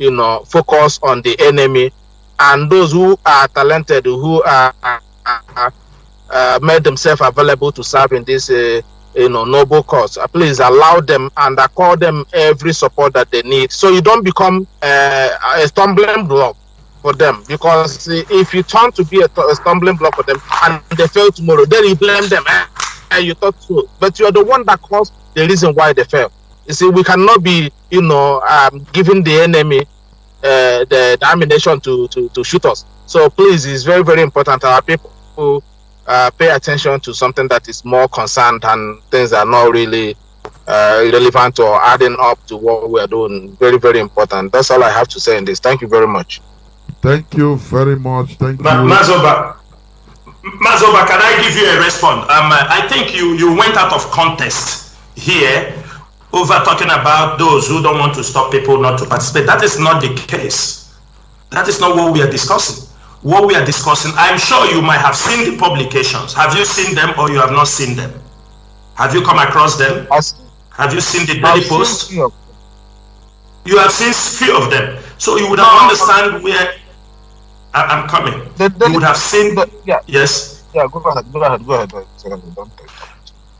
focus on the enemy, and those who are talented, who are made themselves available to serve in this, noble cause. Please allow them and accord them every support that they need, so you don't become a stumbling block for them. Because if you turn to be a stumbling block for them and they fail tomorrow, then you blame them. And you thought so, but you're the one that caused the reason why they fail. You see, we cannot be, giving the enemy the ammunition to shoot us. So please, it's very, very important our people pay attention to something that is more concerned and things that are not really relevant or adding up to what we are doing. Very, very important. That's all I have to say in this. Thank you very much. Thank you very much. Thank you. Mazoba, can I give you a response? I think you went out of context here over talking about those who don't want to stop people not to participate. That is not the case. That is not what we are discussing. What we are discussing, I'm sure you might have seen the publications. Have you seen them or you have not seen them? Have you come across them? Have you seen the daily post? You have seen few of them. So you would have understand where I'm coming. You would have seen. Yes. Yeah. Go ahead.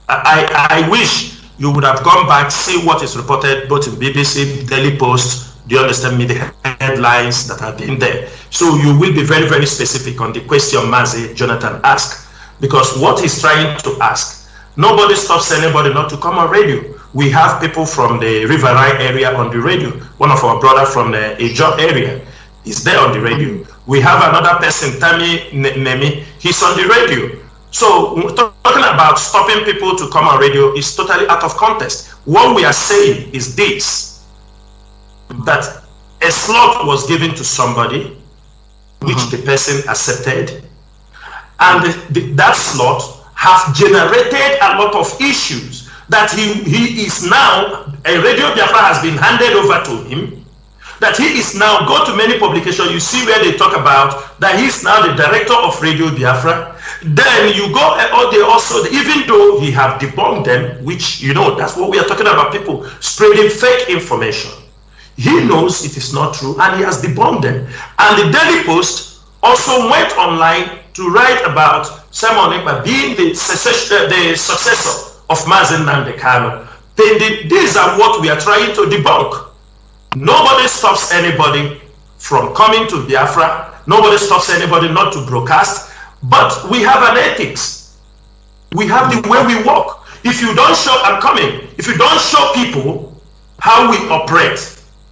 I wish you would have gone back, see what is reported both in BBC, Daily Post. Do you understand me? The headlines that have been there. So you will be very, very specific on the question Mazi Jonathan asked, because what he's trying to ask, nobody stops anybody not to come on radio. We have people from the River Rye area on the radio. One of our brother from the Ipob area is there on the radio. We have another person, Tami Nemi, he's on the radio. So talking about stopping people to come on radio is totally out of context. What we are saying is this, that a slot was given to somebody, which the person accepted, and that slot has generated a lot of issues that he is now, a Radio Biafra has been handed over to him, that he is now, go to many publications, you see where they talk about that he's now the director of Radio Biafra. Then you go, they also, even though he have debunked them, which, that's what we are talking about, people spreading fake information. He knows it is not true and he has debunked them. And the Daily Post also went online to write about Simon Ekpa being the successor of Mazi Kanu. These are what we are trying to debunk. Nobody stops anybody from coming to Biafra. Nobody stops anybody not to broadcast. But we have an ethics. We have the way we work. If you don't show, I'm coming. If you don't show people how we operate,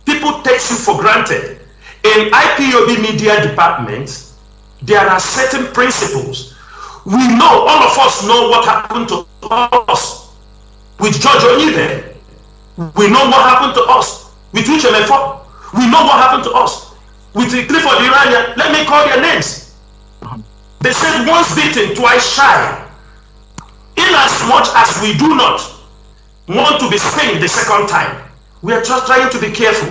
people take you for granted. In IPOB media department, there are certain principles. We know, all of us know what happened to us with George Onibe. We know what happened to us with Uche Mefo. We know what happened to us with Clifford Irania. Let me call their names. They said once bitten, twice shy. Inasmuch as we do not want to be spanked the second time, we are just trying to be careful.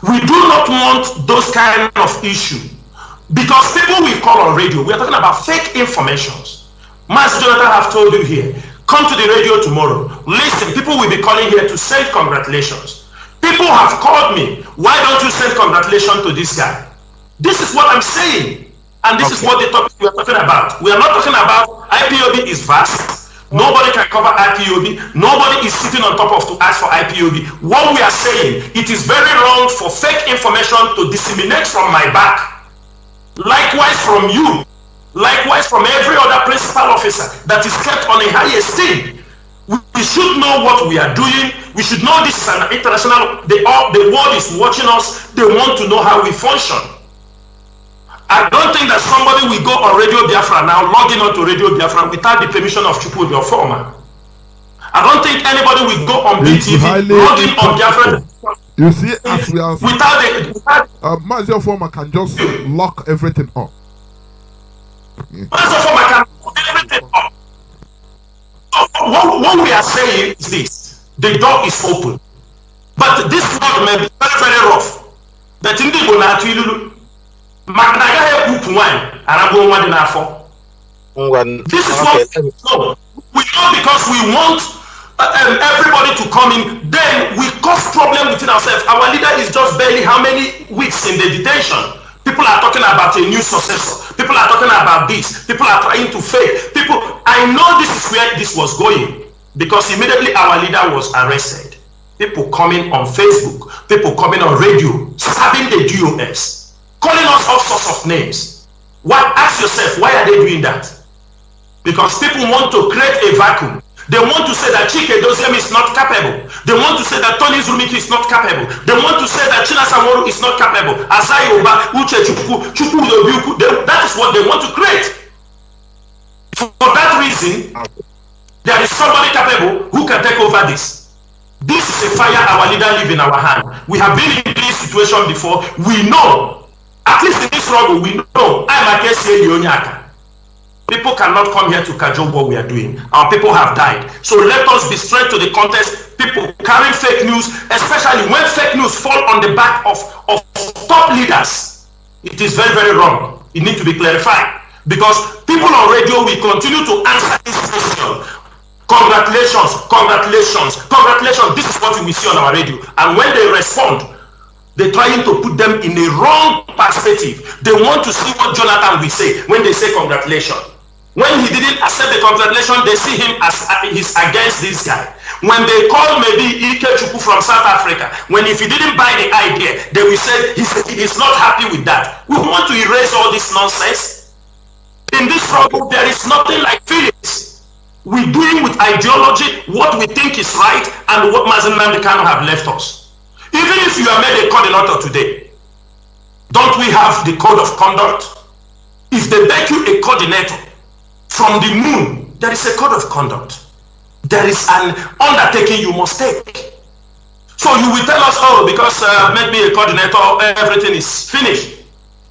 We do not want those kind of issues, because people will call on radio. We are talking about fake informations. Mazi Jonathan have told you here, come to the radio tomorrow. Listen, people will be calling here to send congratulations. People have called me, why don't you send congratulations to this guy? This is what I'm saying. And this is what the topic we are talking about. We are not talking about IPOB is vast. Nobody can cover IPOB. Nobody is sitting on top of to ask for IPOB. What we are saying, it is very wrong for fake information to disseminate from my back. Likewise from you. Likewise from every other principal officer that is kept on a high esteem. We should know what we are doing. We should know this is an international, the world is watching us. They want to know how we function. I don't think that somebody will go on Radio Biafra now, logging on to Radio Biafra without the permission of Chukwu, your former. I don't think anybody will go on BTV, logging on Biafra. You see, as we are without Mazi former can just lock everything up. Mazi former can lock everything up. What we are saying is this: the door is open, but this world may be very, very rough. But in the this is what we know, because we want everybody to come in. Then we cause problem within ourselves. Our leader is just barely how many weeks in the detention. People are talking about a new successor. People are talking about this. People are trying to fake. People, I know this is where this was going, because immediately our leader was arrested. People coming on Facebook, people coming on radio, stabbing the DOS, calling us all sorts of names. Why? Ask yourself, why are they doing that? Because people want to create a vacuum. They want to say that Chike Doziem is not capable. They want to say that Tony Zurumiki is not capable. They want to say that China Samoru is not capable. Asayoba, Uche Chukwu, that is what they want to create. For that reason, there is somebody capable who can take over this. This is a fire our leader leave in our hand. We have been in this situation before. We know, at least in this struggle, we know. I'm a case here. People cannot come here to cajole what we are doing. Our people have died. So let us be straight to the contest. People carrying fake news, especially when fake news fall on the back of top leaders. It is very, very wrong. It needs to be clarified. Because people on radio will continue to answer this question. Congratulations, congratulations, congratulations. This is what we see on our radio. And when they respond, they're trying to put them in a wrong perspective. They want to see what Jonathan will say when they say congratulations. When he didn't accept the congratulation, they see him as he's against this guy. When they call maybe Ike Chukwu from South Africa, when if he didn't buy the idea, they will say he's not happy with that. We want to erase all this nonsense. In this struggle, there is nothing like feelings. We're doing with ideology what we think is right and what Mazi and Kanu have left us. Even if you are made a coordinator today, don't we have the code of conduct? If they make you a coordinator from the moon, there is a code of conduct. There is an undertaking you must take. So you will tell us, oh, because make me a coordinator, everything is finished.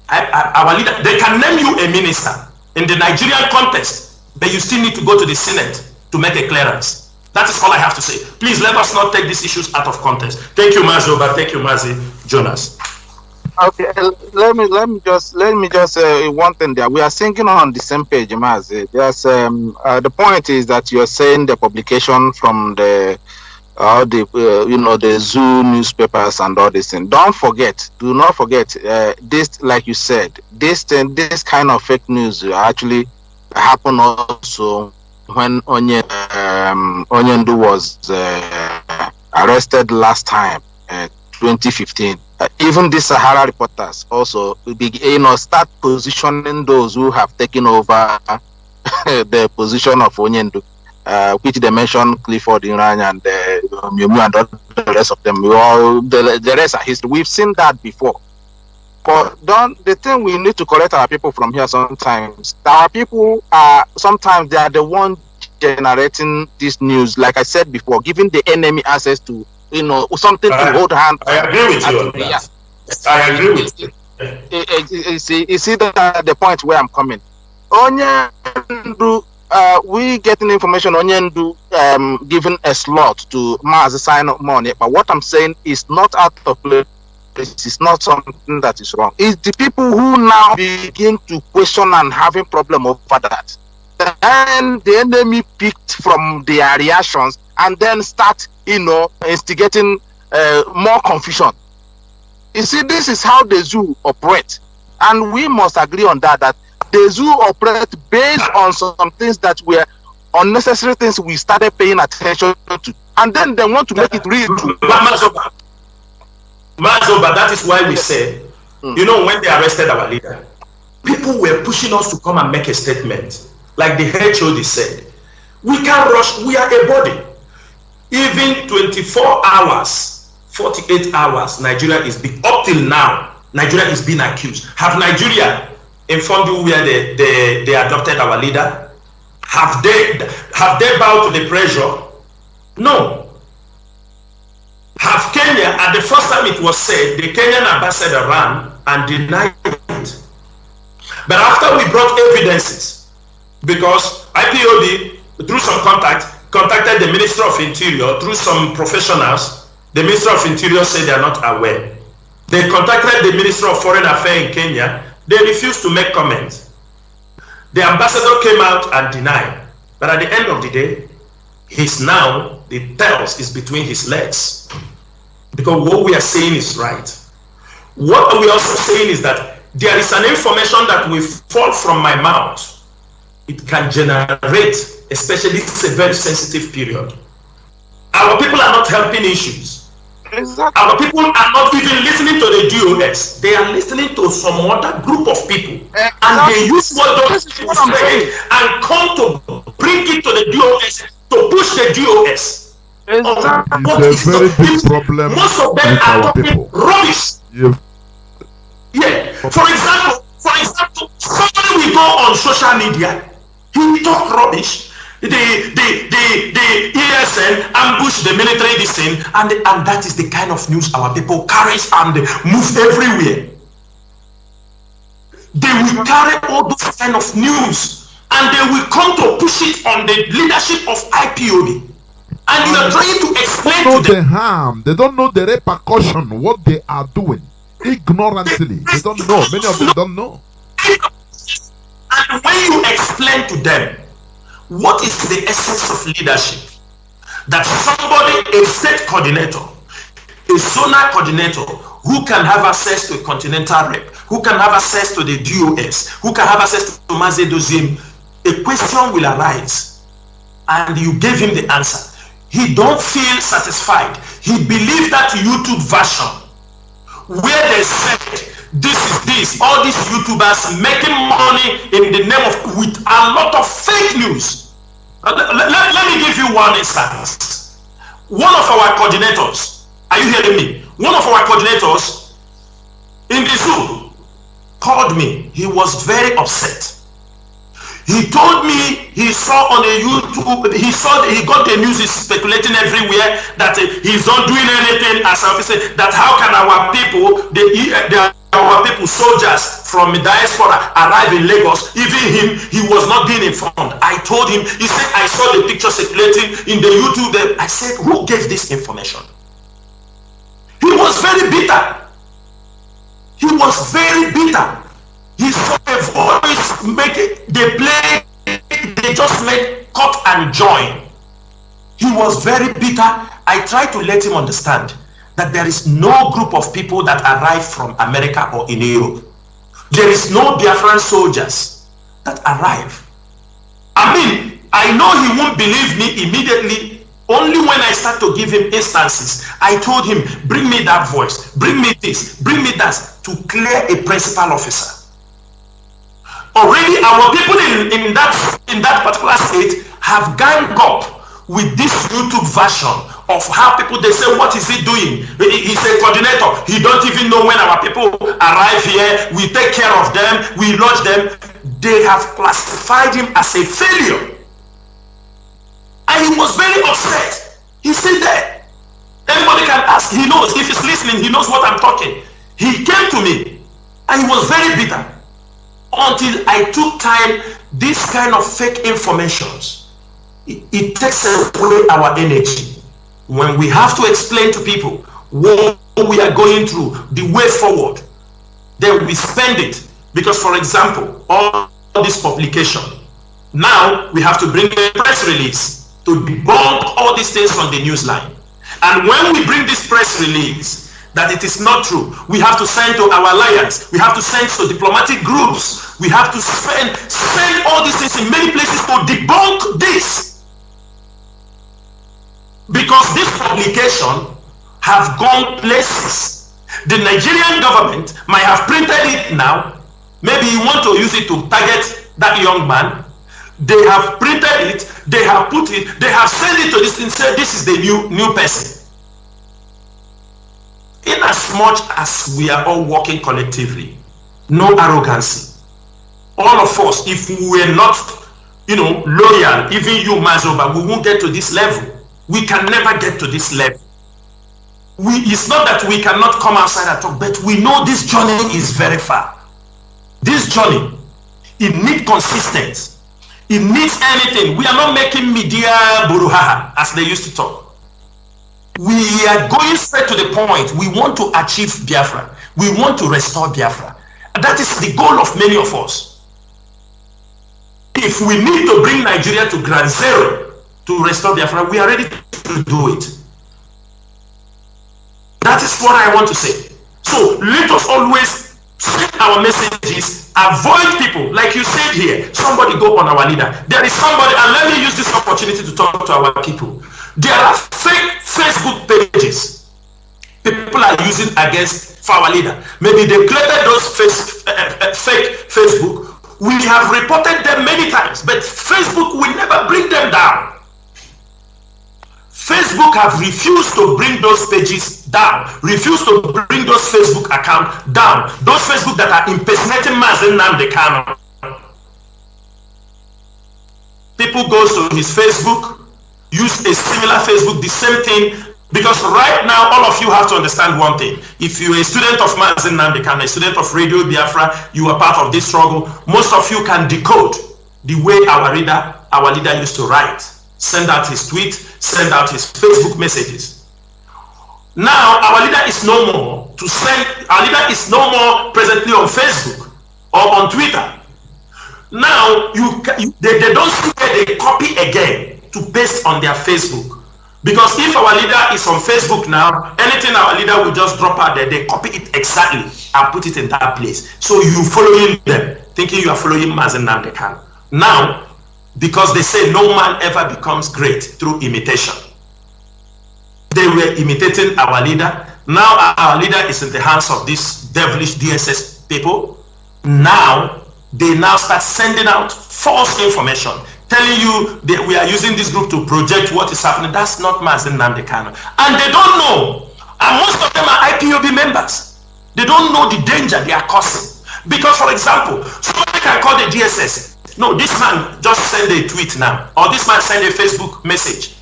Our leader, they can name you a minister in the Nigerian context, but you still need to go to the Senate to make a clearance. That is all I have to say. Please let us not take these issues out of context. Thank you, Mazi. Thank you, Mazi. Jonas. Okay, let me just one thing there. We are singing on the same page, Mazi. There's the point is that you're saying the publication from the the zoo newspapers and all this thing. Do not forget this, like you said, this kind of fake news actually happened also when Onyendu was arrested last time, 2015. Even the Sahara reporters also start positioning those who have taken over the position of Onyendu, which they mentioned Clifford Iran and Miumu and the rest of them. The rest are history. We've seen that before. But the thing we need to correct our people from here sometimes. Our people are sometimes they are the one generating this news. Like I said before, giving the enemy access to something to hold hand. I agree with you on that. I agree with you. You see the point where I'm coming. Onyendu, we getting information. Onyendu giving a slot to Mazi sign up money. But what I'm saying is not out of place. This is not something that is wrong. It's the people who now begin to question and having problem over that. And the enemy picked from their reactions and then start, instigating more confusion. You see, this is how the zoo operate, and we must agree on that the zoo operate based on some things that unnecessary things we started paying attention to, and then they want to make it real true. Mazoba, that is why we said, you know, when they arrested our leader, people were pushing us to come and make a statement. Like the HOD said, we can't rush, we are a body. Even 24 hours, 48 hours, Nigeria is up till now, Nigeria is being accused. Have Nigeria informed you where they adopted our leader? Have they bowed to the pressure? No. Have Kenya, at the first time it was said, the Kenyan ambassador ran and denied it. But after we brought evidences, because IPOB, through some contacted the Minister of Interior, through some professionals, the Minister of Interior said they are not aware. They contacted the Minister of Foreign Affairs in Kenya, they refused to make comments. The ambassador came out and denied. But at the end of the day, the tails is between his legs. Because what we are saying is right. What we are also saying is that there is an information that will fall from my mouth. It can generate, especially it's a very sensitive period. Our people are not helping issues. Exactly. Our people are not even listening to the DOS. They are listening to some other group of people. Exactly. And they use what those people say and come to bring it to the DOS, to push the DOS. Exactly. It's a very big problem. Most of them are talking rubbish. Yeah. Yeah. For example, somebody will go on social media, he talk rubbish. The ESN ambush the military this thing, and that is the kind of news our people carry and move everywhere. They will carry all those kind of news and they will come to push it on the leadership of IPOB. And you are trying to explain to them the harm. They don't know the repercussion, what they are doing. Ignorantly. They don't know. Many of them don't know. And when you explain to them what is the essence of leadership, that somebody, a state coordinator, a zonal coordinator, who can have access to a continental rep, who can have access to the DOS, who can have access to Mazi Dozim, a question will arise and you gave him the answer. He don't feel satisfied. He believes that YouTube version where they said this is this, all these YouTubers making money in the name of, with a lot of fake news. Let me give you one instance. One of our coordinators, are you hearing me? One of our coordinators in the zoo called me. He was very upset. He told me he saw on the YouTube, he got the news is speculating everywhere that he's not doing anything as an officer, that how can our people, our people, soldiers from the diaspora arrive in Lagos, even him, he was not being informed. I told him, he said, I saw the picture circulating in the YouTube. I said, who gave this information? He was very bitter. He was very bitter. He saw a voice make it, they just made cut and join. He was very bitter. I tried to let him understand that there is no group of people that arrive from America or in Europe. There is no Biafran soldiers that arrive. I mean, I know he won't believe me immediately. Only when I start to give him instances, I told him, bring me that voice, bring me this, bring me that, to clear a principal officer. Already our people in that particular state have ganged up with this YouTube version of how people, they say, what is he doing? He's a coordinator. He don't even know when our people arrive here. We take care of them. We lodge them. They have classified him as a failure. And he was very upset. He said that. Anybody can ask. He knows. If he's listening, he knows what I'm talking. He came to me and he was very bitter. Until I took time, this kind of fake informations, it takes away our energy. When we have to explain to people what we are going through, the way forward, then we spend it. Because, for example, all this publication, now we have to bring a press release to debunk all these things on the news line. And when we bring this press release, that it is not true. We have to send to our alliance. We have to send to diplomatic groups. We have to send all these things in many places to debunk this. Because this publication have gone places. The Nigerian government might have printed it now. Maybe you want to use it to target that young man. They have printed it, they have put it, they have sent it to this and said this is the new person. In as much as we are all working collectively, no arrogancy. All of us, if we were not, loyal, even you, Mazoba, we won't get to this level. We can never get to this level. It's not that we cannot come outside and talk, but we know this journey is very far. This journey, it needs consistency. It needs anything. We are not making media buruhaha, as they used to talk. We are going straight to the point. We want to achieve Biafra. We want to restore Biafra. That is the goal of many of us. If we need to bring Nigeria to ground zero to restore Biafra, we are ready to do it. That is what I want to say. So let us always send our messages, avoid people, like you said here, somebody go on our leader. There is somebody, and let me use this opportunity to talk to our people. There are fake Facebook pages people are using against our leader. Maybe they created those fake Facebook. We have reported them many times, but Facebook will never bring them down. Facebook have refused to bring those pages down, refused to bring those Facebook accounts down, those Facebook that are impersonating Mazi Kanu. People go to his Facebook, use a similar Facebook, the same thing, because right now all of you have to understand one thing. If you're a student of Mazi Kanu, a student of Radio Biafra, you are part of this struggle, most of you can decode the way our leader used to write, send out his tweet, send out his Facebook messages. Now our leader is no more our leader is no more presently on Facebook or on Twitter. Now they don't see where they copy again to paste on their Facebook. Because if our leader is on Facebook now, anything our leader will just drop out there, they copy it exactly and put it in that place. So you following them, thinking you are following Mazi Kanu. Now, because they say no man ever becomes great through imitation. They were imitating our leader. Now our leader is in the hands of these devilish DSS people. Now, they now start sending out false information, telling you that we are using this group to project what is happening. That's not Mazi Kanu. And they don't know. And most of them are IPOB members. They don't know the danger they are causing. Because, for example, somebody can call the DSS. No, this man just send a tweet now, or this man send a Facebook message.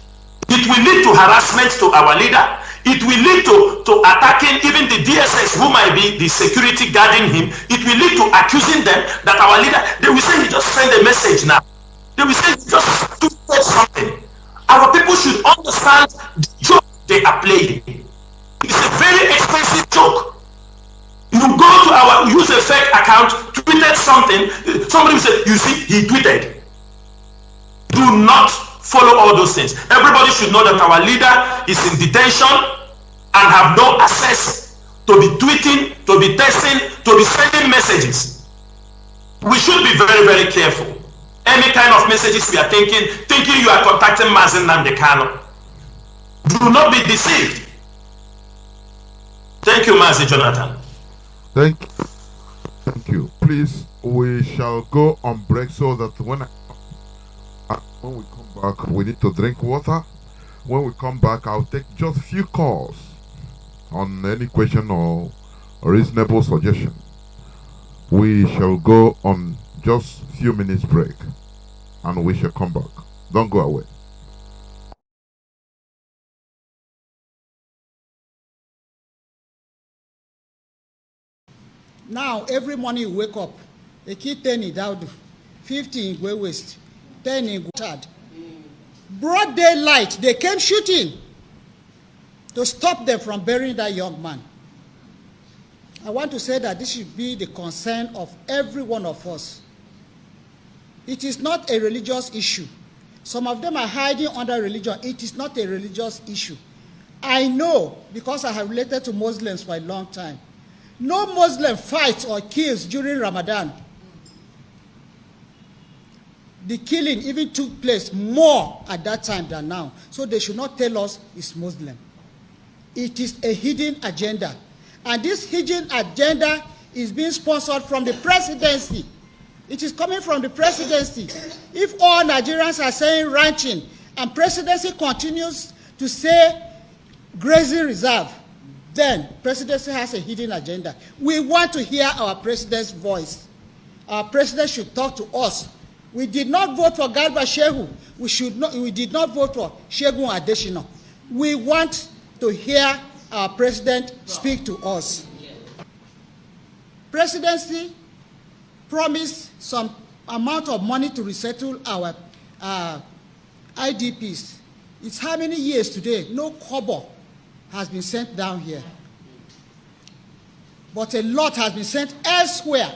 It will lead to harassment to our leader. It will lead to attacking even the DSS who might be the security guarding him. It will lead to accusing them that our leader, they will say he just send a message now. They will say he just tweeted something. Our people should understand the joke they are playing. It's a very expensive joke. You go to use a fake account, tweeted something, somebody will say, you see, he tweeted. Do not follow all those things. Everybody should know that our leader is in detention and have no access to be tweeting, to be texting, to be sending messages. We should be very, very careful. Any kind of messages we are thinking you are contacting Mazi Kanu. Do not be deceived. Thank you, Mazi Jonathan. Thank you. Please, we shall go on break so that when we come back, we need to drink water. When we come back, I'll take just a few calls on any question or reasonable suggestion. We shall go on just a few minutes break and we shall come back. Don't go away. Now, every morning you wake up, they keep 10 in Daudu, 50 in Gwe West, 10 in Chad. Broad daylight, they came shooting to stop them from burying that young man. I want to say that this should be the concern of every one of us. It is not a religious issue. Some of them are hiding under religion. It is not a religious issue. I know, because I have related to Muslims for a long time, no Muslim fights or kills during Ramadan. The killing even took place more at that time than now. So they should not tell us it's Muslim. It is a hidden agenda. And this hidden agenda is being sponsored from the presidency. It is coming from the presidency. If all Nigerians are saying ranching and presidency continues to say grazing reserve, then presidency has a hidden agenda. We want to hear our president's voice. Our president should talk to us. We did not vote for Garba Shehu. We did not vote for Shegun Adesina. We want to hear our president speak to us. Presidency promised some amount of money to resettle our IDPs. It's how many years today? No kobo has been sent down here. But a lot has been sent elsewhere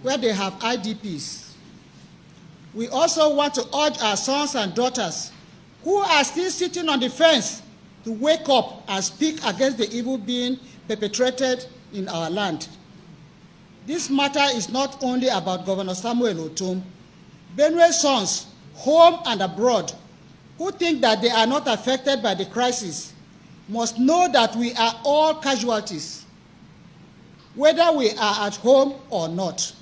where they have IDPs. We also want to urge our sons and daughters who are still sitting on the fence to wake up and speak against the evil being perpetrated in our land. This matter is not only about Governor Samuel Otom. Benue sons, home and abroad, who think that they are not affected by the crisis, must know that we are all casualties, whether we are at home or not.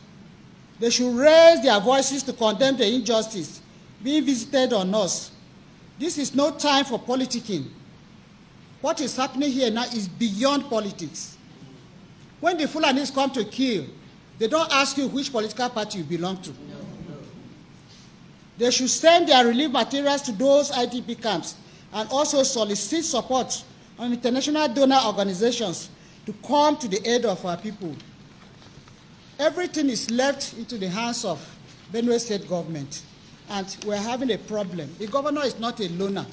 They should raise their voices to condemn the injustice being visited on us. This is no time for politicking. What is happening here now is beyond politics. When the Fulanis come to kill, they don't ask you which political party you belong to. They should send their relief materials to those IDP camps and also solicit support on international donor organizations to come to the aid of our people. Everything is left into the hands of Benue State government, and we're having a problem. The governor is not a loner.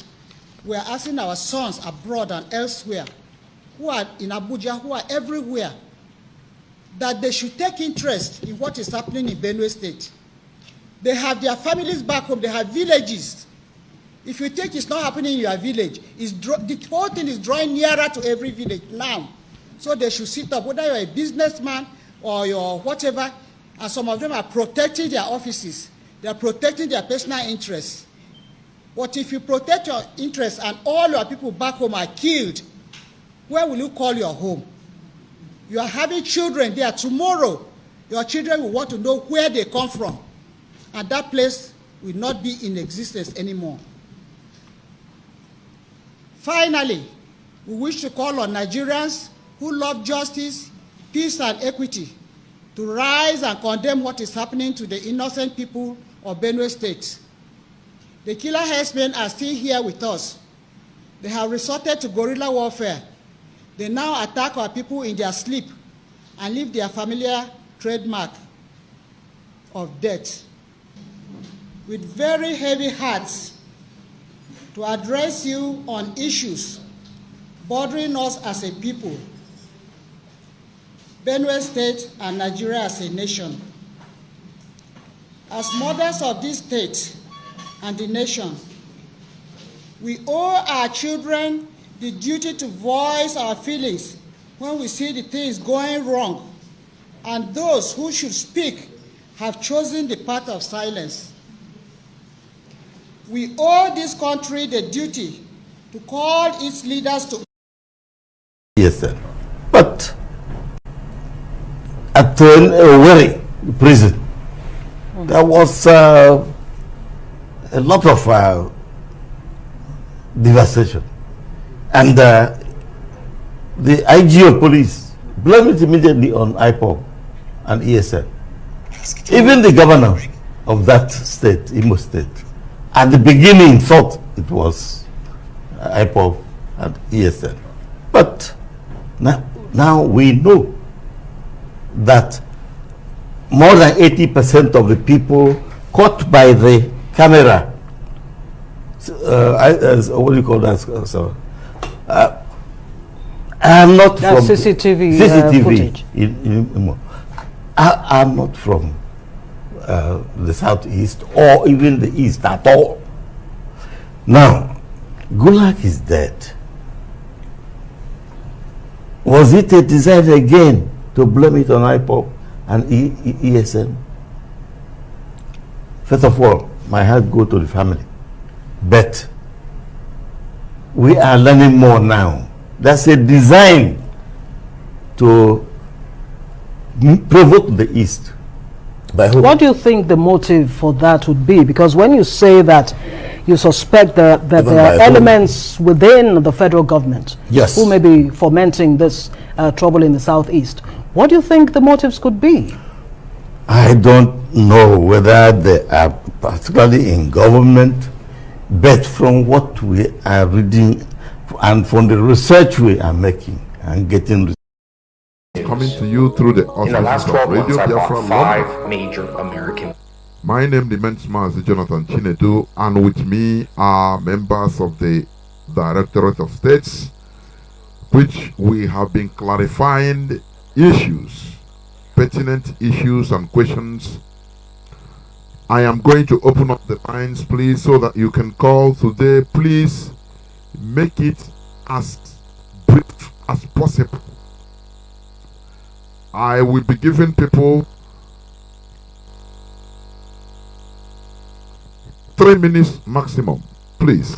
We're asking our sons abroad and elsewhere, who are in Abuja, who are everywhere, that they should take interest in what is happening in Benue State. They have their families back home, they have villages. If you think it's not happening in your village, the whole thing is drawing nearer to every village now. So they should sit up, whether you're a businessman or you're whatever, and some of them are protecting their offices. They are protecting their personal interests. But if you protect your interests and all your people back home are killed, where will you call your home? You are having children there. Tomorrow, your children will want to know where they come from. And that place will not be in existence anymore. Finally, we wish to call on Nigerians who love justice, peace, and equity to rise and condemn what is happening to the innocent people of Benue State. The killer herdsmen are still here with us. They have resorted to guerrilla warfare. They now attack our people in their sleep and leave their familiar trademark of death. With very heavy hearts, to address you on issues bothering us as a people, Benue State and Nigeria as a nation. As mothers of this state and the nation, we owe our children the duty to voice our feelings when we see the things going wrong, and those who should speak have chosen the path of silence. We owe this country the duty to call its leaders to... Yes, sir. But at Owerri prison, there was a lot of devastation. And the IG of police blamed it immediately on Ipob and ESN. Even the governor of that state, Imo State, at the beginning thought it was Ipob and ESN. But now we know that more than 80% of the people caught by the camera, what do you call that? Are not That's from CCTV footage. Are not from the southeast or even the east at all. Now, Gulag is dead. Was it a design again to blame it on Ipob and ESN? First of all, my heart goes to the family. But we are learning more now. That's a design to provoke the East. What do you think the motive for that would be? Because when you say that you suspect that there are elements within the federal government who may be fomenting this trouble in the southeast, what do you think the motives could be? I don't know whether they are particularly in government, but from what we are reading and from the research we are making and getting coming to you through the auspices of Radio Biafra five major American. My name remains Mazi Jonathan Chinedu, and with me are members of the Directorate of States, which we have been clarifying issues, pertinent issues and questions. I am going to open up the lines, please, so that you can call today. Please make it as brief as possible. I will be giving people 3 minutes maximum, please,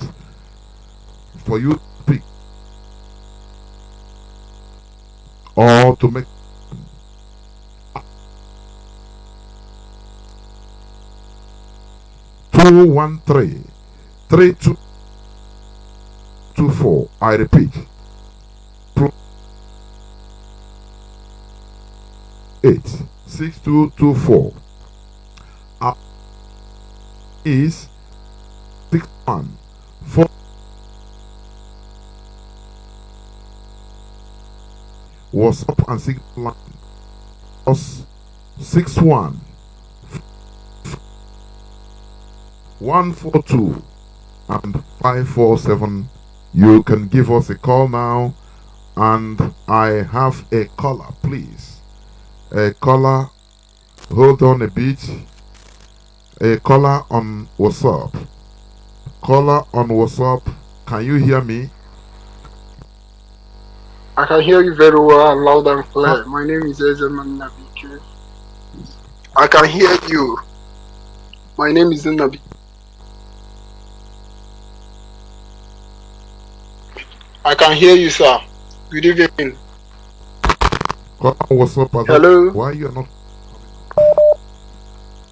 for you to speak or to make 213-3224. I repeat, 86224 is 614. WhatsApp and signal line was 61 142 and 547. You can give us a call now, and I have a caller, please. A caller, hold on a bit. A caller on WhatsApp. Caller on WhatsApp, can you hear me? I can hear you very well, loud and clear. My name is Ezeman Nabike. I can hear you. My name is Nabi. I can hear you, sir. Good evening. What's up? Hello. Why you are not?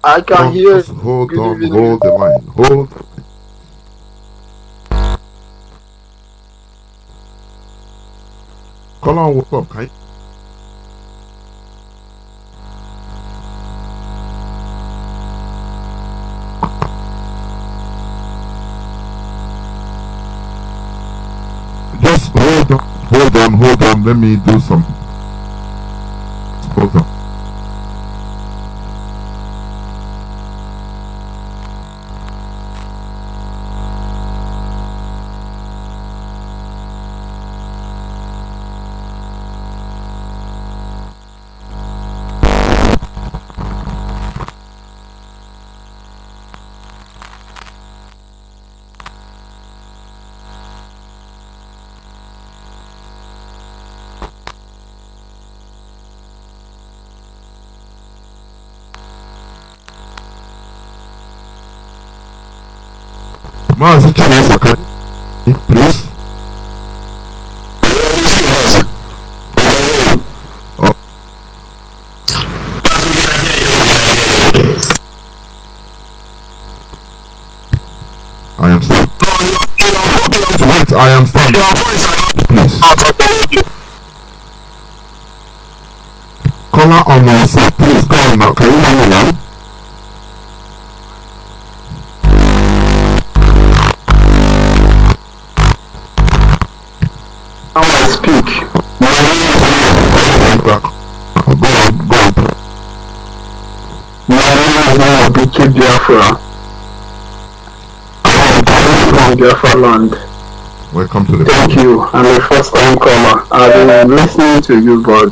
I can hear. Just hold on. Hold the line. Hold. Call on. What's up? Can you? Just hold on. Hold on. Hold on. Let me do something. Hold on. Mazi, please. Oh. I am still. Wait, I am still. Please. Caller on WhatsApp, please call now. Can you hear me now? Speak. Go on. My name is Biafra. From Biafra land. Welcome to the Thank you. I'm a first time caller. I've been listening to you, but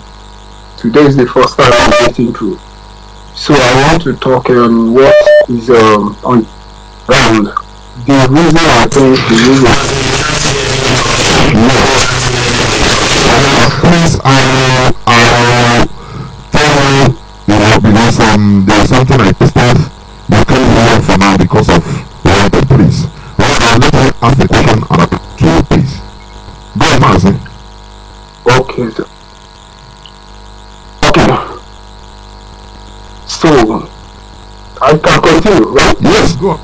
today is the first time I'm getting through. So I want to talk on what is on ground. The reason I think the reason please, I'll tell you, because there's something I posted. You can't hear for now because of the police. Let me ask the question and I'll to you, please. Go ahead, Mazi. Okay, sir. Okay. So, I can continue, right? Yes, go on.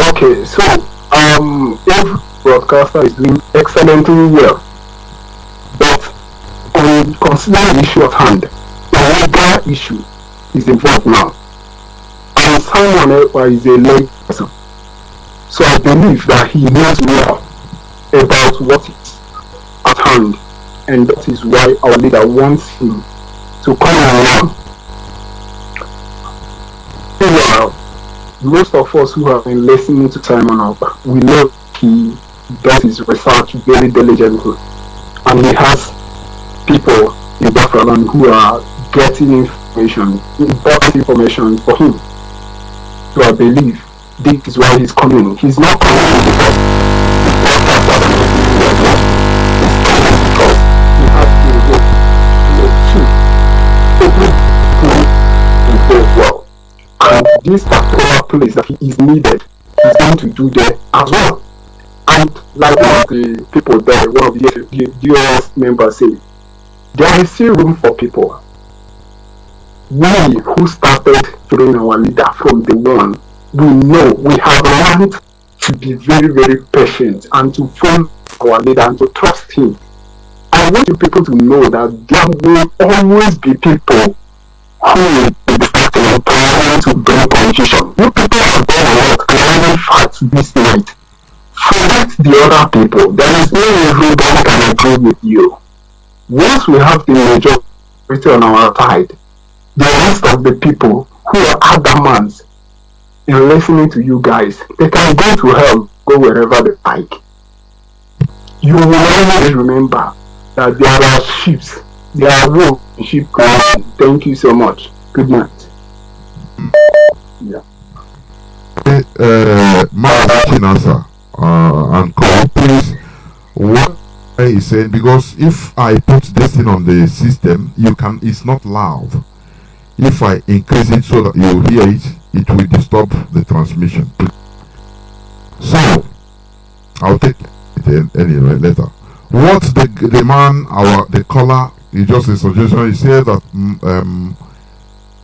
Okay, so, every broadcaster is doing excellently well. But, on considering the issue at hand, a legal issue is involved now. And Simon Ekpa is a lay person. So I believe that he knows well about what is at hand, and that is why our leader wants him to come around. Meanwhile, most of us who have been listening to Simon Ekpa, we know he does his research very diligently, and he has people in Biafra land who are getting information, important information for him. So I believe this is why he's coming. He's not coming because he has to go well. And this particular place that he is needed, he's going to do there as well. And like one of the people there, one of the US members said, there is still room for people. We who started following our leader from the one, we know we have learned to be very, very patient and to follow our leader and to trust him. I want you people to know that there will always be people who will be distracted and trying to bring confusion. You people have done a lot clearing facts this night. Forget the other people. There is no everybody can agree with you. Once we have the majority on our side, the rest of the people who are adamant in listening to you guys, they can go to hell, go wherever they like. You will always remember that there are sheep, there are wolves in sheep clothing. Thank you so much. Good night. Yeah. Martin answer and call, please. What he said, because if I put this thing on the system, it's not loud. If I increase it so that you hear it, it will disturb the transmission. So I'll take it anyway later. What the man, the caller, he just a suggestion. He said that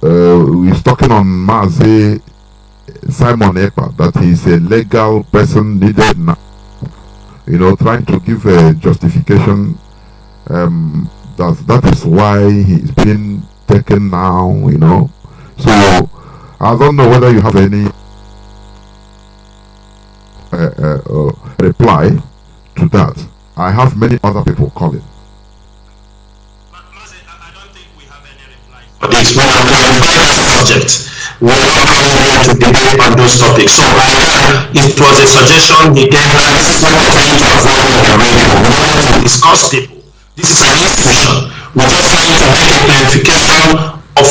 he's talking on Mazi Simon Ekpa, that he's a legal person needed now. Trying to give a justification. That is why he's been taken now. So I don't know whether you have any reply to that. I have many other people calling. Mazi, I don't think we have any reply for this. We are clarifying the subject. We are not coming here to debate on those topics. So it was a suggestion he gave us. This is not trying to avoid the radio. We want to discuss people. This is an institution. We're just trying to make a clarification of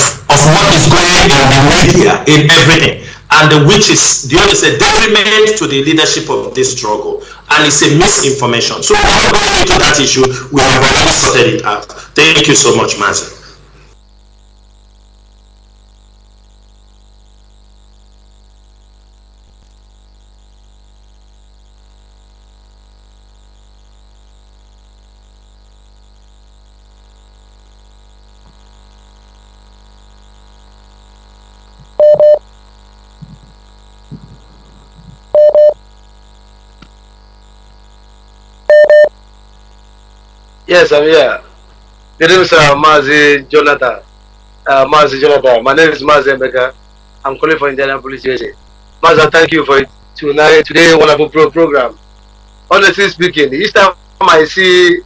what is going in the media, in everything. And which is a detriment to the leadership of this struggle, and it's a misinformation. So we're not going into that issue. We have already sorted it out. Thank you so much, Mazi. Yes, I'm here. Good evening, sir. Mazi Jonathan. Mazi Jonathan. My name is Mazi Mbeka. I'm calling for Indianapolis, USA. Mazi, thank you for today wonderful program. Honestly speaking, each time I see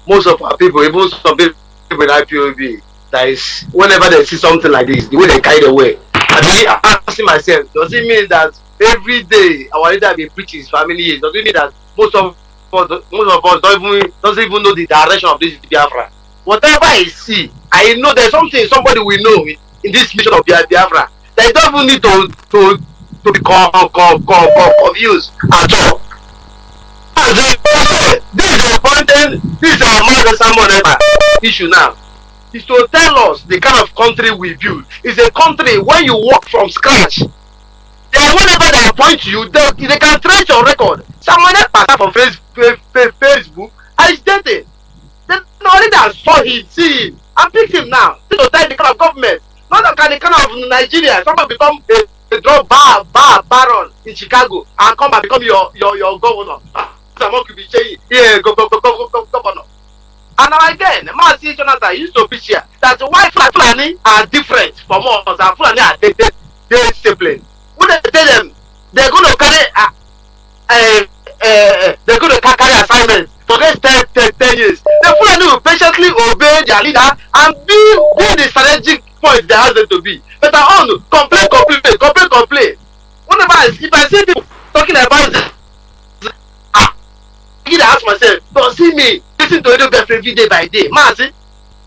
most of our people, even some people in IPOB, that is, whenever they see something like this, the way they carry away, I'm asking myself, does it mean that every day our leader be preaching his family? Does it mean that most of us doesn't even know the direction of this Biafra? Whatever I see, I know there's something somebody will know in this mission of Biafra. They don't even need to be confused at all. This is the wanted this issue now is to tell us the kind of country we build. It's a country when you work from scratch. Then whenever they appoint you, they can trace your record. Someone passed from Facebook and is dating. Then already that saw him, see him, and picked him now. To tell the kind of government. Not the kind of Nigeria. Someone become a drug baron in Chicago and come and become your governor. Someone could be saying, yeah, governor. And now again, Mazi Jonathan used to be here that why Fulani are different from us and Fulani are they disciplined. When they tell them they're going to carry assignments for the next 10 years, the Fulani will patiently obey their leader and be the strategic point they have them to be. But on complain. Whenever if I see people talking about this, I ask myself, don't see me listen to Biafra every day by day. Mazi,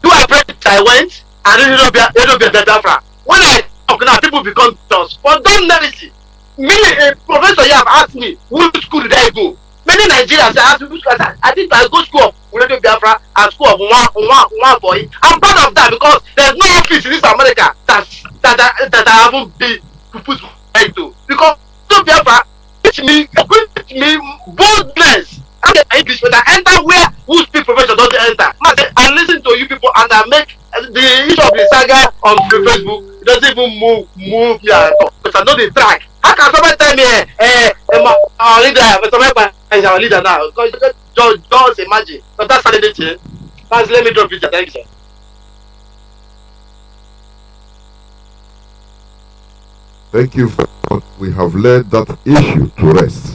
do I pray I went and Biafra? When I talk now, people become just. But don't never see. Me, a professor here have asked me, which school did I go? Many Nigerians ask me, which school I think I go school of Biafra and school of one boy. I'm proud of that because there's no office in this America that I haven't been put into. Because Biafra teach me boldness. English, but I enter where who speak profession doesn't enter. I listen to you people and I make the issue of the saga on Facebook. It doesn't even move me at all because I know the track. How can somebody tell me, our leader, our leader now? Just imagine. But that's how they did. Let me drop it. Thank you, sir. Thank you for what we have led that issue to rest.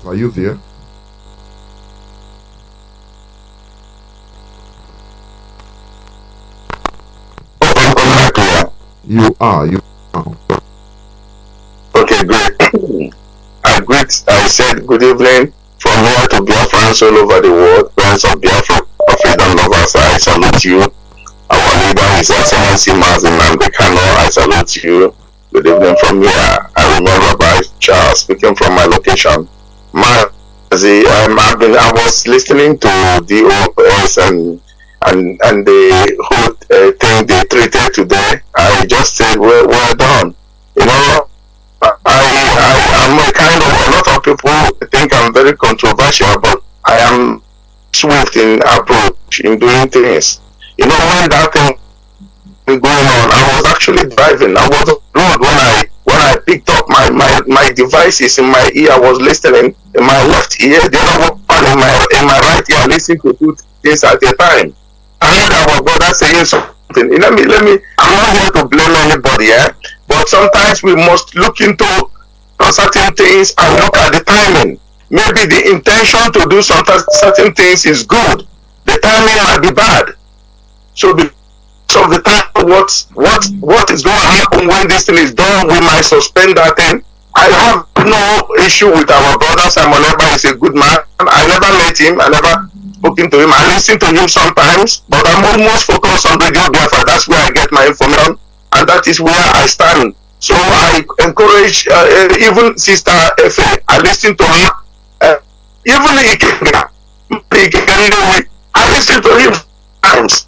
Are you there? You are. Okay, great. I said good evening from here to Biafrans all over the world. Friends of Biafra, freedom lovers, I salute you. Our leader is Excellency Mazi Kanu. I salute you. Good evening from here. I remember by Charles speaking from my location. Mazi, I was listening to DOS and the whole thing they treated today. I just said, well done. You know, I'm a kind of, a lot of people think I'm very controversial, but I am swift in approach in doing things. You know, when that thing going on, I was actually driving. I was on the road when I picked up my devices in my ear. I was listening in my left ear, the other one in my right ear, listening to two things at a time. I heard our brother saying something. Let me. I'm not here to blame anybody, but sometimes we must look into certain things and look at the timing. Maybe the intention to do certain things is good. The timing might be bad. So because of the time, what is going to happen when this thing is done, we might suspend that thing. I have no issue with our brother Simon Eba. He's a good man. I never met him. I never spoken to him. I listen to him sometimes, but I'm almost focused on Radio Biafra. That's where I get my information, and that is where I stand. So I encourage even Sister Efe. I listen to her. Even I listen to him sometimes.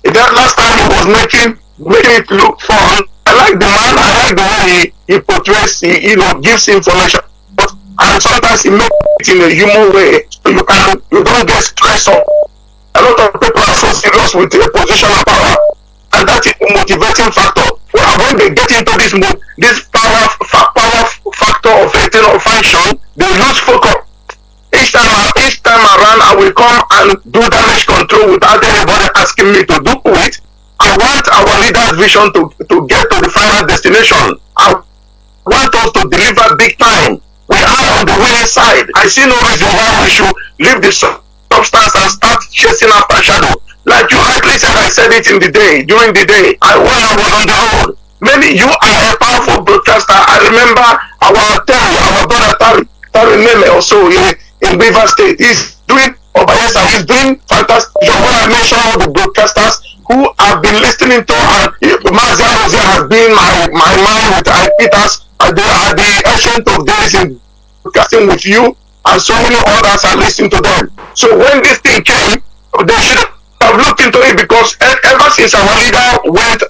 That last time he was making it look fun. I like the man. I like the way he portrays. He gives information, and sometimes he makes it in a human way, so you don't get stressed up. A lot of people are so serious with their position of power, and that is a motivating factor. Well, when they get into this power factor of function, they lose focus. Each time around, I will come and do damage control without anybody asking me to do it. I want our leader's vision to get to the final destination. I want us to deliver big time. We are on the winning side. I see no reason why we should leave the substance and start chasing after shadow. Like you rightly said, I said it during the day. When I was on the road. You are a powerful broadcaster. I remember our brother Tari Neme also in Beaver State. He's doing fantastic job. When I mention all the broadcasters who I've been listening to, and Mazi has been my man with Peters at the ancient of days in broadcasting with you, and so many others are listening to them. So when this thing came, they should have looked into it, because ever since our leader went,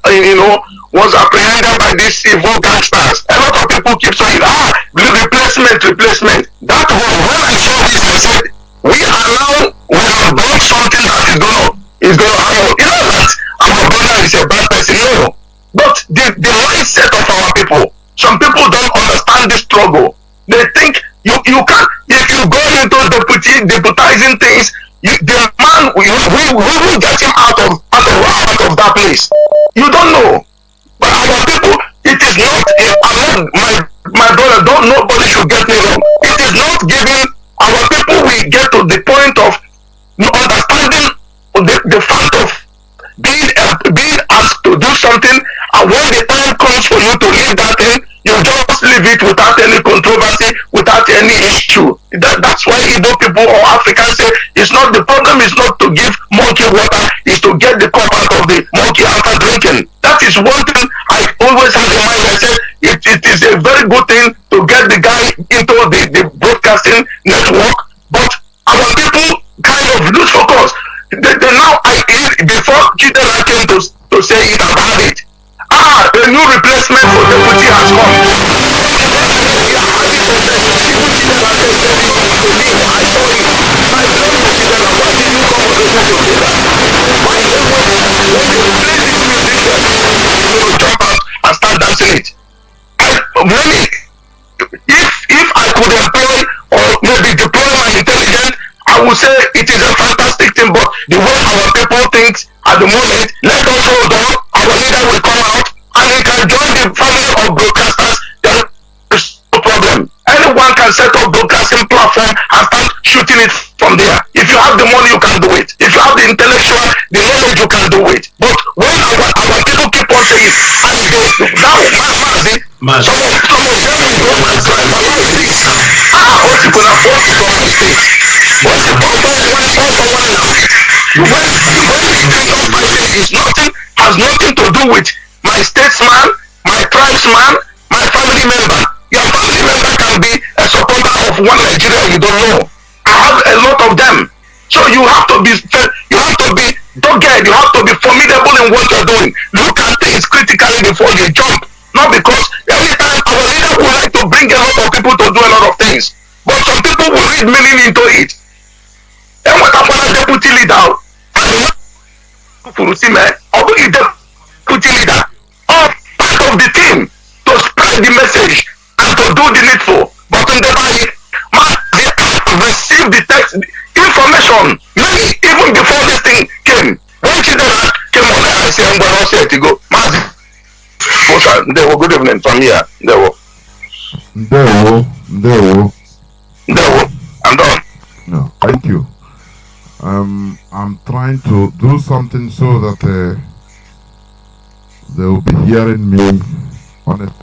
was apprehended by these evil gangsters, a lot of people keep saying, replacement. That was when I saw this, I said, we have brought something that is gonna happen. You know that our brother is a bad person, no. But the mindset of our people, some people don't understand this struggle. They think you can't, if you go into deputizing things, the man we will get him out of that place. You don't know. But our people, it is not, my brother, nobody should get me wrong. It is not giving our people, we get to the point of understanding the fact of being asked to do something, and when the time comes for you to leave that thing, you just leave it without any controversy, without any issue. That's why Igbo people or Africans say the problem is not to give monkey water, is to get the cup out of the monkey after drinking. That is one thing I always have in mind. I said it is a very good thing to get the guy into the broadcasting network, but our people kind of lose focus. They now, before Chidera came to say it about it, a new replacement for deputy has come. Jump out and start dancing it. If I could employ or maybe deploy my intelligence, I would say it is a fantastic thing, but the way our people think at the moment, let us hold on, our leader will come out, and he can join the family of broadcasters. There is no problem. Anyone can set up broadcasting platform and start shooting it from there. If you have the money, you can do it. If you have the intellectual, the knowledge, you can do it. But when our people keep on saying, Mazi, some of them is not my friend, but what is this? What you can afford to come and say? What's the problem? When is nothing, has nothing to do with my statesman, my tribesman, my family member. Your family member can be a supporter of one Nigeria you don't know. I have a lot of them. So you have to be dogged, you have to be formidable in what you're doing. Look at things critically before you jump. Not because every time our leader would like to bring a lot of people to do a lot of things. But some people will read meaning into it. And what about a deputy leader? Although he's deputy leader, or part of the team to spread the message and to do the needful. But in the body, they received the text information many even before this thing came. When children came on there, I said, I'm going to say to go, Mazi. They were good evening from here. They were. I'm done. No, thank you. I'm trying to do something so that they will be hearing me honestly.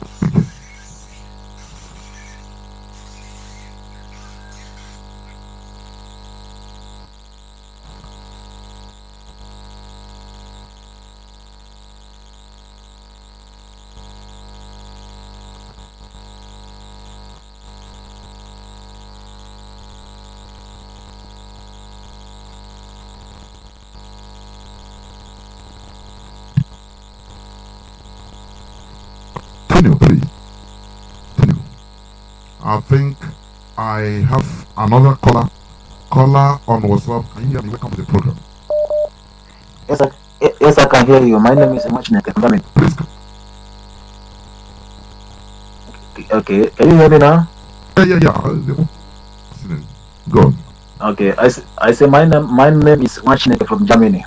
Please. I think I have another caller on WhatsApp. Can you hear me? Welcome to the program. Yes, I can hear you. My name is Machineke. Please. Okay, can you hear me now? Yeah. Go on. Okay, I say my name is Machineke from Germany.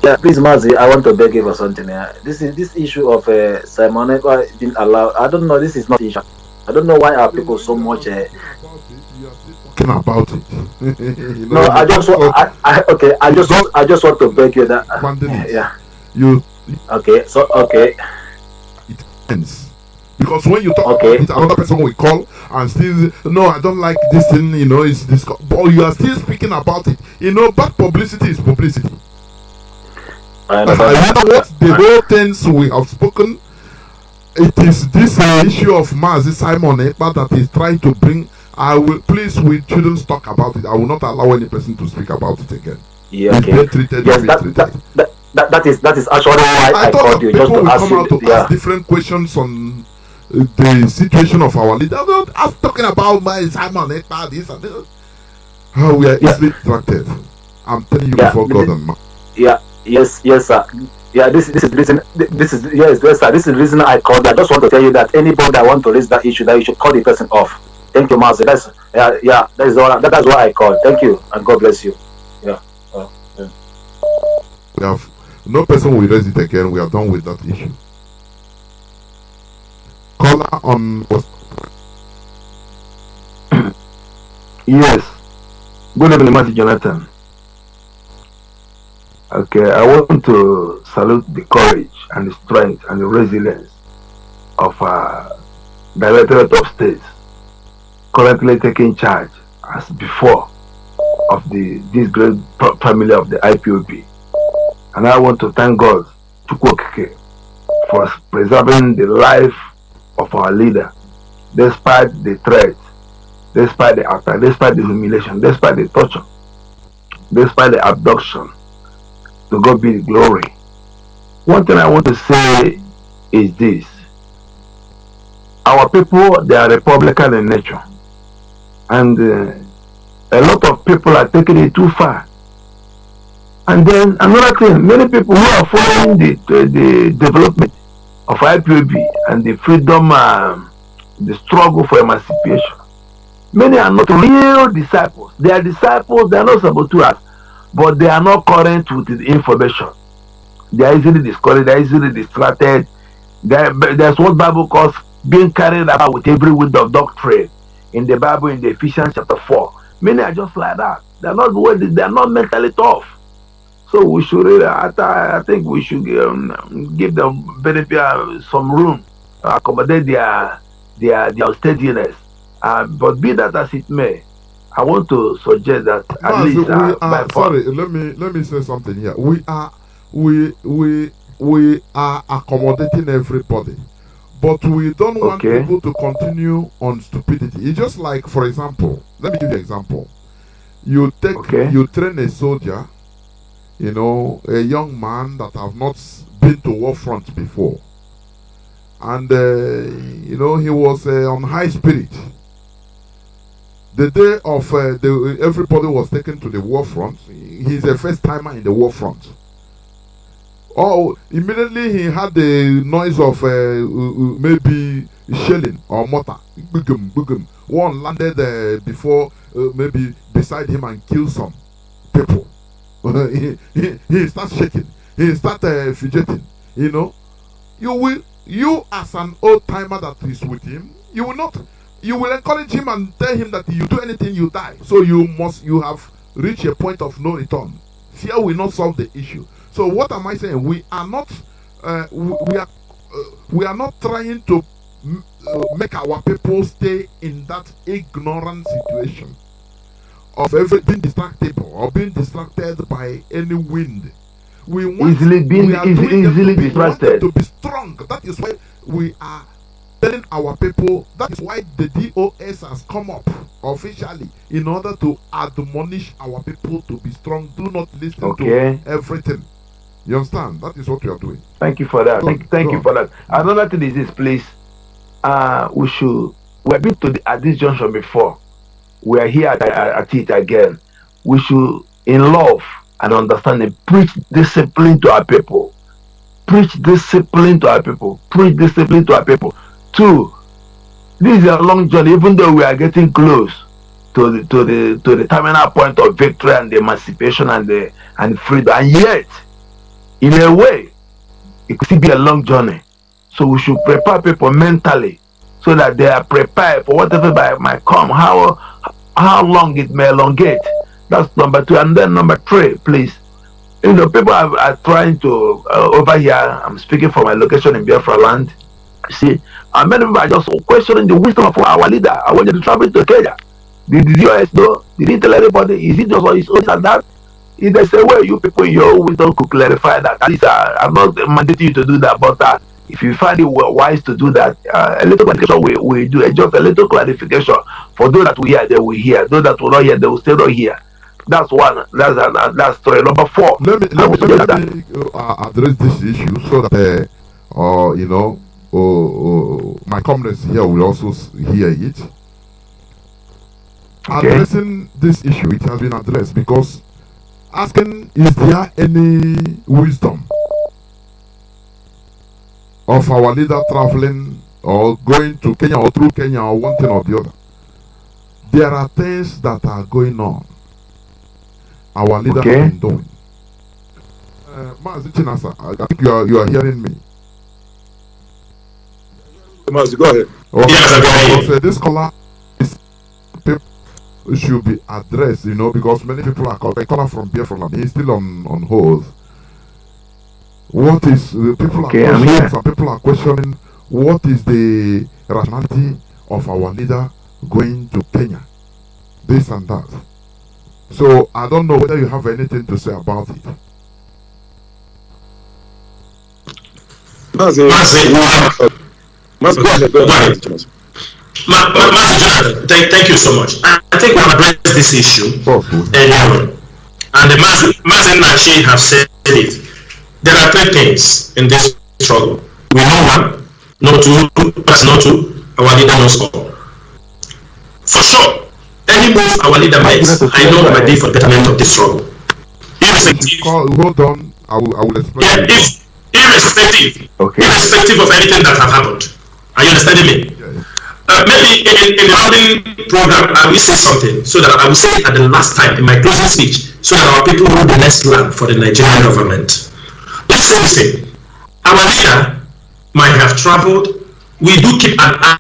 Yeah, please, Mazi, I want to beg you for something. This issue of Simon Ekpa didn't allow. I don't know. This is not issue. I don't know why are people so much. Talking about it. No, I just want to beg you that. Yeah. You. Okay. So okay. It ends. Because when you talk about it, another person will call and still, no, I don't like this thing, it's this, but you are still speaking about it. Bad publicity is publicity. You know what? The whole things we have spoken, it is this issue of Mazi Simon Ekpa that is trying to bring. I will please, we shouldn't talk about it. I will not allow any person to speak about it again. Yeah, okay. That is actually why I called you, just to ask you. Ask different questions on the situation of our leader. I'm talking about Mazi Simon Ekpa, this and this. How we are easily distracted. I'm telling you before God and man. Yes, sir. Yeah, this is the reason. This is sir. This is the reason I called. I just want to tell you that anybody that want to raise that issue, that you should call the person off. Thank you, Mazi. That's that's why I called. Thank you, and God bless you. Yeah. We have no person will raise it again. We are done with that issue. Caller on. Yes. Good evening, Mazi Jonathan. Okay, I want to salute the courage and the strength and the resilience of Directorate of States currently taking charge as before of this great family of the IPOB. And I want to thank God for preserving the life of our leader despite the threat, despite the attack, despite the humiliation, despite the torture, despite the abduction. To God be the glory. One thing I want to say is this. Our people, they are Republican in nature. And a lot of people are taking it too far. And then another thing, many people who are following the development of IPOB and the freedom, the struggle for emancipation, many are not real disciples. They are disciples, they are not saboteurs. But they are not current with the information. They are easily discouraged, they are easily distracted. There's what Bible calls being carried about with every wind of doctrine in the Bible, in the Ephesians chapter 4. Many are just like that. They are not mentally tough. So we should really, I think we should give them benefit, some room, accommodate their steadiness. But be that as it may, I want to suggest that at least sorry, let me say something here. We are accommodating everybody, but we don't want people to continue on stupidity. It's just like, for example, let me give you an example. You train a soldier, a young man that have not been to war front before, and he was on high spirit. The day of everybody was taken to the war front. He's a first timer in the war front. Oh, immediately he had the noise of maybe shelling or mortar. Boogum, boogum. One landed before maybe beside him and killed some people. he starts shaking. He starts fidgeting. You as an old timer that is with him, you will encourage him and tell him that you do anything, you die. So you have reached a point of no return. Fear will not solve the issue. So what am I saying? We are not trying to make our people stay in that ignorant situation of being distractible or being distracted by any wind. We want easily distracted. To be strong. That is why we are telling our people. That is why the DOS has come up officially in order to admonish our people to be strong. Do not listen to everything. You understand? That is what we are doing. Thank you for that. Thank you for that. Another thing is this, please. We have been at this junction before. We are here at it again. We should, in love and understanding, preach discipline to our people. Preach discipline to our people. Preach discipline to our people. 2, this is a long journey, even though we are getting close to the terminal point of victory and the emancipation and freedom, and yet, in a way, it could still be a long journey. So we should prepare people mentally so that they are prepared for whatever might come, how long it may elongate. That's number 2. And then number 3, please. People are trying to, over here, I'm speaking from my location in Biafra land. See, many people are just questioning the wisdom of our leader. I want you to travel to Kenya. Did the US know? Did he tell everybody? Is it just on his own and that? If there's a way you people in your own wisdom could clarify that, at least I'm not mandating you to do that, but if you find it wise to do that, a little clarification we do, just a little clarification for those that will hear, they will hear. Those that will not hear, they will still not hear. That's one. That's story number 4. Let me address this issue so that my comrades here will also hear it. Okay. Addressing this issue, it has been addressed because asking, is there any wisdom of our leader traveling or going to Kenya or through Kenya or one thing or the other? There are things that are going on. Our leader has been doing. Mazi Chinasa, I think you are hearing me. Mazi, go ahead. Okay. Yes, so this caller should be addressed, because many people are called. A caller from Biafra, he's still on hold. What is the people are questioning? Some people are questioning what is the rationality of our leader going to Kenya, this and that. So I don't know whether you have anything to say about it. Mazi, thank you so much. I think we'll address this issue earlier. And the Mazi Nachi have said it. There are 3 things in this struggle. We know 1, no 2, that's no 2, our leader knows all. For sure, any move our leader makes, I know might be for the betterment of this struggle. Hold on, I will explain. Yeah, irrespective of anything that have happened. Are you understanding me? Maybe in the rounding program, I will say something so that I will say it at the last time in my closing speech, so that our people know the next plan for the Nigerian government. Let's say this thing. Our leader might have traveled. We do keep an eye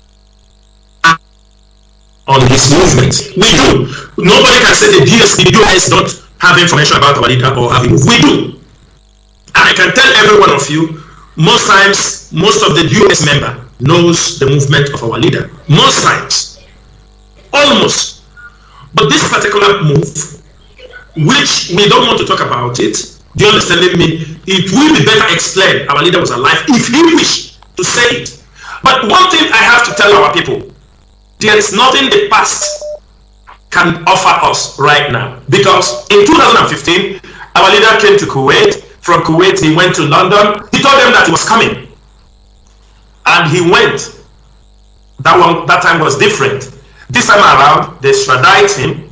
on his movement. We do. Nobody can say the US don't have information about our leader or have moved. We do. And I can tell every one of you, most times, most of the US member knows the movement of our leader. Most times. Almost. But this particular move, which we don't want to talk about it, do you understand me? It will be better explained our leader was alive if he wished to say it. But one thing I have to tell our people, there is nothing the past can offer us right now. Because in 2015, our leader came to Kuwait. From Kuwait, he went to London. He told them that he was coming. And he went. That time was different. This time around, they extradited him,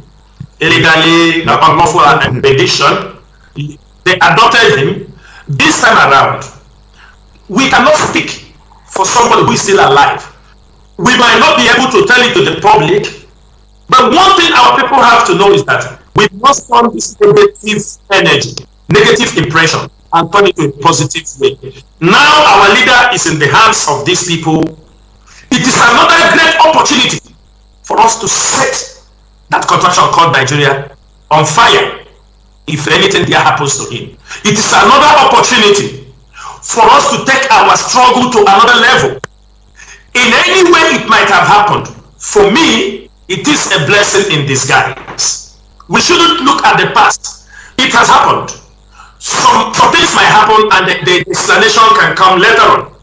illegally, unlawful expedition. They adopted him. This time around, we cannot speak for somebody who is still alive. We might not be able to tell it to the public, but one thing our people have to know is that we must turn this negative energy, negative impression, and turn it to a positive way. Now our leader is in the hands of these people. It is another great opportunity for us to set that contraction called Nigeria on fire if anything there happens to him. It is another opportunity for us to take our struggle to another level. In any way it might have happened, for me, it is a blessing in disguise. We shouldn't look at the past. It has happened. Some things might happen and the explanation can come later on.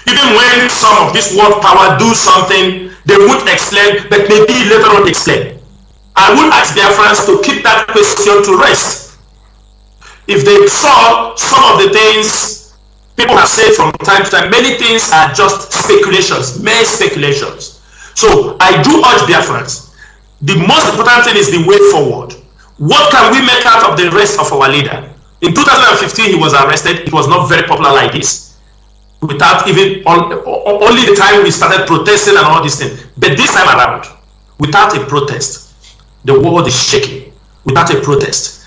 Even when some of this world power do something, they won't explain, but maybe later on explain. I would ask Biafrans to keep that question to rest. If they saw some of the things people have said from time to time, many things are just speculations, mere speculations. So I do urge Biafrans, the most important thing is the way forward. What can we make out of the rest of our leader? In 2015, he was arrested. It was not very popular like this. Without even, only the time we started protesting and all these things. But this time around, without a protest, the world is shaking. Without a protest,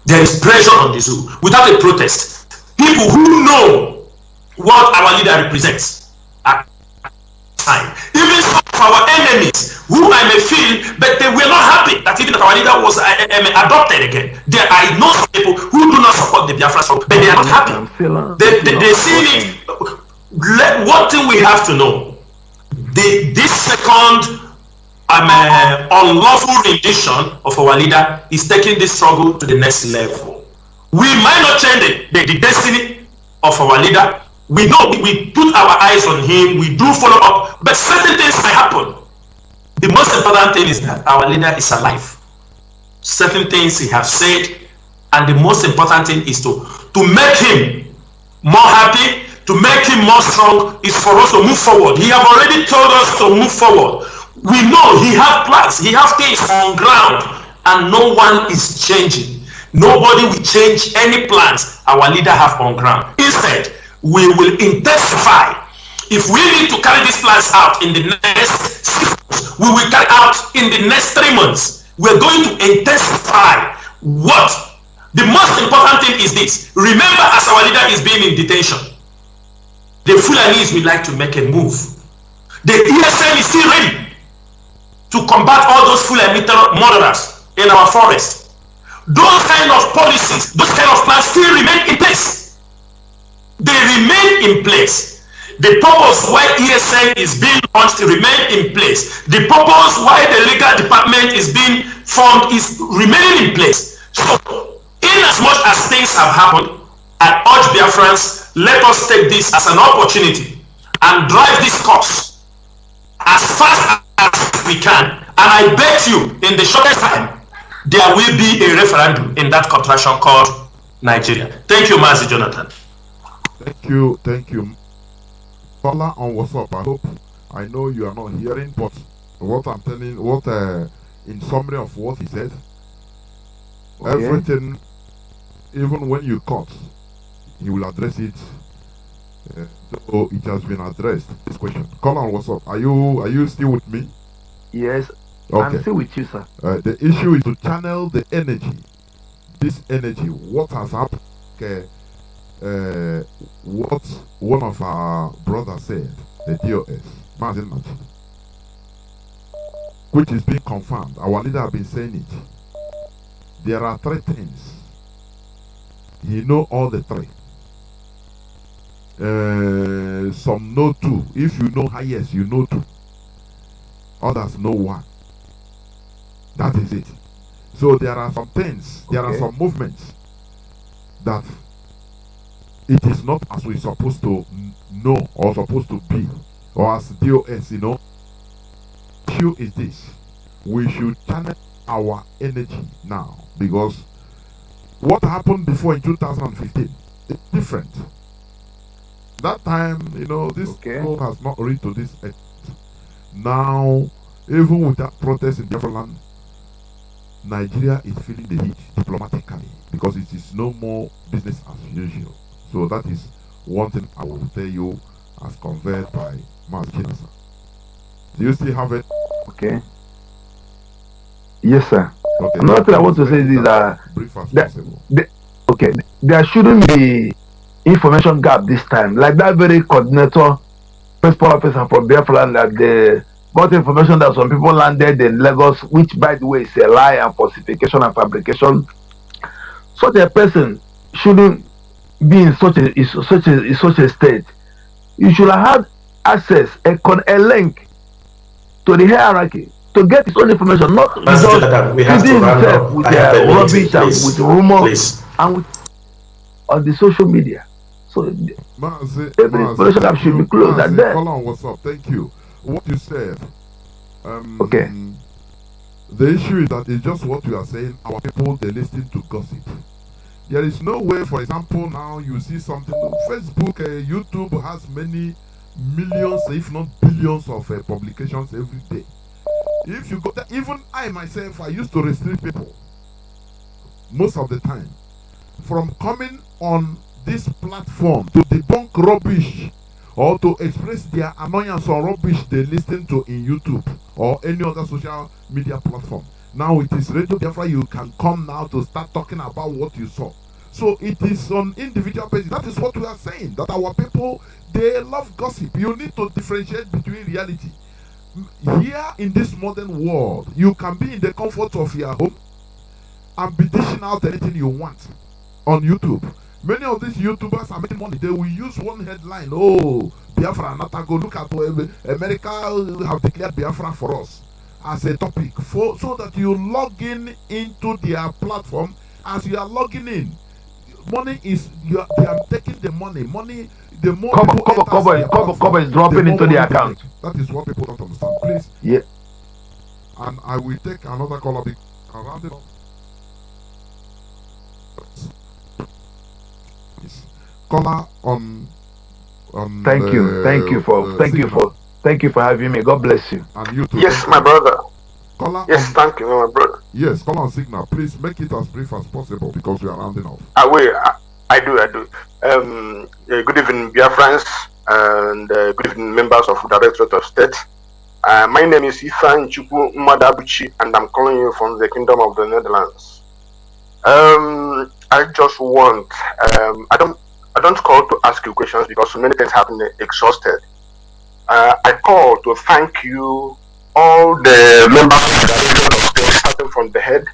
there is pressure on the zoo. Without a protest, people who know what our leader represents are time. Even some of our enemies who I may feel, but they were not happy that even our leader was adopted again. There are no some people who do not support the Biafra struggle, but they are not happy. They see it. One thing we have to know, this second unlawful rendition of our leader is taking this struggle to the next level. We might not change the destiny of our leader. We know we put our eyes on him, we do follow up, but certain things might happen. The most important thing is that our leader is alive. Certain things he has said, and the most important thing is to make him more happy, to make him more strong, is for us to move forward. He have already told us to move forward. We know he have plans, he have things on ground, and no one is changing. Nobody will change any plans our leader have on ground. Instead, we will intensify. If we need to carry these plans out in the next 6 months, we will carry out in the next 3 months. We're going to intensify. What the most important thing is this. Remember, as our leader is being in detention, the Fulanis will like to make a move. The ESN is still ready to combat all those Fulani murderers in our forest. Those kind of policies, those kind of plans still remain in place. They remain in place. The purpose why ESN is being launched remain in place. The purpose why the legal department is being formed is remaining in place. So, in as much as things have happened, I urge Biafrans, let us take this as an opportunity and drive this course as fast as we can. And I bet you, in the shortest time, there will be a referendum in that contraction called Nigeria. Thank you, Mazi Jonathan. Thank you. Caller on WhatsApp, I know you are not hearing, but what I'm telling, in summary of what he said, okay. Everything, even when you cut, he will address it. So it has been addressed. This question. Caller on WhatsApp, are you still with me? Yes. Okay. I'm still with you, sir. The issue is to channel the energy. This energy, what has happened? Okay. What one of our brothers said, the DOS, Mazi, which is being confirmed. Our leader have been saying it. There are 3 things. He know all the 3. Some know 2. If you know highest, you know 2. Others know 1. That is it. So there are some things, there are some movements that it is not as we're supposed to know or supposed to be, or as DOS, you know. The issue is this. We should channel our energy now, because what happened before in 2015 is different. That time, you know, this world has not reached to this end. Now, even with that protest in Biafra land, Nigeria is feeling the heat diplomatically, because it is no more business as usual. So that is one thing I will tell you as conveyed by Mazi. Do you still have it? Okay. Yes, sir. Okay. Another thing I want to say is that there shouldn't be information gap this time. Like that very coordinator, principal officer for Biafra, that they got information that some people landed in Lagos, which by the way is a lie and falsification and fabrication. Such a person shouldn't be in such a state. You should have had access, a link to the hierarchy to get his own information, not just feeding himself with rubbish and with rumors and with on the social media. So every information that should be closed at there. Hold on, what's up? Thank you. What you said. Okay. The issue is that it's just what you are saying. Our people, they listen to gossip. There is no way, for example, now you see something. Facebook, YouTube has many millions, if not billions of publications every day. If you go there, even I myself, I used to restrict people most of the time from coming on this platform to debunk rubbish or to express their annoyance on rubbish they listen to in YouTube or any other social media platform. Now it is Radio Biafra, you can come now to start talking about what you saw. So it is on individual basis. That is what we are saying, that our people, they love gossip. You need to differentiate between reality. Here in this modern world, you can be in the comfort of your home and be dishing out anything you want on YouTube. Many of these YouTubers are making money. They will use one headline. Oh, Biafra, Natago, look at America have declared Biafra for us. as a topic so that you log in into their platform. As you are logging in, money is they are taking the money. The more cover is dropping into the account. That is what people don't understand. Please. Yeah. And I will take another caller around it. Caller on thank you for having me. God bless you. And you too. Yes, my brother. Caller yes, thank you, my brother. Yes, call on signal. Please make it as brief as possible because we are rounding off. I will. I do. Good evening, Biafrans, and good evening, members of the Directorate of State. My name is Ifan Chukwu Madabuchi, and I'm calling you from the Kingdom of the Netherlands. I just want. I don't call to ask you questions because so many things have been exhausted. I call to thank you, all the members of the Directorate of State, starting from the head,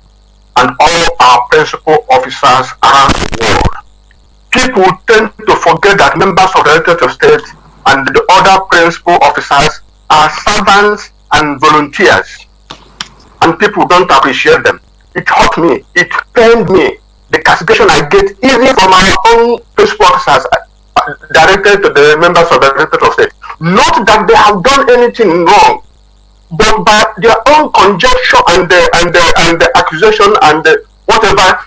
and all our principal officers around the world. People tend to forget that members of the Directorate of State and the other principal officers are servants and volunteers, and people don't appreciate them. It hurt me, it pained me, the castigation I get even from my own principal officers directed to the members of the Directorate of State. Not that they have done anything wrong, but by their own conjecture and the accusation and whatever,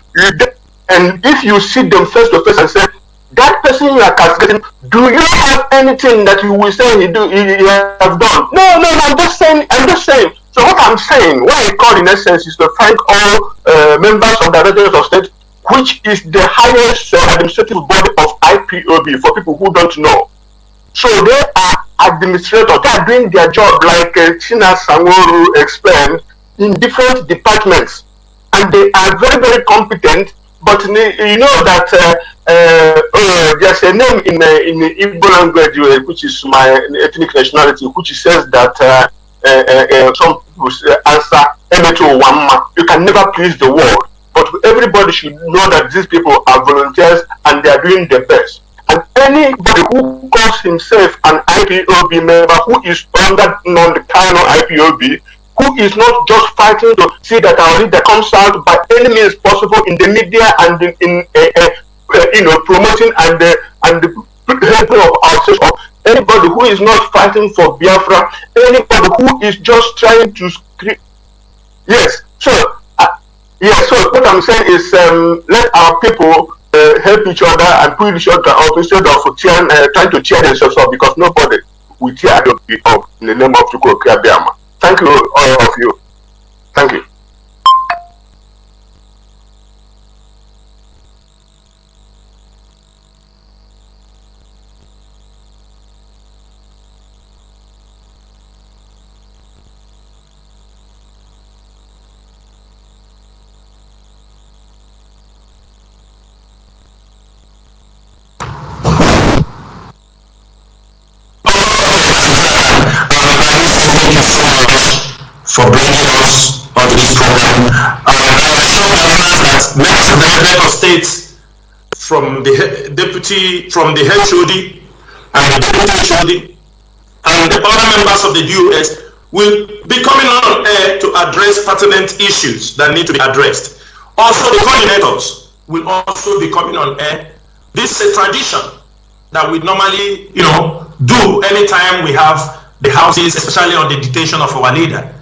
and if you see them face to face and say, that person you are castigating, do you have anything that you will say he have done? No, I'm just saying. So what I'm saying, what I call in essence is to thank all members of the Directorate of State, which is the highest administrative body of IPOB for people who don't know. So they are administrators, they are doing their job like China Sanworu explained in different departments, and they are very, very competent. But you know that there's a name in the Igbo language, which is my ethnic nationality, which says that some people answer Emeto Wamma. You can never please the world, but everybody should know that these people are volunteers and they are doing their best. And anybody who calls himself an IPOB member who is under non-Kanu IPOB, who is not just fighting to see that our leader comes out by any means possible in the media and in promoting and the helping of our system. Anybody who is not fighting for Biafra, anybody who is just trying to scream. Yes. So what I'm saying is let our people help each other and pull each other up instead of trying to tear themselves up, because nobody will tear up in the name of Chukwu Biama. Thank you, all of you. Thank you. For bringing us onto this program. I assure listeners that members of the Directorate of State, from the HOD and the deputy HOD and the other members of the DOS will be coming on air to address pertinent issues that need to be addressed. Also, the coordinators will also be coming on air. This is a tradition that we normally, do anytime we have the houses, especially on the dictation of our leader.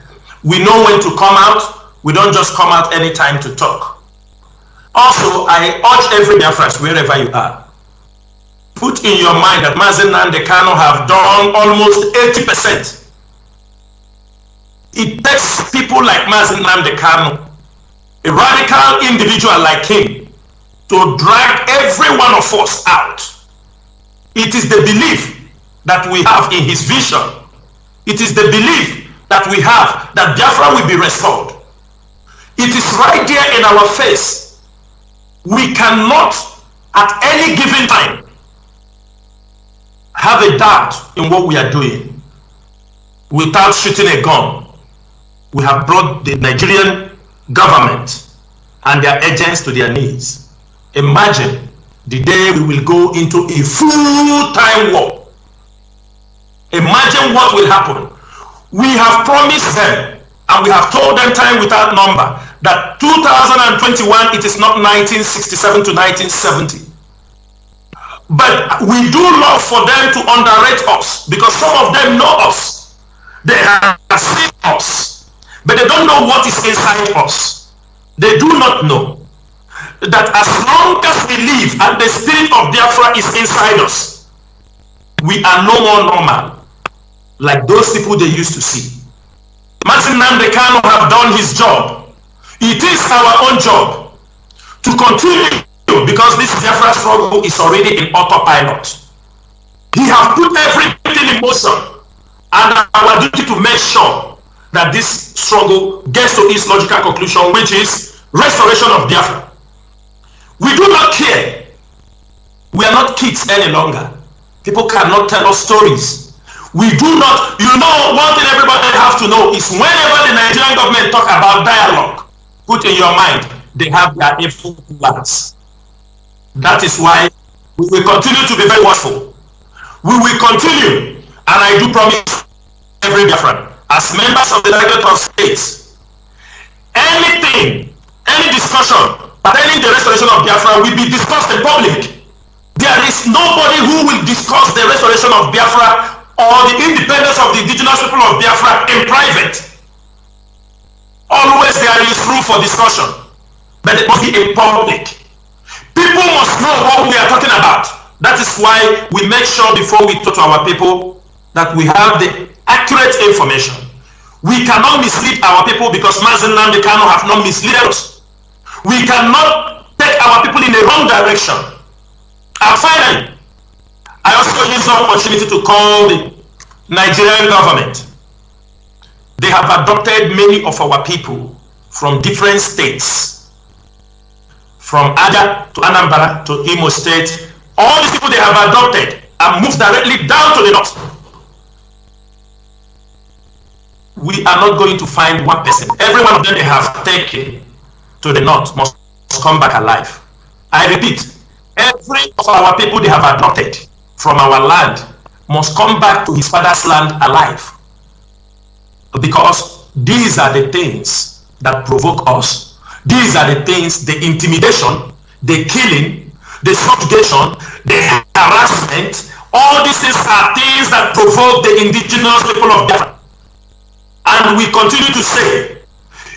We know when to come out. We don't just come out anytime to talk. Also, I urge every Biafrans, wherever you are, put in your mind that Mazi and Kanu have done almost 80%. It takes people like Mazi and Kanu, a radical individual like him, to drag every one of us out. It is the belief that we have in his vision. It is the belief that we have that Biafra will be restored. It is right there in our face. We cannot at any given time have a doubt in what we are doing without shooting a gun. We have brought the Nigerian government and their agents to their knees. Imagine the day we will go into a full-time war. Imagine what will happen. We have promised them And we have told them time without number that 2021, it is not 1967 to 1970. But we do love for them to underrate us, because some of them know us. They have seen us, but they don't know what is inside us. They do not know that as long as we live and the spirit of Biafra is inside us, we are no more normal like those people they used to see. Mazi Nnamdi Kanu have done his job. It is our own job to continue, because this Biafra struggle is already in autopilot. He has put everything in motion, and our duty to make sure that this struggle gets to its logical conclusion, which is restoration of Biafra. We do not care. We are not kids any longer. People cannot tell us stories. We do not, one thing everybody have to know is whenever the Nigerian government talk about dialogue, put in your mind, they have their evil plans. That is why we will continue to be very watchful. We will continue, and I do promise every Biafran, as members of the Directorate of States, anything, any discussion pertaining the restoration of Biafra will be discussed in public. There is nobody who will discuss the restoration of Biafra or the independence of the indigenous people of Biafra in private. Always there is room for discussion, but it must be in public. People must know what we are talking about. That is why we make sure before we talk to our people that we have the accurate information. We cannot mislead our people, because Mazi Nnamdi Kanu have not misled us. We cannot take our people in the wrong direction. And finally, I also use the opportunity to call the Nigerian government. They have adopted many of our people from different states, from Ada to Anambra to Imo State. All these people they have adopted and moved directly down to the north. We are not going to find one person. Every one of them they have taken to the north must come back alive. I repeat, every of our people they have adopted from our land must come back to his father's land alive. Because these are the things that provoke us. These are the things, the intimidation, the killing, the subjugation, the harassment. All these things are things that provoke the indigenous people of Biafra. And we continue to say,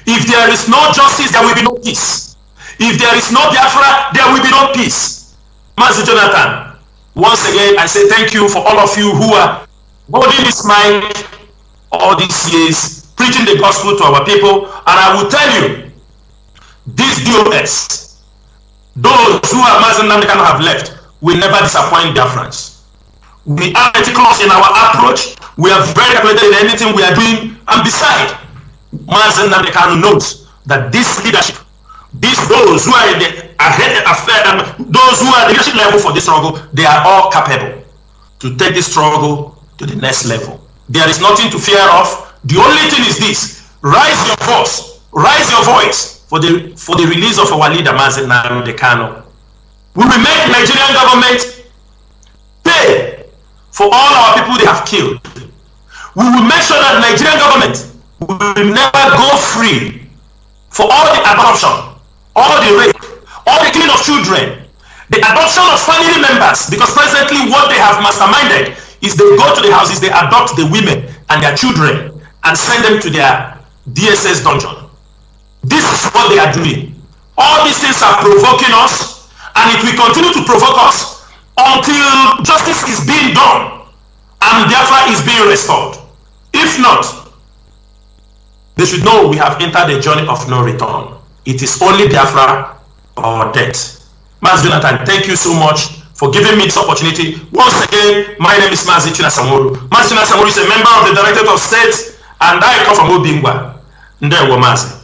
if there is no justice, there will be no peace. If there is no Biafra, there will be no peace. Mazi Jonathan, once again, I say thank you for all of you who are holding this mic all these years, preaching the gospel to our people. And I will tell you, this DOS, those who are Mazi Nnamdi Kanu have left, will never disappoint Biafrans. We are meticulous in our approach. We are very calculated in anything we are doing. And besides, Mazi Nnamdi Kanu knows that this leadership, those who are in the those who are at the leadership level for this struggle, they are all capable to take this struggle to the next level. There is nothing to fear of. The only thing is this: rise your voice for the release of our leader Mazi Nnamdi Kanu. We will make Nigerian government pay for all our people they have killed. We will make sure that Nigerian government will never go free for all the adoption, all the rape, all the killing of children, the adoption of family members, because presently what they have masterminded is they go to the houses, they adopt the women and their children and send them to their DSS dungeon. This is what they are doing. All these things are provoking us, and it will continue to provoke us until justice is being done and Biafra is being restored. If not, they should know we have entered a journey of no return. It is only Biafra or death. Mazi Jonathan, thank you so much for giving me this opportunity. Once again, my name is Mazi Chinasamoru. Mazi Chinasamoru is a member of the Directorate of State, and I come from Obingwa. Ndewo Mazi.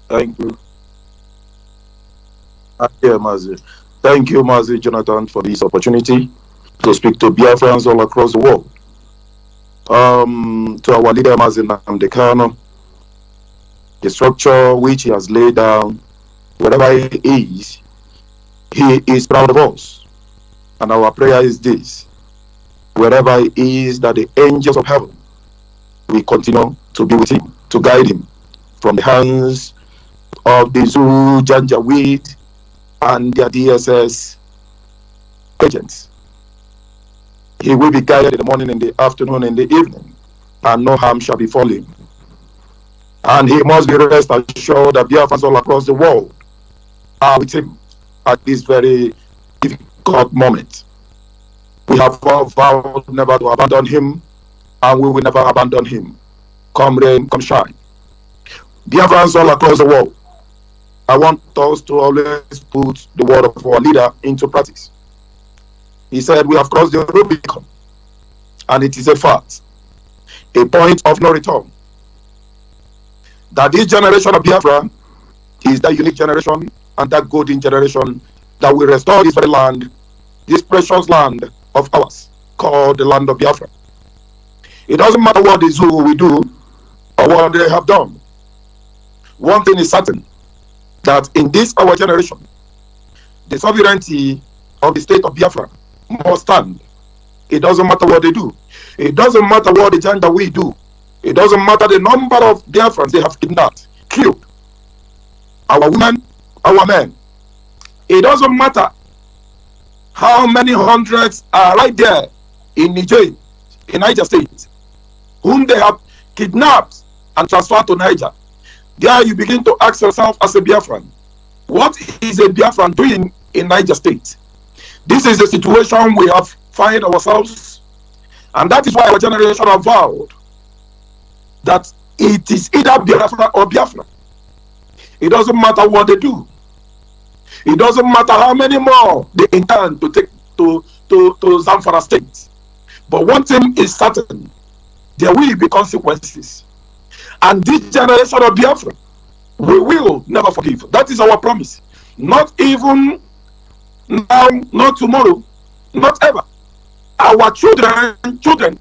Thank you. Mazi. Thank you, Mazi Jonathan, for this opportunity to speak to Biafrans all across the world. To our leader, Mazi Nnamdi Kanu, the structure which he has laid down, wherever he is proud of us. And our prayer is this: wherever he is, that the angels of heaven will continue to be with him, to guide him from the hands of the Zulu Janjaweed and their DSS agents. He will be guided in the morning, in the afternoon, in the evening, and no harm shall befall him. And he must be rest assured that Biafrans all across the world are with him at this very difficult moment. We have all vowed never to abandon him, and we will never abandon him. Come rain, come shine. Biafrans all across the world, I want us to always put the word of our leader into practice. He said, we have crossed the Rubicon, and it is a fact, a point of no return, that this generation of Biafra is that unique generation and that golden generation that will restore this very land, this precious land of ours, called the land of Biafra. It doesn't matter what the Zulu will do or what they have done. One thing is certain, that in this our generation, the sovereignty of the state of Biafra must stand. It doesn't matter what they do. It doesn't matter what the gender we do. It doesn't matter the number of Biafrans they have kidnapped, killed. Our women, our men. It doesn't matter how many hundreds are right there in Niger, in Niger State, whom they have kidnapped and transferred to Niger. There you begin to ask yourself as a Biafran, what is a Biafran doing in Niger State? This is the situation we have find ourselves, and that is why our generation have vowed that it is either Biafra or Biafra. It doesn't matter what they do. It doesn't matter how many more they intend to take to Zamfara State. But one thing is certain, there will be consequences. And this generation of Biafra, we will never forgive. That is our promise. Not even now, not tomorrow, not ever. Our children,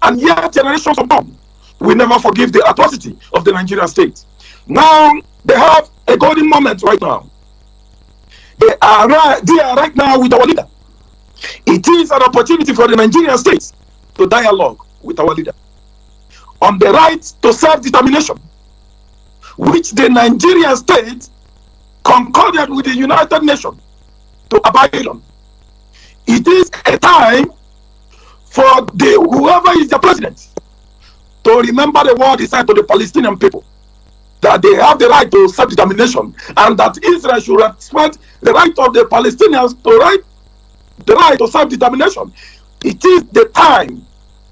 and yet generations of them will never forgive the atrocity of the Nigerian state. Now, they have a golden moment right now. They are right now with our leader. It is an opportunity for the Nigerian state to dialogue with our leader on the right to self-determination, which the Nigerian state concorded with the United Nations to abide on. It is a time for whoever is the president to remember the word he said to the Palestinian people, that they have the right to self-determination, and that Israel should respect the right of the Palestinians the right to self-determination. It is the time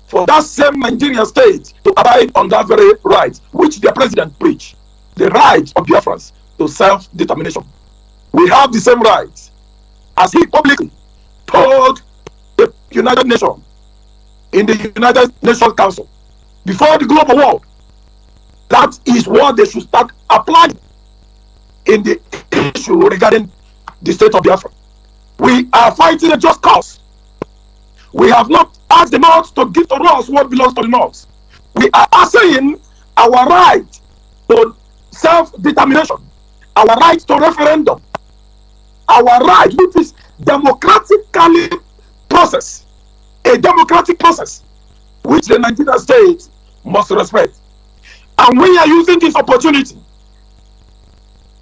for that same Nigerian state to abide on that very right, which the president preached, the right of Biafrans to self-determination. We have the same rights as he publicly told the United Nations in the United Nations Council before the global world. That is what they should start applying in the issue regarding the state of Biafra. We are fighting a just cause. We have not asked the North to give to us what belongs to the North. We are asking our right to self-determination, our right to referendum, our right, which is democratically process, a democratic process, which the Nigerian state must respect. And we are using this opportunity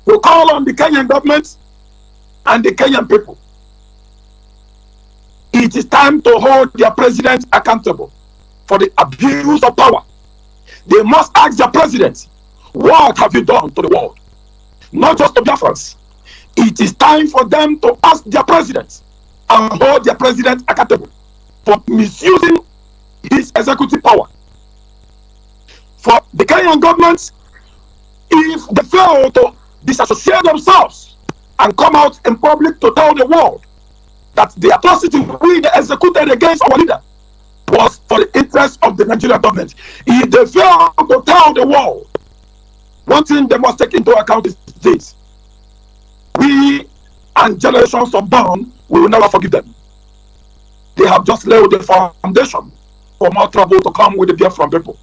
to call on the Kenyan government and the Kenyan people. It is time to hold their president accountable for the abuse of power. They must ask their president, what have you done to the world? Not just to Biafrans. It is time for them to ask their president and hold their president accountable for misusing his executive power. For the Kenyan government, if they fail to disassociate themselves and come out in public to tell the world that the atrocity we executed against our leader was for the interest of the Nigerian government, if they fail to tell the world, one thing they must take into account is this: we and generations unborn will never forgive them. They have just laid the foundation for more trouble to come with the Biafran people.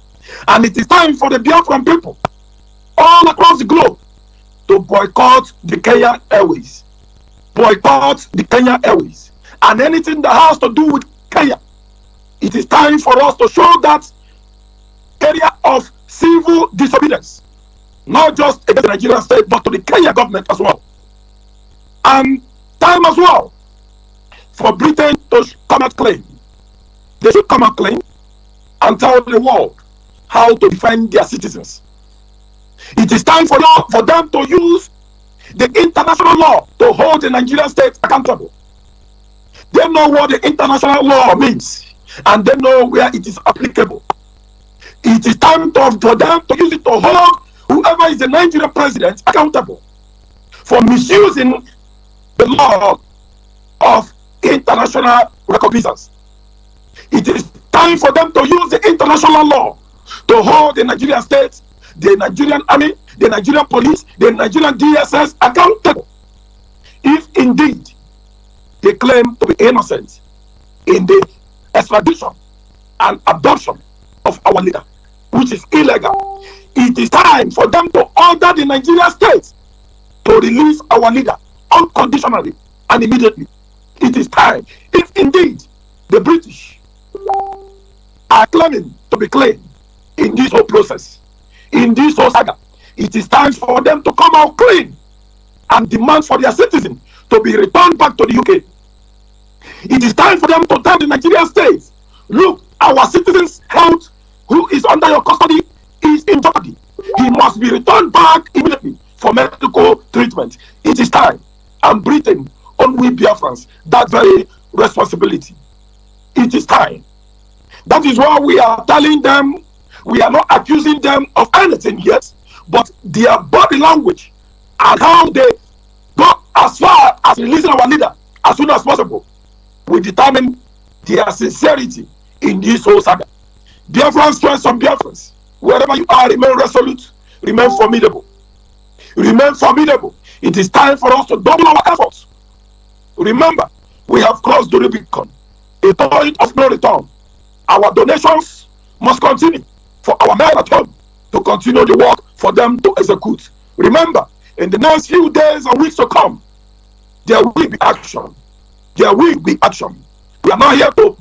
And it is time for the Biafran people all across the globe to boycott the Kenya Airways. Boycott the Kenya Airways. And anything that has to do with Kenya It is time for us to show that area of civil disobedience, not just against the Nigerian state, but to the Kenya government as well. And time as well for Britain to come out clean. They should come out clean and tell the world how to defend their citizens. It is time for them to use the international law to hold the Nigerian state accountable. They know what the international law means, and they know where it is applicable. It is time for them to use it to hold whoever is the Nigerian president accountable for misusing the law of international recognizance. It is time for them to use the international law to hold the Nigerian state, the Nigerian army, the Nigerian police, the Nigerian DSS accountable. If indeed they claim to be innocent in the extradition and abduction of our leader, which is illegal, it is time for them to order the Nigerian state to release our leader unconditionally and immediately. It is time. If indeed the British are claiming to be clean in this whole process, in this whole saga, it is time for them to come out clean and demand for their citizens to be returned back to the UK. It is time for them to tell the Nigerian state, look, our citizens' health, who is under your custody, is in jeopardy. He must be returned back immediately for medical treatment. It is time. And Britain, on we Biafrans, that very responsibility. It is time. That is why we are telling them, we are not accusing them of anything yet, but their body language and how they go as far as releasing our leader as soon as possible will determine their sincerity in this whole saga. Biafrans, friends and Biafrans, wherever you are, remain resolute, remain formidable. Remain formidable. It is time for us to double our efforts. Remember, we have crossed the Rubicon, a point of no return. Our donations must continue for our men at home to continue the work for them to execute. Remember, in the next few days and weeks to come, there will be action. There will be action. We are not here to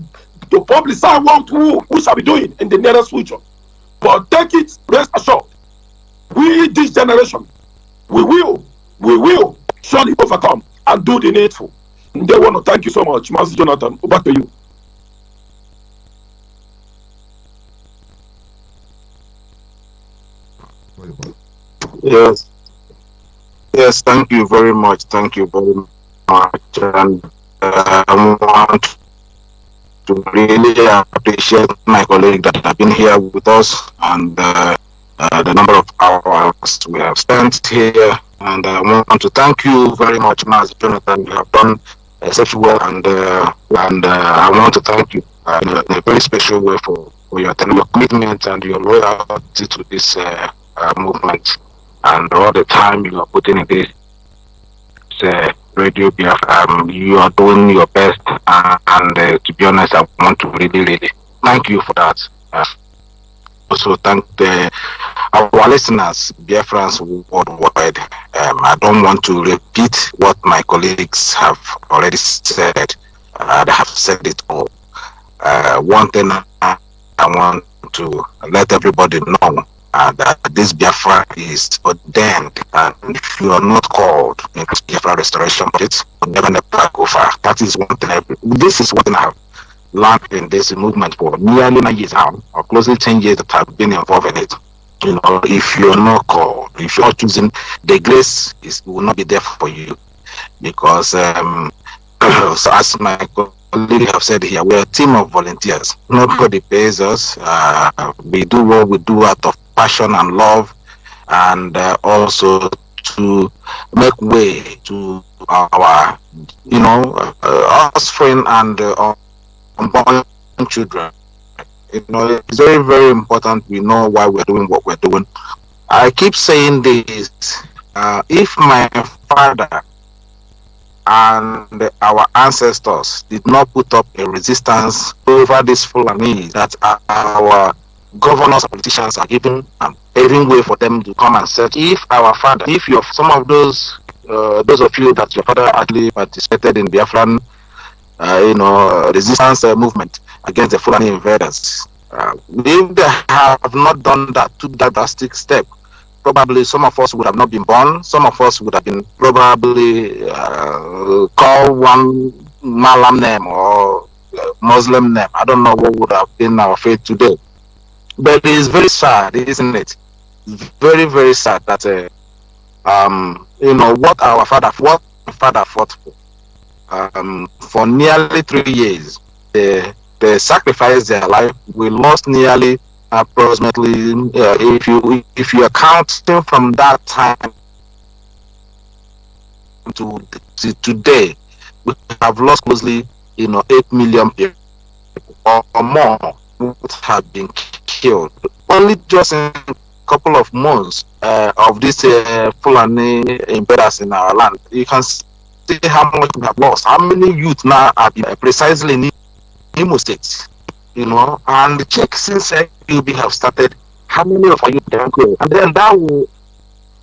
publicize what we shall be doing in the nearest future. But take it, rest assured, we, this generation, we will surely overcome and do the needful. And they want to thank you so much, Mazi Jonathan. Back to you. Yes, thank you very much. Thank you very much. And I want to really appreciate my colleague that have been here with us and the number of hours we have spent here. And I want to thank you very much, Mazi Jonathan. You have done exceptionally well, and I want to thank you in a very special way for your commitment and your loyalty to this movement, and all the time you are putting in this radio. You are doing your best, and to be honest, I want to really thank you for that. Also thank our listeners, Biafrans worldwide. I don't want to repeat what my colleagues have already said. They have said it all. One thing I want to let everybody know, that this Biafra is ordained, and if you are not called in Biafra restoration project, you'll never go far. That is one thing. This is one thing I have learned in this movement for nearly 9 years now, or closely 10 years that I've been involved in it. You know, if you're not called, if you're not choosing, the grace will not be there for you, because so as my colleague have said here, we're a team of volunteers. Nobody pays us. We do what we do out of passion and love, and also to make way to our, offspring and unborn children. You know, it's very, very important we know why we're doing what we're doing. I keep saying this, if my father and our ancestors did not put up a resistance over this Fulani that our governors and politicians are giving and paving way for them to come and search, if you're some of those of you that your father actually participated in Biafran resistance movement, against the Fulani invaders. If they have not done that, took that drastic step, probably some of us would have not been born. Some of us would have been probably called one Malam name or Muslim name. I don't know what would have been our fate today. But it is very sad, isn't it? Very, very sad that what our father fought for nearly 3 years. They sacrificed their life. We lost nearly approximately, if you are counting from that time to today, we have lost closely 8 million people or more have been killed. Only just in a couple of months of this Fulani invaders in our land, you can see how much we have lost. How many youth now are precisely in Imo State, and check since UB have started, how many of our youth can go? And then that will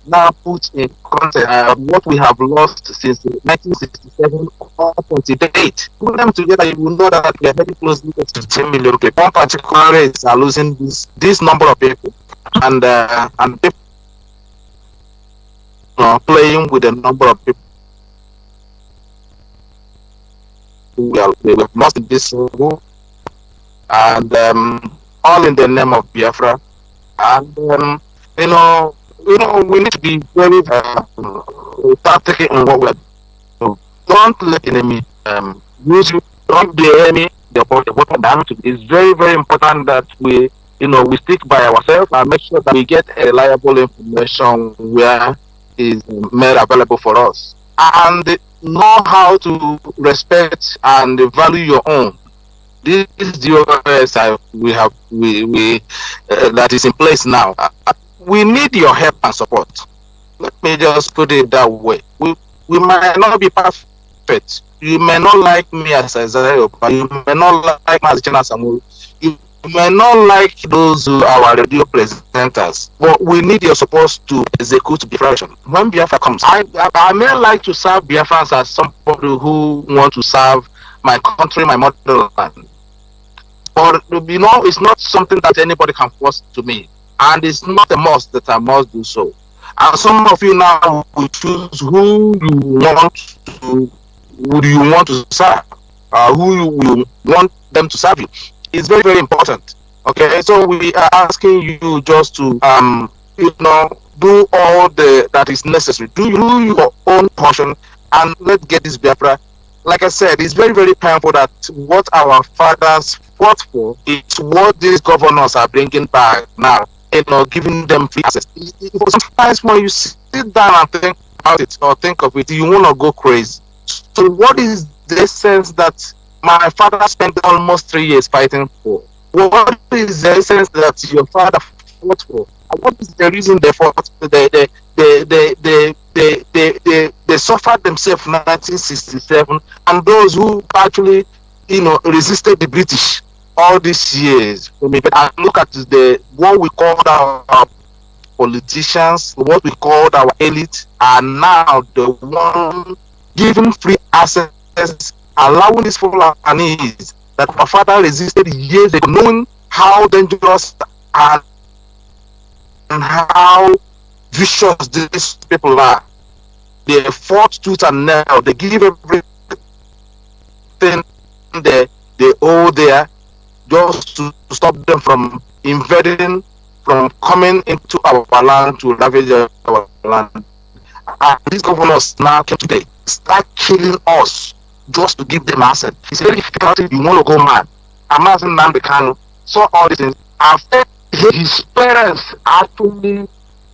now put in context what we have lost since 1967 up until date. Put them together, you will know that we are very close to 10 million people. One particular race are losing this number of people, and people playing with the number of people. We have lost in this war, and all in the name of Biafra. And we need to be very tactical in what we're doing. Don't let the enemy use you. Don't be the enemy. It's very, very important that we stick by ourselves and make sure that we get reliable information where is made available for us, and know how to respect and value your own. This DOS that is in place now. We need your help and support. Let me just put it that way. We might not be perfect. You may not like me as Isaiah, but you may not like Mazi Samuel. You may not like those who are our radio presenters, but we need your support to execute Biafra. When Biafra comes, I may like to serve Biafrans as somebody who want to serve my country, my motherland. But it's not something that anybody can force to me, and it's not a must that I must do so. And some of you now will choose who you want to serve, who you want them to serve you. It's very, very important. Okay, so we are asking you just to do all that is necessary. Do your own portion, and let's get this Biafra. Like I said, it's very, very painful that what our fathers fought for is what these governors are bringing back now, giving them free access. Sometimes when you sit down and think about it or think of it, you want to go crazy. So what is the essence that my father spent almost 3 years fighting for? What is the essence that your father fought for? What is the reason they fought? They suffered themselves in 1967, and those who actually, resisted the British all these years. And look at what we called our politicians, what we called our elite, are now the one giving free access, allowing these Fulanis that our father resisted years ago, knowing how dangerous and how vicious these people are. They fought tooth and nail. They give everything they owe there just to stop them from invading, from coming into our land to ravage our land. And these governors now came today, start killing us just to give them access. It's very difficult if you want to go mad. Mazi Kanu saw all these things. After his parents actually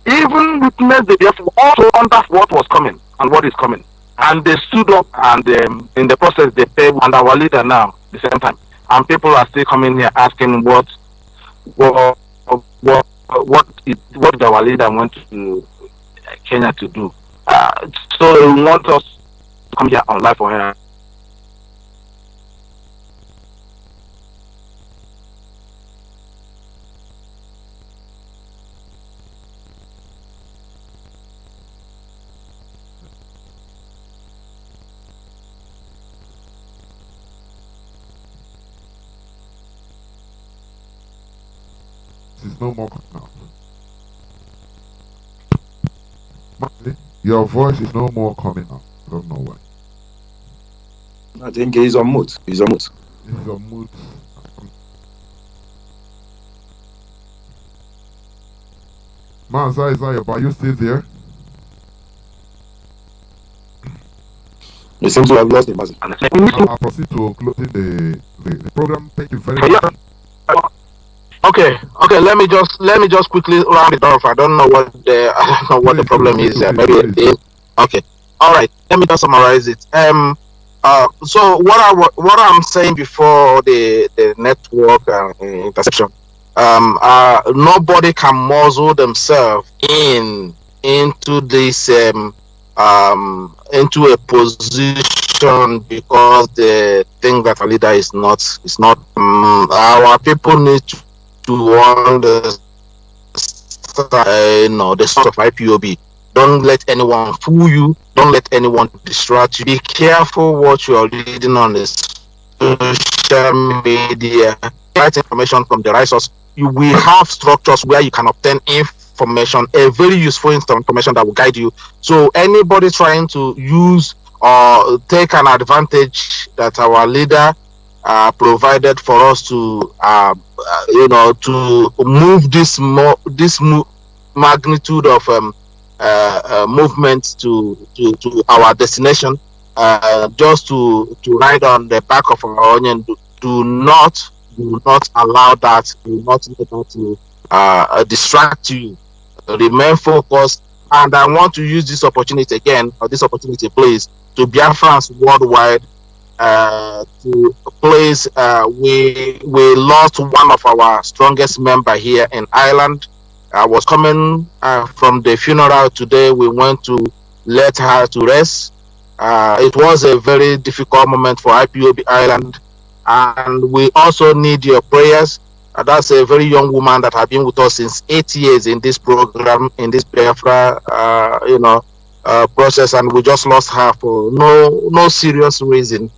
even witnessed the Biafra, also under what was coming and what is coming. And they stood up, and in the process they paid, and our leader now at the same time. And people are still coming here asking what did our leader went to Kenya to do. So they want us to come here on live for him. is no more coming out. Mazi, your voice is no more coming out. I don't know why. I think he's on mute. He's on mute. He's on mute. Mazi, are you still there? It seems to have lost him, Mazi. I'll proceed to closing the program. Thank you very much. Okay, let me just quickly round it off. I don't know what the problem is. Okay, all right. Let me just summarize it. So what I'm saying before the network interception, nobody can muzzle themselves into this into a position because they think that a leader is not. Our people need to understand, the source of IPOB. Don't let anyone fool you. Don't let anyone distract you. Be careful what you are reading on the social media. Get information from the right source. We have structures where you can obtain information, a very useful information that will guide you. So anybody trying to use or take an advantage that our leader provided for us to to move this magnitude of movement to our destination, just to ride on the back of our onion. Do not allow that. Do not let that to distract you. Remain focused. And I want to use this opportunity again, please, to Biafrans worldwide. To place, we lost one of our strongest member here in Ireland. I was coming from the funeral today. We went to let her to rest. It was a very difficult moment for IPOB Ireland, and we also need your prayers. That's a very young woman that has been with us since 8 years in this program, in this Biafra, process, and we just lost her for no serious reason.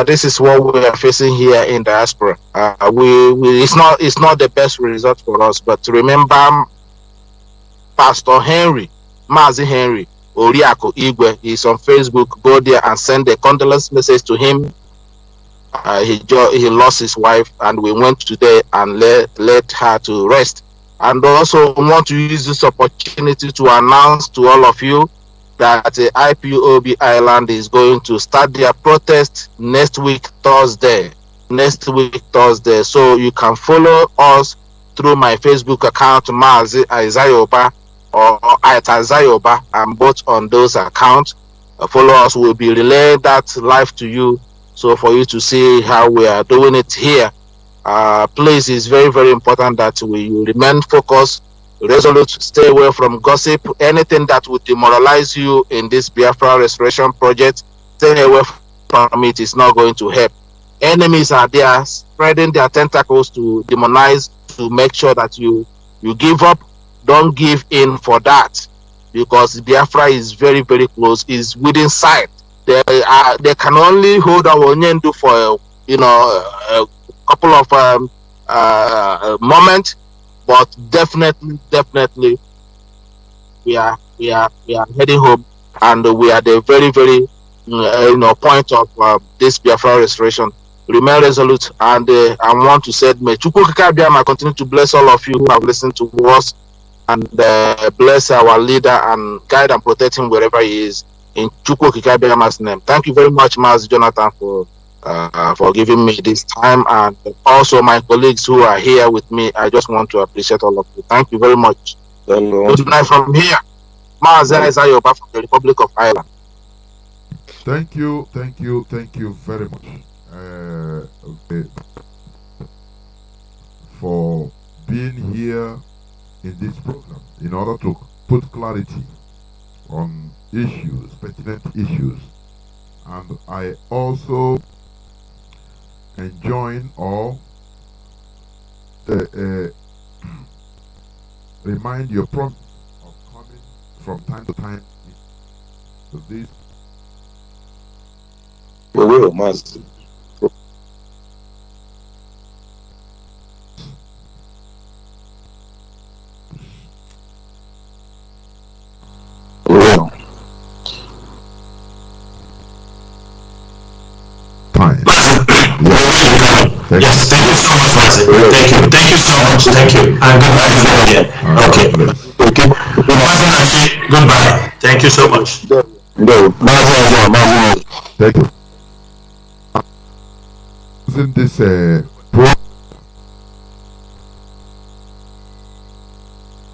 This is what we are facing here in diaspora. It's not the best result for us, but remember, Pastor Henry, Mazi Henry, Oriako Igwe is on Facebook. Go there and send a condolence message to him. He lost his wife, and we went today and let her to rest. And also want to use this opportunity to announce to all of you that the IPOB Ireland is going to start their protest next week Thursday. So you can follow us through my Facebook account, Mazi Izayoba or Itazayoba. I'm both on those accounts. Follow us. We'll be relaying that live to you, so for you to see how we are doing it here. Please, it's very, very important that we remain focused, resolute, stay away from gossip. Anything that would demoralize you in this Biafra restoration project, stay away from it. It's not going to help. Enemies are there spreading their tentacles to demonize, to make sure that you give up. Don't give in for that, because Biafra is very, very close, is within sight. They can only hold our Onyendu for a couple of moments, but definitely we are heading home, and we are the very, very point of this Biafra restoration. Remain resolute, and I want to say, may Chukwu Kikabiyama continue to bless all of you who have listened to us, and bless our leader and guide and protect him wherever he is, in Chukwu Kikabiyama's name. Thank you very much, Mazi Jonathan, for giving me this time, and also my colleagues who are here with me. I just want to appreciate all of you. Thank you very much. Good night from here. Mazi Izayoba from the Republic of Ireland. Thank you very much for being here in this program in order to put clarity on issues, pertinent issues. And I also enjoin or remind your promise of coming from time to time to this. We will, Mazi. Yes, thank you so much, Mazi. Thank you. Thank you so much. Thank you. And goodbye again. Okay. Mazi, goodbye. Thank you so much. Thank you. Isn't this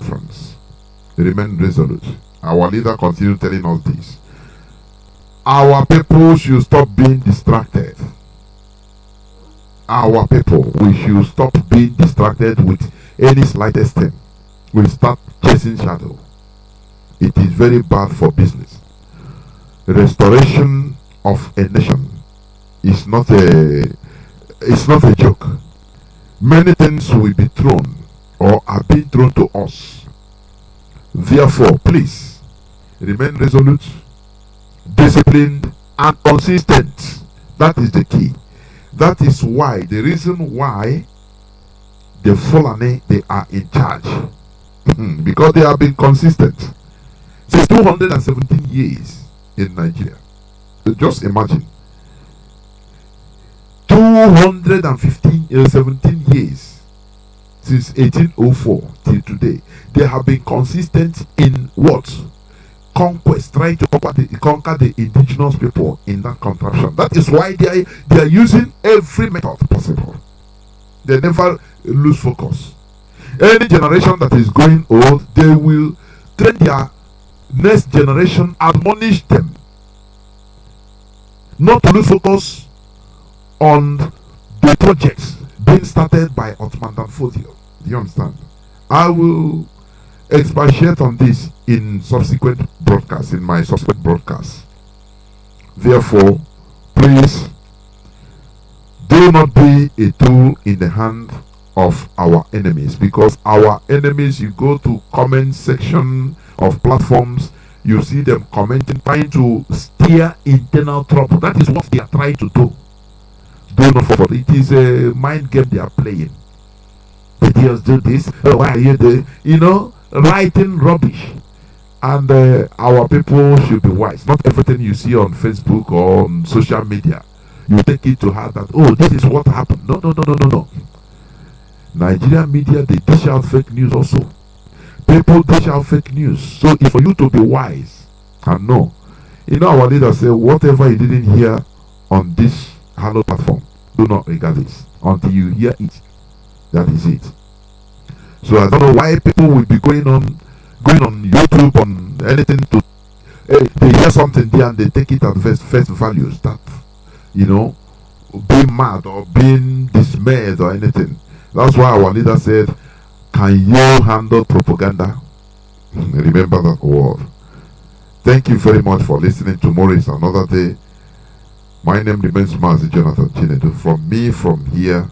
Biafrans remain resolute? Our leader continued telling us this. Our people should stop being distracted. Our people, we should stop being distracted with any slightest thing. We'll start chasing shadow. It is very bad for business. Restoration of a nation is not a joke. Many things will be thrown or are being thrown to us. Therefore, please remain resolute, disciplined, and consistent. That is the key. That is why, the reason why the Fulani, they are in charge. Because they have been consistent since 217 years in Nigeria. Just imagine. 17 years since 1804 till today. They have been consistent in what? Conquest, trying to conquer the indigenous people in that contraption. That is why they are using every method possible. They never lose focus. Any generation that is going old, they will train their next generation, admonish them not to lose focus on the projects being started by Ottoman Danfodio. Do you understand? I will expatiate on this in subsequent broadcasts, in my subsequent broadcasts. Therefore, please do not be a tool in the hand of our enemies, because our enemies, you go to comment section of platforms, you see them commenting, trying to steer internal trouble. That is what they are trying to do. Do not forget, it is a mind game they are playing. They just do this. Why are you doing? Writing rubbish. And our people should be wise. Not everything you see on Facebook or on social media, you take it to heart that, oh, this is what happened. No. Nigerian media, they dish out fake news also. People dish out fake news. So it's for you to be wise and know. Our leader said, whatever you didn't hear on this hallowed platform, do not regard this until you hear it. That is it. So I don't know why people will be going on YouTube, on anything to they hear something there and they take it at face value. Start, being mad or being dismayed or anything. That's why our leader said, can you handle propaganda? Remember that word. Thank you very much for listening. Tomorrow is another day. My name remains Mazi Jonathan Chinedu. From here.